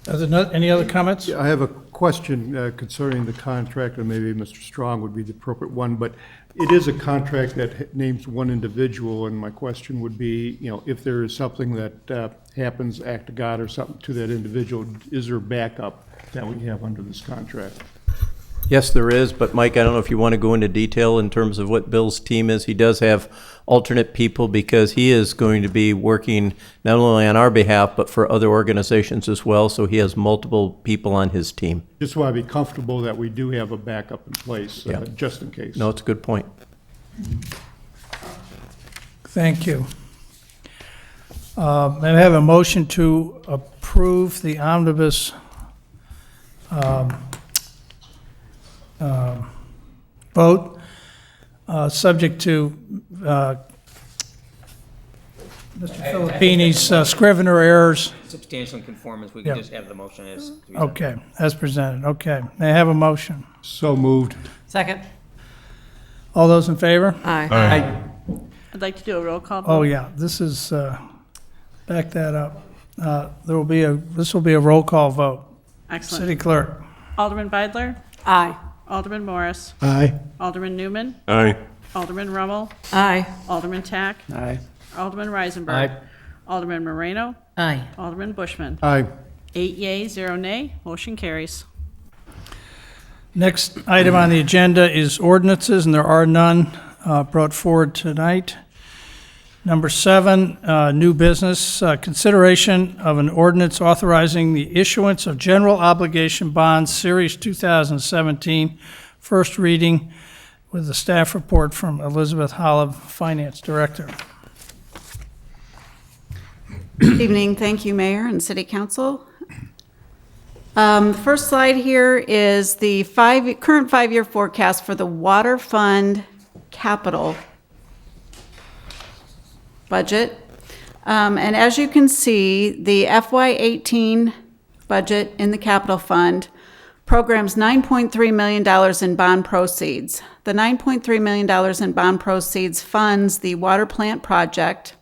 Any other comments? Yeah, I have a question concerning the contract, and maybe Mr. Strong would be the appropriate one, but it is a contract that names one individual, and my question would be, if there is something that happens, act of God or something to that individual, is there backup that we have under this contract? Yes, there is, but Mike, I don't know if you want to go into detail in terms of what Bill's team is. He does have alternate people because he is going to be working not only on our behalf, but for other organizations as well, so he has multiple people on his team. Just want to be comfortable that we do have a backup in place, just in case. No, it's a good point. Thank you. May I have a motion to approve the omnibus vote, subject to Mr. Filippini's Scrivener errors? Substantial conformance, we can just have the motion as. Okay, as presented. Okay. May I have a motion? So moved. Second. All those in favor? Aye. I'd like to do a roll call vote. Oh, yeah, this is, back that up. This will be a roll call vote. Excellent. City Clerk. Alderman Beidler? Aye. Alderman Morris? Aye. Alderman Newman? Aye. Alderman Rummel? Aye. Alderman Tack? Aye. Alderman Reisenberg? Alderman Moreno? Aye. Alderman Bushman? Aye. 8 yea, 0 nay, motion carries. Next item on the agenda is ordinances, and there are none brought forward tonight. Number 7, new business, consideration of an ordinance authorizing the issuance of general obligation bonds, Series 2017, first reading, with the staff report from Elizabeth Holub, Finance Director. Good evening. Thank you, Mayor and City Council. The first slide here is the current 5-year forecast for the Water Fund capital budget. And as you can see, the FY18 budget in the capital fund programs $9.3 million in bond proceeds. The $9.3 million in bond proceeds funds the water plant project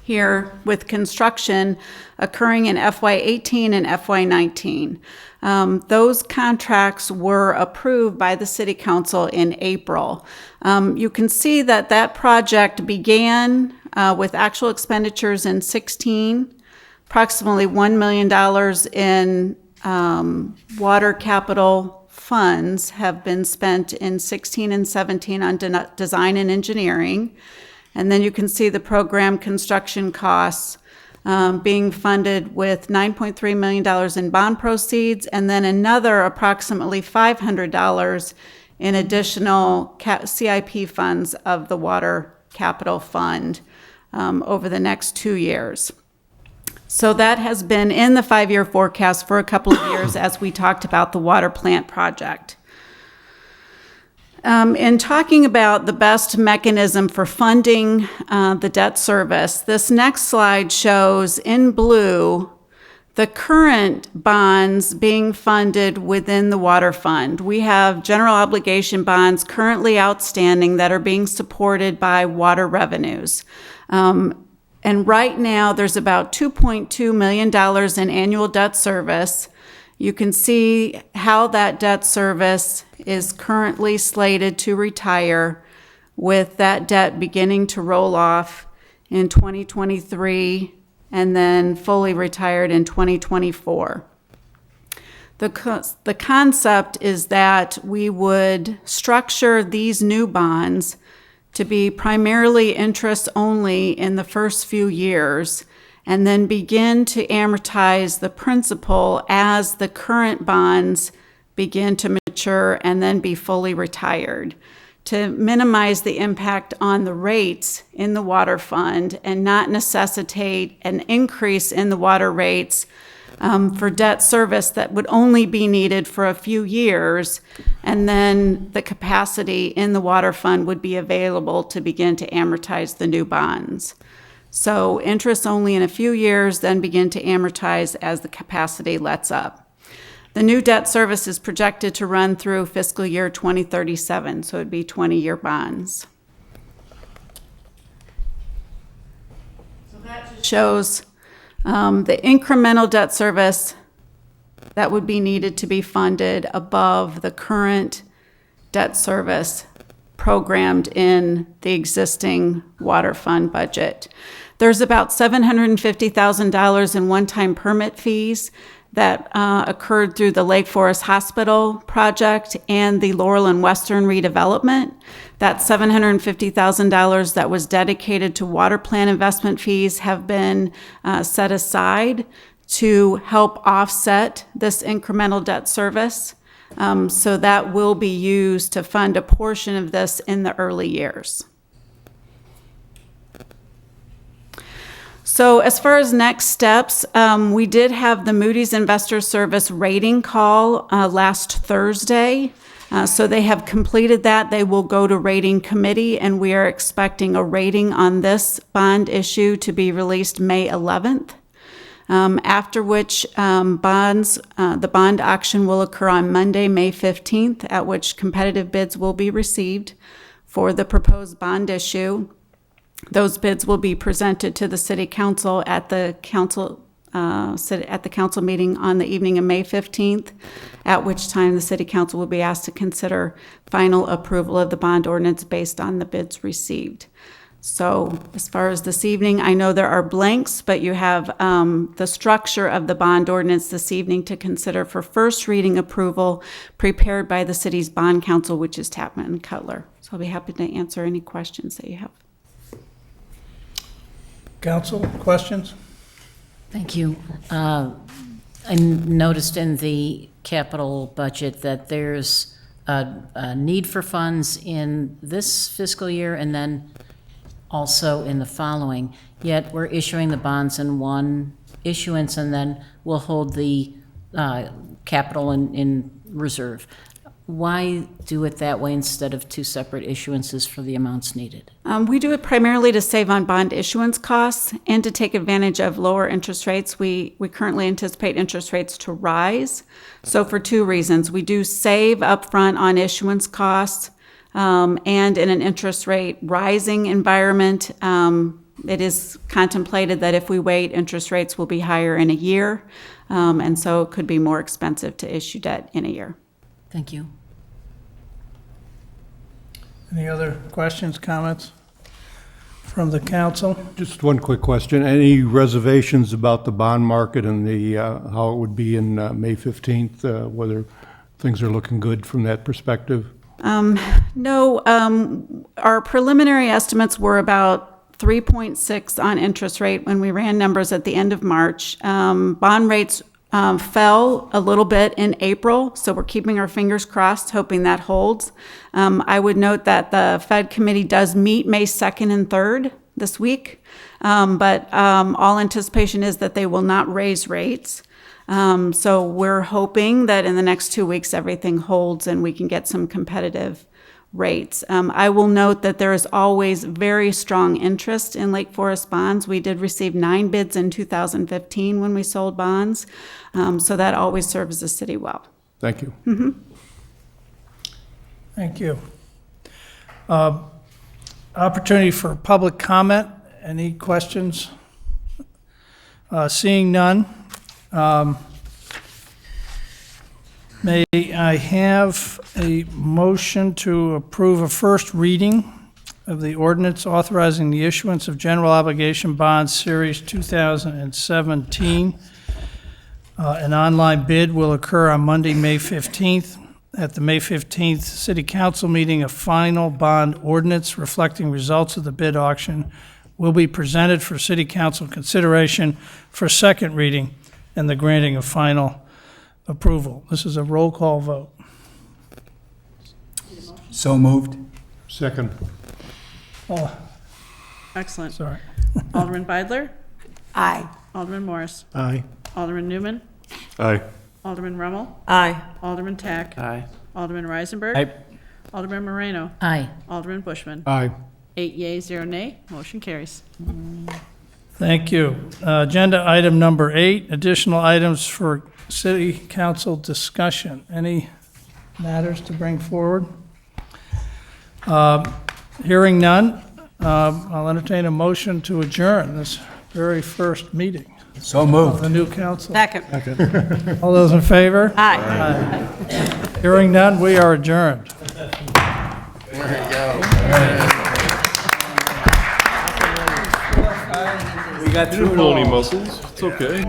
here, with construction occurring in FY18 and FY19. Those contracts were approved by the City Council in April. You can see that that project began with actual expenditures in 16, approximately $1 million in water capital funds have been spent in 16 and 17 on design and engineering. And then you can see the program construction costs being funded with $9.3 million in bond proceeds, and then another approximately $500 in additional CIP funds of the Water Capital Fund over the next 2 years. So that has been in the 5-year forecast for a couple of years as we talked about the water plant project. In talking about the best mechanism for funding the debt service, this next slide shows in blue the current bonds being funded within the water fund. We have general obligation bonds currently outstanding that are being supported by water revenues. And right now, there's about $2.2 million in annual debt service. You can see how that debt service is currently slated to retire, with that debt beginning to roll off in 2023 and then fully retired in 2024. The concept is that we would structure these new bonds to be primarily interest only in the first few years, and then begin to amortize the principal as the current bonds begin to mature and then be fully retired, to minimize the impact on the rates in the water fund and not necessitate an increase in the water rates for debt service that would only be needed for a few years, and then the capacity in the water fund would be available to begin to amortize the new bonds. So interest only in a few years, then begin to amortize as the capacity lets up. The new debt service is projected to run through fiscal year 2037, so it'd be 20-year bonds. So that just shows the incremental debt service that would be needed to be funded above the current debt service programmed in the existing water fund budget. There's about $750,000 in one-time permit fees that occurred through the Lake Forest Hospital project and the Laurel and Western redevelopment. That $750,000 that was dedicated to water plant investment fees have been set aside to help offset this incremental debt service. So that will be used to fund a portion of this in the early years. So as far as next steps, we did have the Moody's Investor Service rating call last Thursday. So they have completed that. They will go to rating committee, and we are expecting a rating on this bond issue to be released May 11th. After which the bond auction will occur on Monday, May 15th, at which competitive bids will be received for the proposed bond issue. Those bids will be presented to the City Council at the council meeting on the evening of May 15th, at which time the City Council will be asked to consider final approval of the bond ordinance based on the bids received. So as far as this evening, I know there are blanks, but you have the structure of the bond ordinance this evening to consider for first reading approval prepared by the city's bond counsel, which is Tapman and Cutler. So I'll be happy to answer any questions that you have. Council, questions? Thank you. I noticed in the capital budget that there's a need for funds in this fiscal year and then also in the following, yet we're issuing the bonds in one issuance and then we'll hold the capital in reserve. Why do it that way instead of two separate issuances for the amounts needed? We do it primarily to save on bond issuance costs and to take advantage of lower interest rates. We currently anticipate interest rates to rise. So for two reasons, we do save upfront on issuance costs, and in an interest rate rising environment, it is contemplated that if we wait, interest rates will be higher in a year, and so it could be more expensive to issue debt in a year. Thank you. Any other questions, comments from the council? Just one quick question. Any reservations about the bond market and the how it would be in May 15th, whether things are looking good from that perspective? No, our preliminary estimates were about 3.6 on interest rate when we ran numbers at the end of March. Bond rates fell a little bit in April, so we're keeping our fingers crossed, hoping that holds. I would note that the Fed committee does meet May 2nd and 3rd this week, but all anticipation is that they will not raise rates. So we're hoping that in the next 2 weeks everything holds and we can get some competitive rates. I will note that there is always very strong interest in Lake Forest bonds. We did receive 9 bids in 2015 when we sold bonds, so that always serves the city well. Thank you. Mm-hmm. Thank you. Opportunity for public comment. Any questions? Seeing none, may I have a motion to approve a first reading of the ordinance authorizing the issuance of general obligation bonds series 2017. An online bid will occur on Monday, May 15th. At the May 15th City Council meeting, a final bond ordinance reflecting results of the bid auction will be presented for City Council consideration for second reading and the granting of final approval. This is a roll call vote. So moved. Second. Oh, Excellent. sorry. Alderman Beidler? Aye. Alderman Morris? Aye. Alderman Newman? Aye. Alderman Rummel? Aye. Alderman Tack? Aye. Alderman Reisenberg? Aye. Alderman Moreno? Aye. Alderman Bushman? Aye. 8 yeas, 0 nay. Motion carries. Thank you. Agenda item number 8, additional items for City Council discussion. Any matters to bring forward? Hearing none, I'll entertain a motion to adjourn this very first meeting So of moved. the new council. Second. All those in favor? Aye. Hearing none, we are adjourned. We got through any muscles. It's okay.